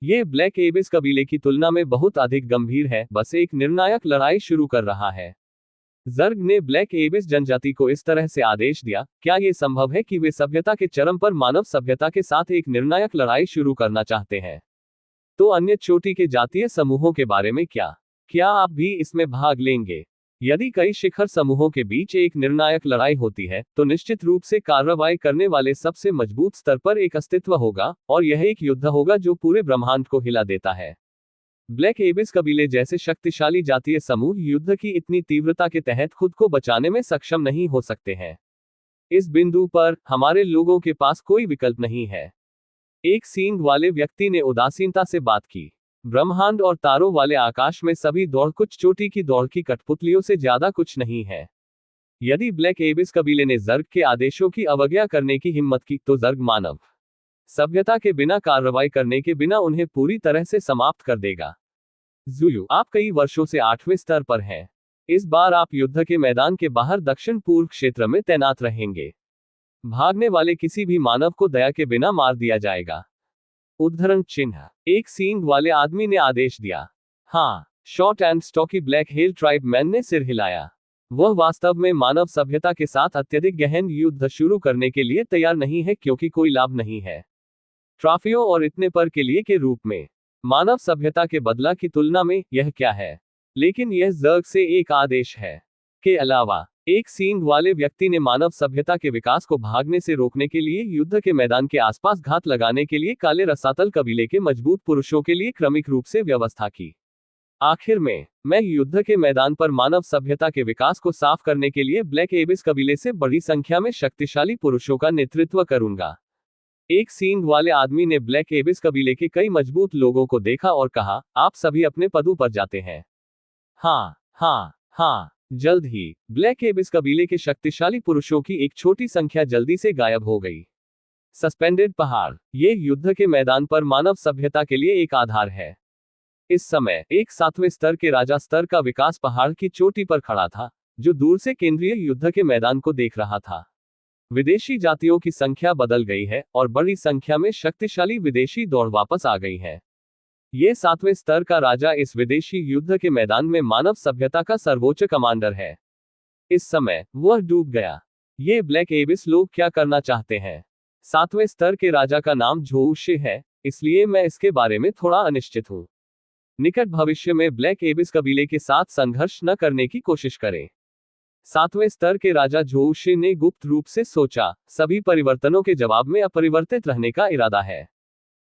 ये ब्लैक एबिस कबीले की तुलना में बहुत अधिक गंभीर है, बस एक निर्णायक लड़ाई शुरू कर रहा है। जर्ग ने ब्लैक एबिस जनजाति को इस तरह से आदेश दिया, क्या ये संभव है कि वे सभ्यता के चरम पर मानव सभ्यता के साथ एक निर्णायक लड़ाई शुरू करना चाहते हैं? तो अन्य चोटी के जातीय समूहों के बारे में क्या आप भी इसमें भाग लेंगे? यदि कई शिखर समूहों के बीच एक निर्णायक लड़ाई होती है, तो निश्चित रूप से कार्रवाई करने वाले सबसे मजबूत स्तर पर एक अस्तित्व होगा, और यह एक युद्ध होगा जो पूरे ब्रह्मांड को हिला देता है। ब्लैक एबिस कबीले जैसे शक्तिशाली जातीय समूह युद्ध की इतनी तीव्रता के तहत खुद को बचाने में सक्षम नहीं हो सकते हैं। इस बिंदु पर हमारे लोगों के पास कोई विकल्प नहीं है। एक सींग वाले व्यक्ति ने उदासीनता से बात की। ब्रह्मांड और तारों वाले आकाश में सभी दौड़ कुछ चोटी की दौड़ की कठपुतलियों से ज्यादा कुछ नहीं है। यदि ब्लैक एबिस कबीले ने जर्ग के आदेशों की अवज्ञा करने की हिम्मत की, तो जर्ग मानव सभ्यता के बिना कार्रवाई करने के बिना उन्हें पूरी तरह से समाप्त कर देगा। जुलू, आप कई वर्षों से 8वें स्तर पर हैं। इस बार आप युद्ध के मैदान के बाहर दक्षिण पूर्व क्षेत्र में तैनात रहेंगे। भागने वाले किसी भी मानव को दया के बिना मार दिया जाएगा। उद्धरण चिन्ह। एक सींग वाले आदमी ने आदेश दिया। हाँ, short and stocky black hello tribe man ने सिर हिलाया। वह वास्तव में मानव सभ्यता के साथ अत्यधिक गहन युद्ध शुरू करने के लिए तैयार नहीं है, क्योंकि कोई लाभ नहीं है। ट्रॉफियों और इतने पर के लिए के रूप में मानव सभ्यता के बदला की तुलना में यह क्या है? लेकिन यह जर्ग से एक आदेश है। के अलावा एक सींग वाले व्यक्ति ने मानव सभ्यता के विकास को भागने से रोकने के लिए युद्ध के मैदान के आसपास घात लगाने के लिए काले रसातल कबीले के मजबूत पुरुषों के लिए क्रमिक रूप से व्यवस्था की। आखिर में, मैं युद्ध के मैदान पर मानव सभ्यता के विकास को साफ करने के लिए ब्लैक एबिस कबीले से बड़ी संख्या में शक्तिशाली पुरुषों का नेतृत्व करूंगा। एक सींग वाले आदमी ने ब्लैक एबिस कबीले के कई मजबूत लोगों को देखा और कहा, आप सभी अपने पदों पर जाते हैं। हाँ हाँ हाँ, जल्द ही ब्लैक एबिस कबीले के शक्तिशाली पुरुषों की एक छोटी संख्या जल्दी से गायब हो गई। सस्पेंडेड पहाड़, ये युद्ध के मैदान पर मानव सभ्यता के लिए एक आधार है। इस समय एक 7वें स्तर के राजा स्तर का विकास पहाड़ की चोटी पर खड़ा था, जो दूर से केंद्रीय युद्ध के मैदान को देख रहा था। विदेशी जातियों की संख्या बदल गई है और बड़ी संख्या में शक्तिशाली विदेशी दौड़ वापस आ गई है। ये 7वें स्तर का राजा इस विदेशी युद्ध के मैदान में मानव सभ्यता का सर्वोच्च कमांडर है। इस समय वह डूब गया। ये ब्लैक एबिस लोग क्या करना चाहते हैं? 7वें स्तर के राजा का नाम झोउशे है, इसलिए मैं इसके बारे में थोड़ा अनिश्चित हूं। निकट भविष्य में ब्लैक एबिस कबीले के साथ संघर्ष न करने की कोशिश करें। 7वें स्तर के राजा झोउशे ने गुप्त रूप से सोचा, सभी परिवर्तनों के जवाब में अपरिवर्तित रहने का इरादा है।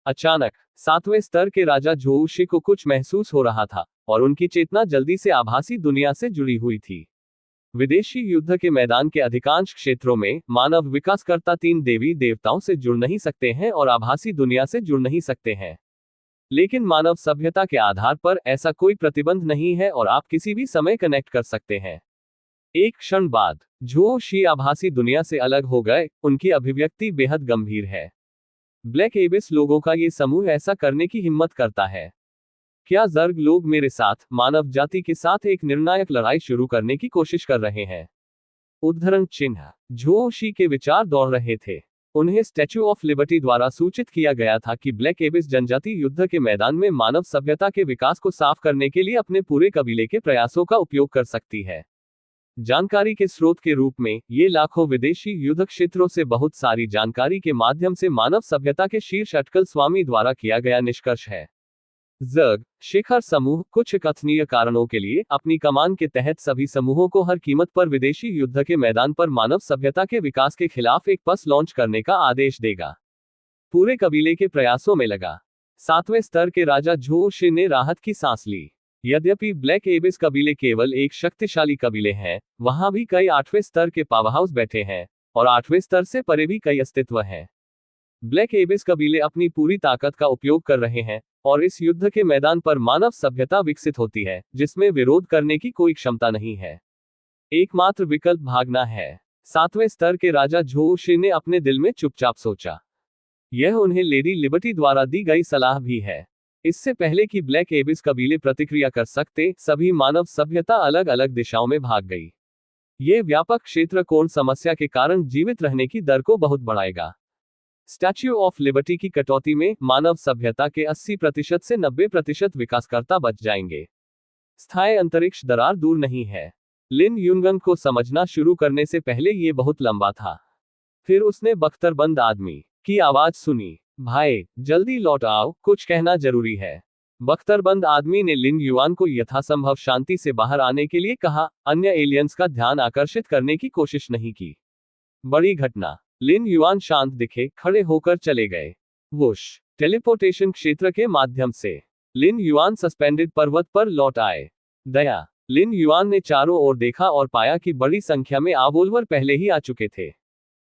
अचानक 7वें स्तर के राजा झोउशे को कुछ महसूस हो रहा था, और उनकी चेतना जल्दी से आभासी दुनिया से जुड़ी हुई थी। विदेशी युद्ध के मैदान के अधिकांश क्षेत्रों में मानव विकासकर्ता 3 देवी देवताओं से जुड़ नहीं सकते हैं और आभासी दुनिया से जुड़ नहीं सकते हैं। लेकिन मानव सभ्यता के आधार पर ऐसा कोई प्रतिबंध नहीं है और आप किसी भी समय कनेक्ट कर सकते हैं। एक क्षण बाद झोउशे आभासी दुनिया से अलग हो गए। उनकी अभिव्यक्ति बेहद गंभीर है। ब्लैक एबिस लोगों का ये समूह ऐसा करने की हिम्मत करता है। क्या जर्ग लोग मेरे साथ, मानव जाति के साथ एक निर्णायक लड़ाई शुरू करने की कोशिश कर रहे हैं? उद्धरण चिन्ह। झोउशे के विचार दौड़ रहे थे। उन्हें स्टैच्यू ऑफ लिबर्टी द्वारा सूचित किया गया था कि ब्लैक एबिस जनजाति युद्ध के मैदान में मानव सभ्यता के विकास को साफ करने के लिए अपने पूरे कबीले के प्रयासों का उपयोग कर सकती है। जानकारी के स्रोत के रूप में ये लाखों विदेशी युद्ध क्षेत्रों से बहुत सारी जानकारी के माध्यम से मानव सभ्यता के शीर्ष अटकल स्वामी द्वारा किया गया निष्कर्ष है। जर्ग शिखर समूह कुछ कथनीय कारणों के लिए अपनी कमान के तहत सभी समूहों को हर कीमत पर विदेशी युद्ध के मैदान पर मानव सभ्यता के विकास के खिलाफ एक पस लॉन्च करने का आदेश देगा। पूरे कबीले के प्रयासों में लगा। 7वें स्तर के राजा झोउशे ने राहत की सांस ली। यद्यपि ब्लैक एबिस कबीले केवल एक शक्तिशाली कबीले हैं, वहां भी कई 8वें स्तर के पावरहाउस बैठे हैं, और 8वें स्तर से परे भी कई अस्तित्व हैं। ब्लैक एबिस कबीले अपनी पूरी ताकत का उपयोग कर रहे हैं, और इस युद्ध के मैदान पर मानव सभ्यता विकसित होती है, जिसमें विरोध करने की कोई क्षमता नहीं है। एकमात्र विकल्प भागना है। 7वें स्तर के राजा झोउशे ने अपने दिल में चुपचाप सोचा। यह उन्हें लेडी लिबर्टी द्वारा दी गई सलाह भी है। इससे पहले कि ब्लैक एबिस कबीले प्रतिक्रिया कर सकते, सभी मानव सभ्यता अलग अलग दिशाओं में भाग गई। ये व्यापक क्षेत्र कोण समस्या के कारण जीवित रहने की दर को बहुत बढ़ाएगा। स्टैच्यू ऑफ लिबर्टी की कटौती में मानव सभ्यता के 80% से 90% विकासकर्ता बच जाएंगे। स्थायी अंतरिक्ष दरार दूर नहीं है। लिन यूंगन को समझना शुरू करने से पहले ये बहुत लंबा था। फिर उसने बख्तरबंद आदमी की आवाज सुनी, भाई जल्दी लौट आओ, कुछ कहना जरूरी है। बख्तरबंद आदमी ने लिन युआन को यथासंभव शांति से बाहर आने के लिए कहा, अन्य एलियंस का ध्यान आकर्षित करने की कोशिश नहीं की। बड़ी घटना। लिन युआन शांत दिखे, खड़े होकर चले गए। वुश टेलीपोर्टेशन क्षेत्र के माध्यम से लिन युआन सस्पेंडेड पर्वत पर लौट आए। दया। लिन युआन ने चारों ओर देखा और पाया कि बड़ी संख्या में आबोलवर पहले ही आ चुके थे।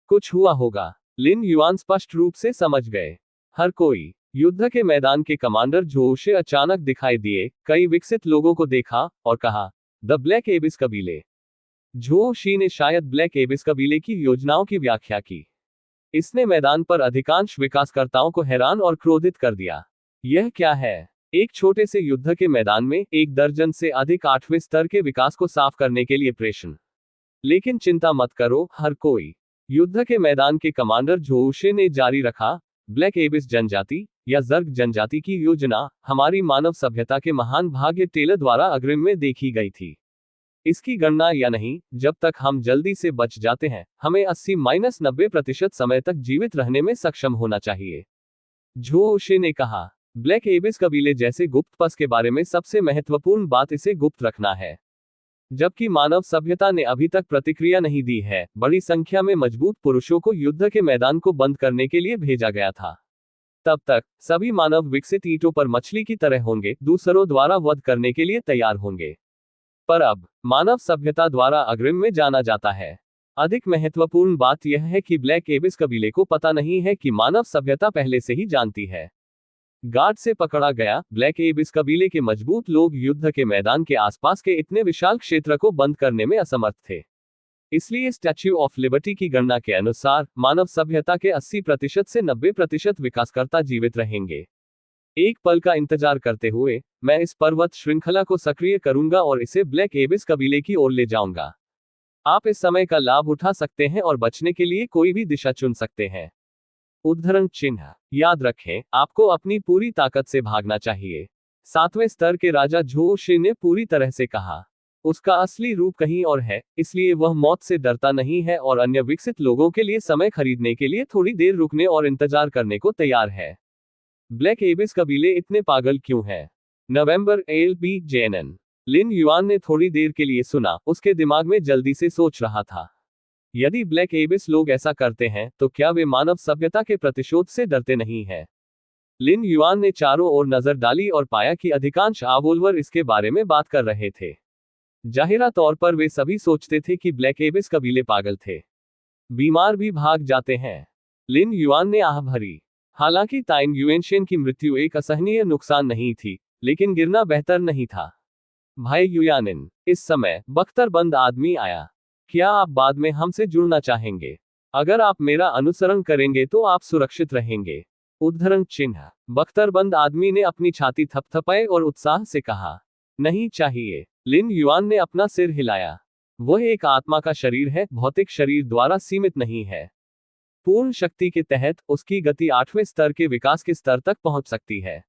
कुछ हुआ होगा, लिन युआन स्पष्ट रूप से समझ गए। हर कोई। युद्ध के मैदान के कमांडर जोशे अचानक दिखाई दिए, कई विकसित लोगों को देखा और कहा, द ब्लैक एबिस कबीले। जोशी ने शायद ब्लैक एबिस कबीले की योजनाओं की व्याख्या की। इसने मैदान पर अधिकांश विकासकर्ताओं को हैरान और क्रोधित कर दिया। यह क्या है? एक छोटे से युद्ध के मैदान में 1 दर्जन से अधिक 8वें स्तर के विकास को साफ करने के लिए प्रेषण। लेकिन चिंता मत करो, हर कोई। युद्ध के मैदान के कमांडर जोशे ने जारी रखा, ब्लैक एबिस जनजाति या जर्ग जनजाति की योजना हमारी मानव सभ्यता के महान भाग्य टेलर द्वारा अग्रिम में देखी गई थी। इसकी गणना या नहीं, जब तक हम जल्दी से बच जाते हैं, हमें 80-90% समय तक जीवित रहने में सक्षम होना चाहिए। जोशे ने कहा, ब्लैक एबिस कबीले जैसे गुप्त पस के बारे में सबसे महत्वपूर्ण बात इसे गुप्त रखना है। जबकि मानव सभ्यता ने अभी तक प्रतिक्रिया नहीं दी है, बड़ी संख्या में मजबूत पुरुषों को युद्ध के मैदान को बंद करने के लिए भेजा गया था। तब तक सभी मानव विकसित ईंटों पर मछली की तरह होंगे, दूसरों द्वारा वध करने के लिए तैयार होंगे। पर अब मानव सभ्यता द्वारा अग्रिम में जाना जाता है। अधिक महत्वपूर्ण बात यह है कि ब्लैक एबिस कबीले को पता नहीं है कि मानव सभ्यता पहले से ही जानती है। गार्ड से पकड़ा गया ब्लैक एबिस कबीले के मजबूत लोग युद्ध के मैदान के आसपास के इतने विशाल क्षेत्र को बंद करने में असमर्थ थे। इसलिए स्टैच्यू ऑफ लिबर्टी की गणना के अनुसार मानव सभ्यता के 80% से 90% विकासकर्ता जीवित रहेंगे। एक पल का इंतजार करते हुए मैं इस पर्वत श्रृंखला को सक्रिय करूंगा और इसे ब्लैक एबिस कबीले की ओर ले जाऊंगा। आप इस समय का लाभ उठा सकते हैं और बचने के लिए कोई भी दिशा चुन सकते हैं। उद्धरण चिन्ह। याद रखें, आपको अपनी पूरी ताकत से भागना चाहिए। 7वें स्तर के राजा जोशे ने पूरी तरह से कहा। उसका असली रूप कहीं और है, इसलिए वह मौत से डरता नहीं है और अन्य विकसित लोगों के लिए समय खरीदने के लिए थोड़ी देर रुकने और इंतजार करने को तैयार है। ब्लैक एबिस कबीले इतने पागल क्यों हैं? नवंबर LB जेनन। लिन युआन ने थोड़ी देर के लिए सुना, उसके दिमाग में जल्दी से सोच रहा था। यदि ब्लैक एबिस लोग ऐसा करते हैं, तो क्या वे मानव सभ्यता के प्रतिशोध से डरते नहीं हैं? लिन युआन ने चारों ओर नजर डाली और पाया कि अधिकांश आबोलवर इसके बारे में बात कर रहे थे। जाहिरा तौर पर वे सभी सोचते थे कि ब्लैक एबिस कबीले पागल थे। बीमार भी भाग जाते हैं। लिन युआन ने आह भरी। हालांकि ताइन युएनशेन की मृत्यु एक असहनीय नुकसान नहीं थी, लेकिन गिरना बेहतर नहीं था। भाई युयानिन, इस समय बख्तरबंद आदमी आया। क्या आप बाद में हमसे जुड़ना चाहेंगे? अगर आप मेरा अनुसरण करेंगे तो आप सुरक्षित रहेंगे। उद्धरण चिन्ह। बख्तरबंद आदमी ने अपनी छाती थपथपाई और उत्साह से कहा, नहीं चाहिए। लिन युआन ने अपना सिर हिलाया। वह एक आत्मा का शरीर है, भौतिक शरीर द्वारा सीमित नहीं है। पूर्ण शक्ति के तहत उसकी गति 8वें स्तर के विकास के स्तर तक पहुंच सकती है।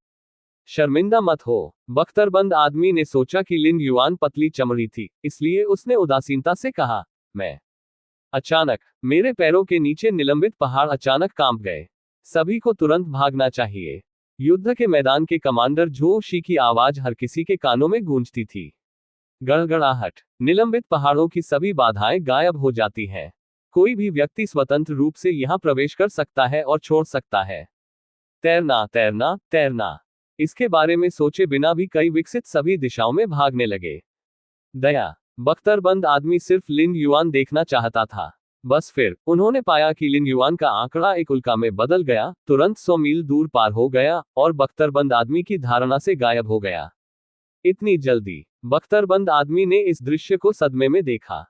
शर्मिंदा मत हो। बख्तरबंद आदमी ने सोचा कि लिन युआन पतली चमड़ी थी, इसलिए उसने उदासीनता से कहा, मैं। अचानक मेरे पैरों के नीचे निलंबित पहाड़ अचानक कांप गए। सभी को तुरंत भागना चाहिए। युद्ध के मैदान के कमांडर जोशी की आवाज हर किसी के कानों में गूंजती थी। गड़गड़ाहट। निलंबित पहाड़ों की सभी बाधाएं गायब हो जाती हैं। कोई भी व्यक्ति स्वतंत्र रूप से यहां प्रवेश कर सकता है और छोड़ सकता है। तैरना तैरना तैरना। इसके बारे में सोचे बिना भी कई विकसित सभी दिशाओं में भागने लगे। दया। बख्तरबंद आदमी सिर्फ लिन युआन देखना चाहता था। बस फिर उन्होंने पाया कि लिन युआन का आंकड़ा एक उल्का में बदल गया, तुरंत 100 मील दूर पार हो गया और बख्तरबंद आदमी की धारणा से गायब हो गया। इतनी जल्दी? बख्तरबंद आदमी ने इस दृश्य को सदमे में देखा।